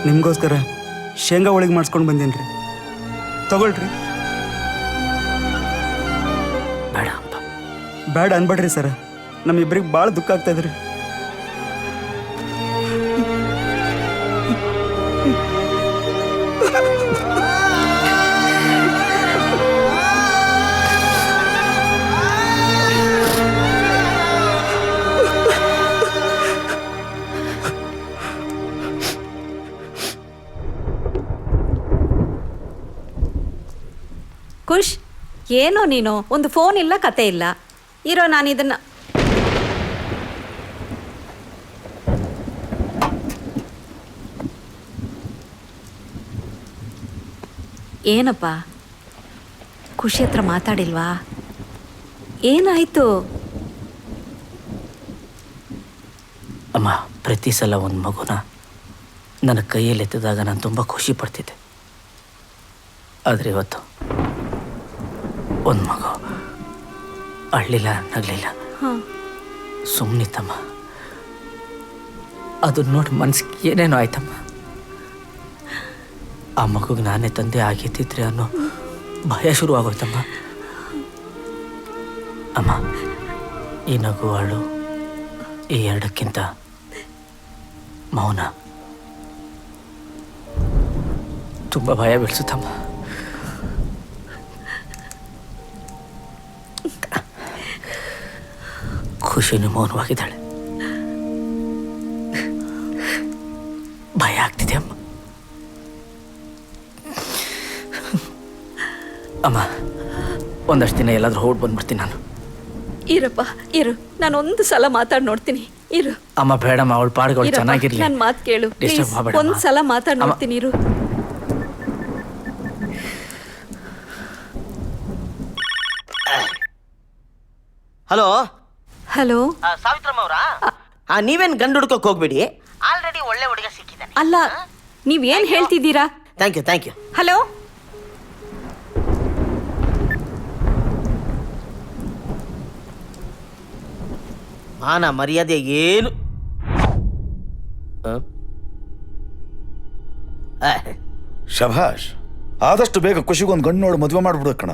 ನಿಮಗೋಸ್ಕರ ಶೇಂಗಾ ಹೋಳಿಗೆ ಮಾಡಿಸ್ಕೊಂಡು ಬಂದೇನಿ ರೀ, ತಗೊಳ್ರಿ. ಬೇಡ ಬೇಡ ಅನ್ಬೇಡ್ರಿ ಸರ್, ನಮ್ಮಿಬ್ಬರಿಗೆ ಭಾಳ ದುಃಖ ಆಗ್ತಾಯಿದ್ರಿ. ಖುಷ್, ಏನೋ ನೀನು, ಒಂದು ಫೋನ್ ಇಲ್ಲ, ಕತೆ ಇಲ್ಲ. ಇರೋ, ನಾನು ಇದನ್ನ ಏನಪ್ಪ ಖುಷಿ ಹತ್ರ ಮಾತಾಡಿಲ್ವಾ? ಏನಾಯ್ತು? ಅಮ್ಮ, ಪ್ರತಿ ಸಲ ಒಂದು ಮಗುನ ನನ್ನ ಕೈಯಲ್ಲಿ ಎತ್ತಿದಾಗ ನಾನು ತುಂಬ ಖುಷಿ ಪಡ್ತಿದ್ದೆ. ಆದರೆ ಇವತ್ತು ಒಂದು ಮಗು ಅಳ್ಳಿಲ್ಲ, ನಗಲಿಲ್ಲ, ಸುಮ್ಮನಿತ್ತಮ್ಮ. ಅದನ್ನ ನೋಡಿ ಮನ್ಸಿಗೆ ಏನೇನೋ ಆಯ್ತಮ್ಮ. ಆ ಮಗುಗೆ ನಾನೇ ತಂದೆ ಆಗಿದ್ದಿದ್ರೆ ಅನ್ನೋ ಭಯ ಶುರುವಾಗೋಯ್ತಮ್ಮ. ಅಮ್ಮ, ಈ ನಗು ಅಳು ಈ ಎರಡಕ್ಕಿಂತ ಮೌನ ತುಂಬ ಭಯ ಬೀಳ್ಸುತ್ತಮ್ಮ. ಖುಷಿನೂ ಮೌನವಾಗಿದ್ದಾಳೆ. ಭಯ ಆಗ್ತಿದೆ ಅಮ್ಮ. ಅಮ್ಮ, ಒಂದಷ್ಟು ದಿನ ಎಲ್ಲಾದ್ರೂ ಹೊರಟು ಬಂದ್ಬಿಡ್ತೀನಿ ನಾನು. ಇರಪ್ಪ ಇರು, ನಾನು ಒಂದು ಸಲ ಮಾತಾಡಿ ನೋಡ್ತೀನಿ. ಇರು ಅಮ್ಮ. ಬೇಡಮ್ಮ, ಅವಳ ಪಾಡ್ಗಳು ಚೆನ್ನಾಗಿರ್ಲಿ. ನನ್ನ ಮಾತು ಕೇಳು, ಡಿಸ್ಟರ್ಬ್ ಮಾಡಬೇಡ. ಒಂದು ಸಲ ಮಾತಾಡಿ ನೋಡ್ತೀನಿ. ಇರು. ಹಲೋ ಹಲೋ, ಸಾವಿತ್ರಮ್ಮ ಅವರಾ? ನೀವೇನು ಗಂಡು ಹುಡ್ಕೋಕ್ ಹೋಗ್ಬೇಡಿ, ಆಲ್ರೆಡಿ ಒಳ್ಳೆ ಹುಡುಗ ಸಿಕ್ಕಿದ್ದಾನೆ. ಅಲ್ಲ, ನೀವೇನ್ ಹೇಳ್ತಿದ್ದೀರಾ? Thank you. ಹಲೋ, ಮಾನ ಮರ್ಯಾದೆ ಏನು? ಶಭಾಷ್, ಆದಷ್ಟು ಬೇಗ ಖುಷಿಗೊಂದು ಗಂಡು ನೋಡಿ ಮದುವೆ ಮಾಡ್ಬಿಡು ಕಣ.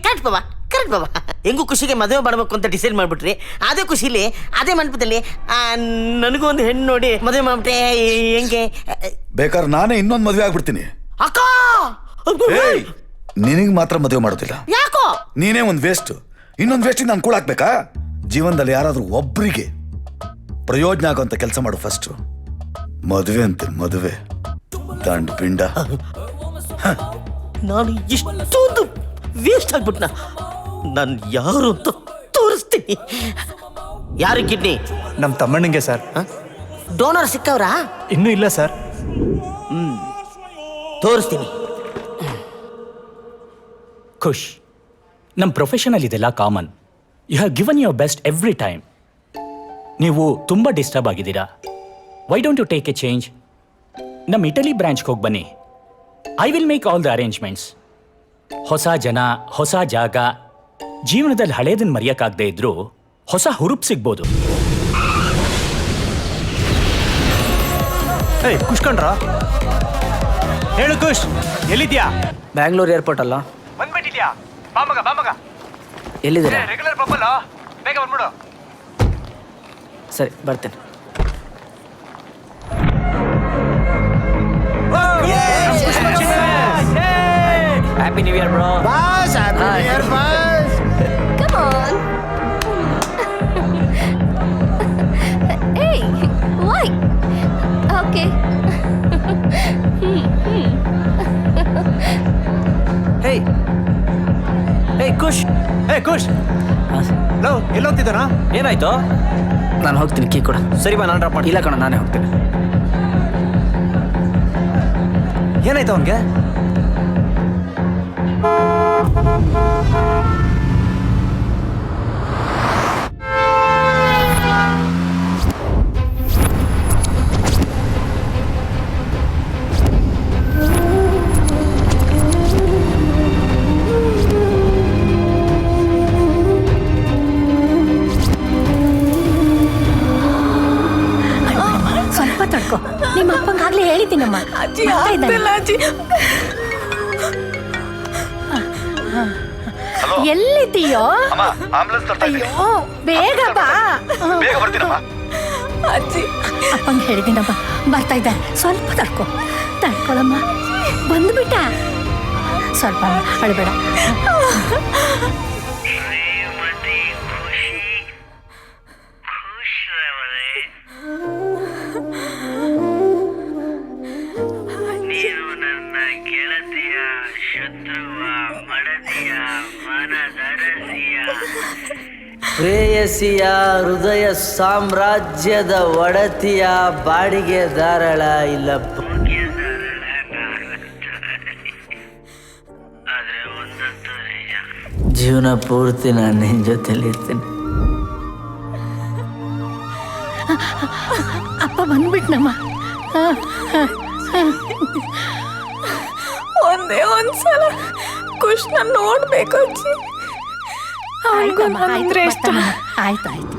ಕರೆಕ್ಟ್ ಬಾಬಾ. ಹೆಂಗೂ ಖುಷಿಗೆ ಮದುವೆ ಮಾಡಬೇಕು ಅಂತ ಡಿಸೈಡ್ ಮಾಡ್ಬಿಟ್ರಿ. ಅದೇ ಖುಷಿಲಿ ಅದೇ ಮಂಟಪದಲ್ಲಿ ನನಗೂ ಒಂದು ಹೆಣ್ಣು ನೋಡಿ ಮದುವೆ ಮಾಡ್ಬಿಟ್ಟೆ. ಹೆಂಗೆ? ಬೇಕಾದ್ರೆ ನಾನೇ ಇನ್ನೊಂದು ಮದುವೆ ಆಗ್ಬಿಡ್ತೀನಿ. ಅಕ್ಕ, ನಿನಗೆ ಮಾತ್ರ ಮದುವೆ ಮಾಡೋದಿಲ್ಲ. ಯಾಕೋ? ನೀನೇ ಒಂದು ವೇಸ್ಟ್. ಇನ್ನೊಂದು ವೇಸ್ಟಿಗೆ ನಾನು ಕೂಡಾಕ್ಬೇಕಾ? ಜೀವನದಲ್ಲಿ ಯಾರಾದ್ರೂ ಒಬ್ರಿಗೆ ಪ್ರಯೋಜನ ಆಗೋಂಥ ಕೆಲಸ ಮಾಡು ಫಸ್ಟ್. ಮದುವೆ ಅಂತೆ ಮದುವೆ, ದಂಡ ಪಿಂಡ. ನಾನು ಇಷ್ಟೊಂದು ವೇಸ್ಟ್ ಆಗ್ಬಿಟ್ನ? ನಾನು ಯಾರು ಅಂತ ತೋರಿಸ್ತೀನಿ. ಯಾರು ಕಿಡ್ನಿ? ನಮ್ಮ ತಮ್ಮಣ್ಣಂಗೆ ಸರ್. ಡೋನರ್ ಸಿಕ್ಕವ್ರಾ? ಇನ್ನೂ ಇಲ್ಲ ಸರ್. ತೋರಿಸ್ತೀನಿ. ಖುಷ್, ನಮ್ಮ ಪ್ರೊಫೆಷನಲ್ಲಿ ಇದೆಲ್ಲ common. You have given your best every time. ನೀವು ತುಂಬ ಡಿಸ್ಟರ್ಬ್ ಆಗಿದ್ದೀರಾ. Why don't you take a change? ನಮ್ಮ ಇಟಲಿ ಬ್ರಾಂಚ್ಗೆ ಹೋಗಿ ಬನ್ನಿ. I will make all the arrangements. ಹೊಸ ಜನ, ಹೊಸ ಜಾಗ. ಜೀವನದಲ್ಲಿ ಹಳೇದನ್ನು ಮರೆಯೋಕ್ಕಾಗದೇ ಇದ್ರೂ ಹೊಸ ಹುರುಪ್ ಸಿಗ್ಬೋದು. ಕುಷ್ಕಂಡ್ರ ಹೇಳು ಕುಶ್, ಎಲ್ಲಿದ್ಯಾ? ಬ್ಯಾಂಗ್ಳೂರ್ ಏರ್ಪೋರ್ಟ್ ಅಲ್ಲ. ಬಂದ್ಬಿಟ್ಟಿದ್ಯಾ? ಬಾಮಗ ಎಲ್ಲಿದ್ದೀರಾ? ರೆಗ್ಯುಲರ್ ಬಬ್ಬಲ್ಲ, ಬೇಗ ಬಂದ್ಬಿಡು. ಸರಿ, ಬರ್ತೇನೆ. Happy new year bro. Boss, happy new year boss. Come on. Hey, why? Okay. Khush. Low, ಎಲ್ಲಿ ಹೋಗ್ತಿದ್ದಾನ? ಏನಾಯ್ತು? ನಾನು ಹೋಗ್ತೀನಿ, ಕೀ ಕೊಡು. ಸರಿ ಬಾ, ನಾನು ಡ್ರಾಪ್ ಮಾಡಿ. ಇಲ್ಲ ಕಣ, ನಾನೇ ಹೋಗ್ತೀನಿ. ಏನಾಯ್ತು ಅವನ್ಗೆ? ಸ್ವಲ್ಪ ತಡ್ಕೊ. ನಿಮ್ಮ ಅಪ್ಪಂಗಾಗ್ಲೇ ಹೇಳಿದ್ದೀನಮ್ಮ. ಎಲ್ಲಿದ್ದೀಯೋ? ಅಯ್ಯೋ, ಬೇಗ ಬಾ. ಅಪ್ಪಂಗೆ ಹೇಳಿದ್ದೀನಮ್ಮ, ಬರ್ತಾ ಇದ್ದ. ಸ್ವಲ್ಪ ತಡ್ಕೊಳಮ್ಮ. ಬಂದ್ಬಿಟ್ಟ. ಸ್ವಲ್ಪ ಅಳಬೇಡ. ಪ್ರೇಯಸಿಯ ಹೃದಯ ಸಾಮ್ರಾಜ್ಯದ ಒಡತಿಯ ಬಾಡಿಗೆ ದಾರಳ ಇಲ್ಲ. ಜೀವನ ಪೂರ್ತಿ ನಾನು ನಿನ್ನ ಜೊತೆಲಿ ಇರ್ತೀನಿ. ಅಪ್ಪ ಬಂದ್ಬಿಟ್ನಮ್ಮ. ಒಂದೇ ಒಂದ್ಸಲ ಖುಷ್ನ ನೋಡ್ಬೇಕು ಅಜ್ಜಿ. ಅವನಿಗೂ ಅಂದ್ರೆ ಇಷ್ಟ. ಆಯ್ತಾಯ್ತು.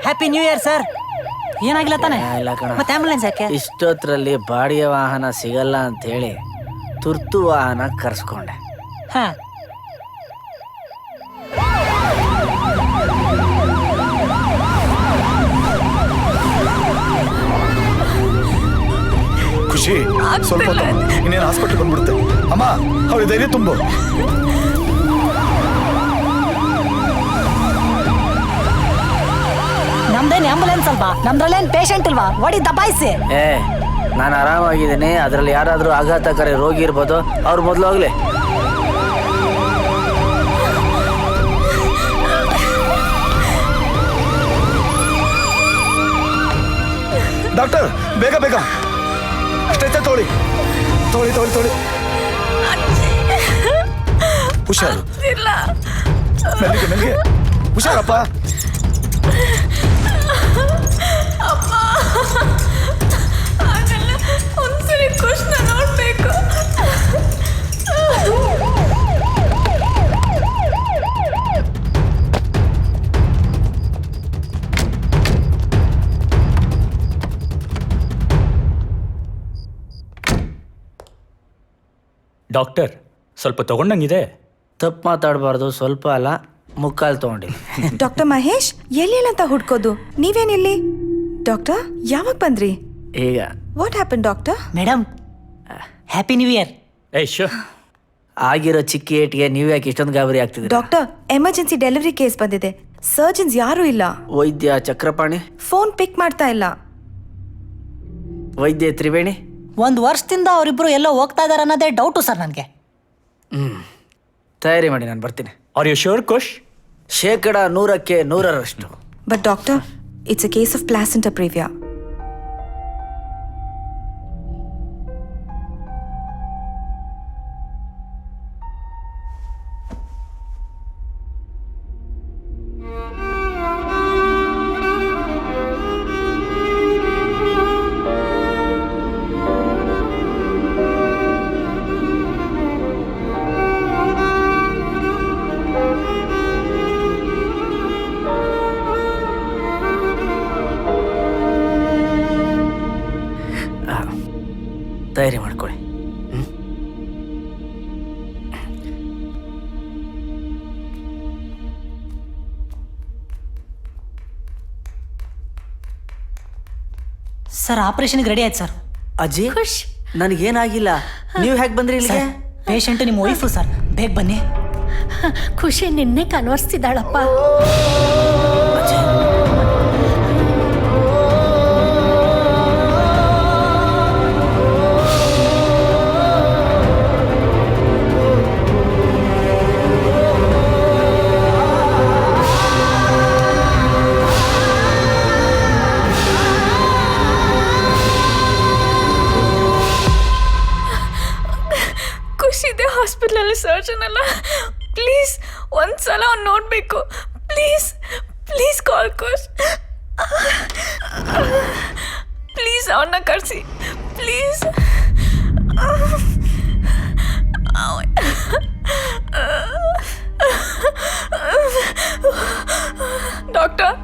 Happy new year sir. ಏನಾಗಿಲ್ಲ ತಾನೆ? ಇಲ್ಲ ಕಣ. ಮತ್ತೆ ಆಂಬುಲೆನ್ಸ್ ಯಾಕೆ? ಇಷ್ಟೊತ್ತರಲ್ಲಿ ಬಾಡಿಗೆ ವಾಹನ ಸಿಗಲ್ಲ ಅಂತ ಹೇಳಿ ತುರ್ತು ವಾಹನ ಕರ್ಸ್ಕೊಂಡೆ. ಹಾ, ಖುಷಿ ಸ್ವಲ್ಪ ಇನ್ನೇನು ಹಾಸ್ಪಿಟಲ್ ಬಂದ್ಬಿಡುತ್ತೆ. ಅಮ್ಮ ಅವಳು ಧೈರ್ಯ ತುಂಬು. ನಮ್ದೇನ್ ಆಂಬುಲೆನ್ಸ್ ಅಲ್ವಾ? ನಮ್ದ್ರಲ್ಲೇನ್ ಪೇಷಂಟ್ ಇಲ್ವಾ? ಒಡಿ ದಬಾಯಿಸಿ. ನಾನು ಆರಾಮಾಗಿದ್ದೀನಿ. ಅದರಲ್ಲಿ ಯಾರಾದರೂ ಆಘಾತಕಾರಿ ರೋಗಿ ಇರ್ಬೋದು, ಅವ್ರು ಮೊದಲು ಹೋಗ್ಲಿ. ಡಾಕ್ಟರ್ ಬೇಗ ಬೇಗ ಸ್ಟ್ರೆಚರ್ ತೊಗೊಳ್ಳಿ. ತೊಗೊಳ್ಳಿ ತೊಗೊಳ್ಳಿ ತೊಗೊಳ್ಳಿ. ಹುಷಾರು, ಮೆಲ್ಲಿಗೆ ಮೆಲ್ಲಿಗೆ. ಹುಷಾರಪ್ಪ. ಒಂದ್ಸರಿ ಖುಷ್ನ ನೋಡ್ಬೇಕು. ಡಾಕ್ಟರ್ ಸ್ವಲ್ಪ ತಗೊಂಡಂಗಿದೆ. ತಪ್ಪು ಮಾತಾಡಬಾರ್ದು. ಸ್ವಲ್ಪ ಅಲ್ಲ, ಮುಕ್ಕಾಲು ತಗೊಂಡಿ. ಡಾಕ್ಟರ್ ಮಹೇಶ್ ಎಲ್ಲಿಲ್ಲ ಅಂತ ಹುಡ್ಕೋದು? ನೀವೇನಿಲ್ಲಿ? ಡಾಕ್ಟರ್ ಯಾವಾಗ ಬಂದ್ರಿ? ಈಗ. What happen doctor? Madam happy new year. ಆಗಿರೋ ಚಿಕ್ಕ ಏಟ್ಗೆ ನೀವು ಯಾಕೆ ಇಷ್ಟೊಂದು ಗಾಬರಿ ಆಗ್ತಿದ್ದೀರಿ? ಡಾಕ್ಟರ್ ಎಮರ್ಜೆನ್ಸಿ ಡೆಲಿವರಿ ಕೇಸ್ ಬಂದಿದೆ. ಸರ್ಜನ್ಸ್ ಯಾರೂ ಇಲ್ಲ. ವೈದ್ಯ ಚಕ್ರಪಾಣಿ ಫೋನ್ ಪಿಕ್ ಮಾಡ್ತಾ ಇಲ್ಲ. ವೈದ್ಯ ತ್ರಿವೇಣಿ 1 ವರ್ಷದಿಂದ ಅವರಿಬ್ರು ಎಲ್ಲೋ ಹೋಗ್ತಾ ಇದಾರೆ ಅನ್ನೋದೇ ಡೌಟು ಸರ್ ನನಗೆ. ತಯಾರಿ ಮಾಡಿ, ನಾನು ಬರ್ತೀನಿ. Are you sure Khush? 100% 100%. But doctor it's a case of placenta previa. ತಯಾರಿ ಮಾಡ್ಕೊಳ್ಳಿ. ಸರ್ ಆಪರೇಷನ್ಗೆ ರೆಡಿ ಆಯ್ತು ಸರ್. ಅಜ್ಜಿ ನನಗೇನಾಗಿಲ್ಲ. ನೀವು ಹೇಗೆ ಬಂದ್ರಿ ಇಲ್ಲಿಗೆ? ಪೇಷಂಟ್ ನಿಮ್ಮ ವೈಫು ಸರ್, ಬೇಗ ಬನ್ನಿ. ಖುಷಿ ನಿನ್ನೆ ಕನ್ವರ್ಸ್ತಿದ್ದಾಳಪ್ಪ. ಖುಷಿದೆ ಹಾಸ್ಪಿಟಲಲ್ಲಿ ಸರ್ಜನ್ ಅಲ್ಲ. ಪ್ಲೀಸ್ ಒಂದ್ಸಲ ಅವ್ನು ನೋಡ್ಬೇಕು. Please please call Khush. Please ಅವನ್ನ ಕಳಿಸಿ ಪ್ಲೀಸ್. ಡಾಕ್ಟರ್,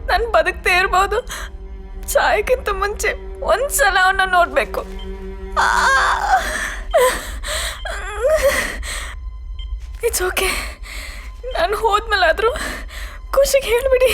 ನಾನು ಬದುಕ್ತೇ ಇರ್ಬೋದು. ಸಾಯಕ್ಕಿಂತ ಮುಂಚೆ ಒಂದ್ಸಲ ಅವನ್ನ ನೋಡ್ಬೇಕು. It's okay. ನಾನು ಹೋದ್ಮೇಲಾದ್ರೂ ಖುಷಿಗೆ ಹೇಳ್ಬಿಡಿ.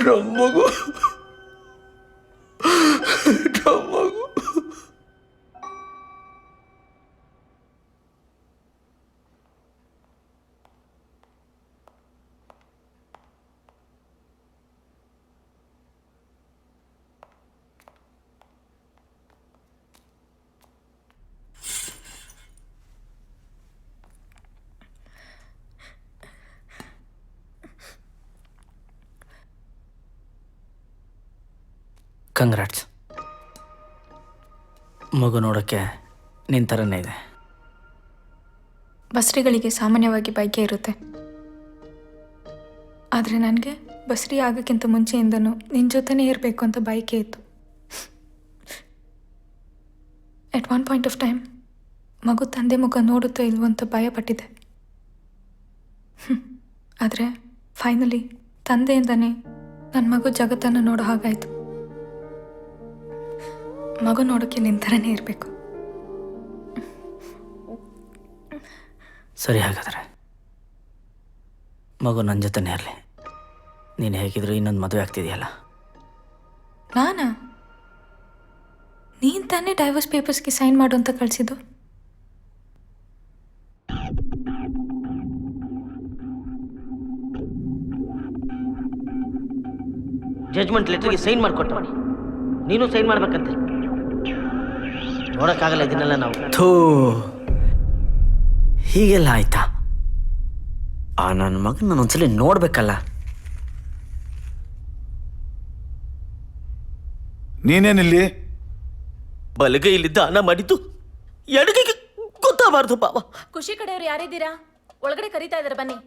ನಮ್ಮಗು ಕಂಗ್ರಾಟ್ಸ್. ಮಗು ನೋಡೋಕ್ಕೆ ನಿನ್ನ ಥರನೇ ಇದೆ. ಬಸ್ರಿಗಳಿಗೆ ಸಾಮಾನ್ಯವಾಗಿ ಬೈಕೆ ಇರುತ್ತೆ, ಆದರೆ ನನಗೆ ಬಸ್ರಿ ಆಗೋಕ್ಕಿಂತ ಮುಂಚೆಯಿಂದನೂ ನಿನ್ನ ಜೊತೆನೇ ಇರಬೇಕು ಅಂತ ಬಯಕೆ ಇತ್ತು. ಎಟ್ ಒನ್ ಪಾಯಿಂಟ್ ಆಫ್ ಟೈಮ್ ಮಗು ತಂದೆ ಮುಖ ನೋಡುತ್ತೋ ಇಲ್ವೋ ಅಂತ ಭಯಪಟ್ಟಿದ್ದೆ. ಆದರೆ ಫೈನಲಿ ತಂದೆಯಿಂದನೇ ನನ್ನ ಮಗು ಜಗತ್ತನ್ನು ನೋಡೋ ಹಾಗಾಯಿತು. ಮಗು ನೋಡೋಕ್ಕೆ ನಿನ್ನ ಥರನೇ ಇರಬೇಕು. ಸರಿ, ಹಾಗಾದರೆ ಮಗು ನನ್ನ ಜೊತೆನೇ ಇರಲಿ. ನೀನು ಹೇಗಿದ್ರು ಇನ್ನೊಂದು ಮದುವೆ ಆಗ್ತಿದೆಯಲ್ಲ. ನಾನಾ? ನೀನು ತಾನೇ ಡೈವರ್ಸ್ ಪೇಪರ್ಸ್ಗೆ ಸೈನ್ ಮಾಡು ಅಂತ ಕಳಿಸಿದ್ದು. ಜಡ್ಜ್ಮೆಂಟ್ ಲೆಟರ್ಗೆ ಸೈನ್ ಮಾಡಿಕೊಟ್ಟವನಿ, ನೀನು ಸೈನ್ ಮಾಡ್ಬೇಕಂತೆ. ನೋಡೋಕ್ಕಾಗಲ್ಲ ಇದನ್ನೆಲ್ಲ ನಾವು. ಥೂ, ಹೀಗೆಲ್ಲ ಆಯ್ತಾ? ಆ ನನ್ನ ಮಗನ ನಾನು ಒಂದ್ಸಲಿ ನೋಡ್ಬೇಕಲ್ಲ. ನೀನೇನಿಲ್ಲಿ? ಬಲಗೈಲಿದ್ದ ಹಣ ಮಾಡಿದ್ದು ಎಡಗೈಗೆ ಗೊತ್ತಾಗಬಾರ್ದು ಬಾವ. ಖುಷಿ ಕಡೆಯವ್ರು ಯಾರಿದ್ದೀರಾ? ಒಳಗಡೆ ಕರೀತಾ ಇದ್ದಾರೆ, ಬನ್ನಿ.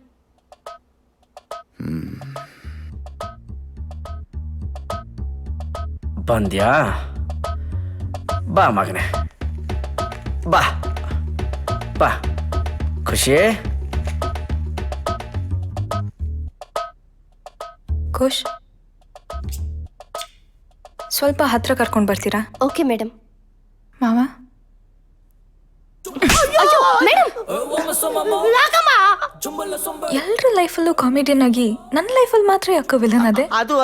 ಬಂದ್ಯಾ? ಬಾ ಮಗನೆ, ಬಾ ಬಾ. ಖುಷಿ, ಖುಷ್, ಸ್ವಲ್ಪ ಹತ್ರ ಕರ್ಕೊಂಡು ಬರ್ತೀರಾ? Okay madam. ಮಾವ, ಎಲ್ರ ಲೈಫಲ್ಲೂ ಕಾಮಿಡಿಯನ್ ಆಗಿ ನನ್ನ ಲೈಫಲ್ಲಿ ಮಾತ್ರ ಯಾಕೋ ವಿಲನ್ ಅದೇ? ಅದು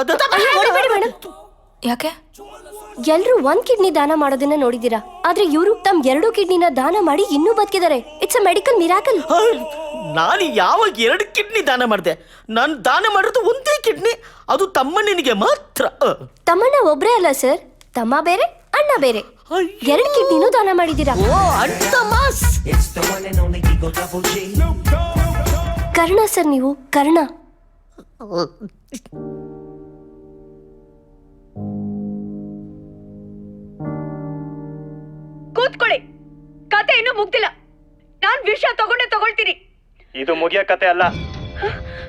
ಯಾಕೆ? ಎಲ್ರು ಒಂದ್ ಕಿಡ್ನಿ ದಾನ ಮಾಡೋದನ್ನ ನೋಡಿದೀರಾ, ಆದ್ರೆ ಇವರು ತಮ್ 2 ಕಿಡ್ನಿನ ದಾನ ಮಾಡಿ ಇನ್ನೂ ಬದುಕಿದ್ದಾರೆ. It's a medical miracle. ನಾನು ಯಾವಾಗ 2 ಕಿಡ್ನಿ ದಾನ ಮಾಡಿದೆ? ನಾನು ದಾನ ಮಾಡಿರೋದು ಒಂದೇ ಕಿಡ್ನಿ, ಅದು ತಮ್ಮಣ್ಣನಿಗೆ ಮಾತ್ರ. ತಮ್ಮಣ್ಣ ಒಬ್ರೇ ಅಲ್ಲ ಸರ್, ತಮ್ಮ ಬೇರೆ ಅಣ್ಣ ಬೇರೆ, 2 ಕಿಡ್ನಿನೂ ದಾನ ಮಾಡಿದೀರಾ. ಕರ್ಣ ಸರ್, ನೀವು ಕರ್ಣ. ಕೂತ್ಕೊಳ್ಳಿ, ಕತೆ ಇನ್ನೂ ಮುಗ್ದಿಲ್ಲ. ನಾನ್ ವಿಷಯ ತಗೊಳ್ತೀನಿ. ಇದು ಮುಗಿಯೋ ಕತೆ ಅಲ್ಲ,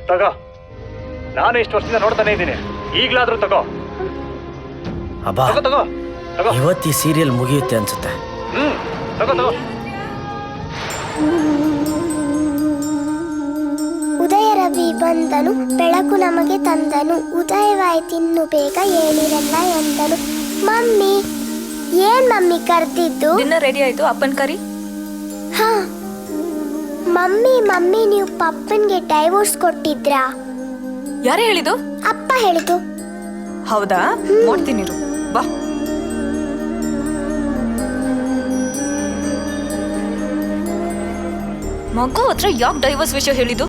ತಗೋ. ನಾನು ಇಷ್ಟು ವರ್ಷದಿಂದ ನೋಡ್ತಾನೆ ಇದ್ದೀನಿ, ಈಗ್ಲಾದ್ರೂ ತಗೋ. ಅಬ್ಬಾ, ತಗೋ ತಗೋ. ಇವತ್ತು ಈ ಸೀರಿಯಲ್ ಮುಗಿಯುತ್ತೆ ಅನ್ಸುತ್ತೆ. ತಗೋ. ಉದಯ ರವಿ ಬಂದನು, ಬೆಳಕು ನಮಗೆ ತಂದನು, ಉದಯವಾಯ್ತಿನ್ನು ಬೇಗ ಏಳಿರಲ್ಲ ಎಂದನು. ಮಮ್ಮಿ, ಏನ್ ಮಮ್ಮಿ ಕರ್ದಿದ್ದು? ಡಿನ್ನರ್ ರೆಡಿ ಆಯ್ತು, ಅಪ್ಪನ್ ಕರಿ. ಹಾ ಮಮ್ಮಿ ನೀವು ಪಪ್ಪನ್ಗೆ ಡೈವೋರ್ಸ್ ಕೊಟ್ಟಿದ್ರಾ? ಯಾರೇ ಹೇಳಿದ್ದು? ಅಪ್ಪ ಹೇಳಿದ್ದು. ಹೌದಾ? ನೋಡ್ತೀನಿ ಬಾ. ಮಗು ಹತ್ರ ಯಾಕೆ ಡೈವರ್ಸ್ ವಿಷಯ ಹೇಳಿದ್ದು?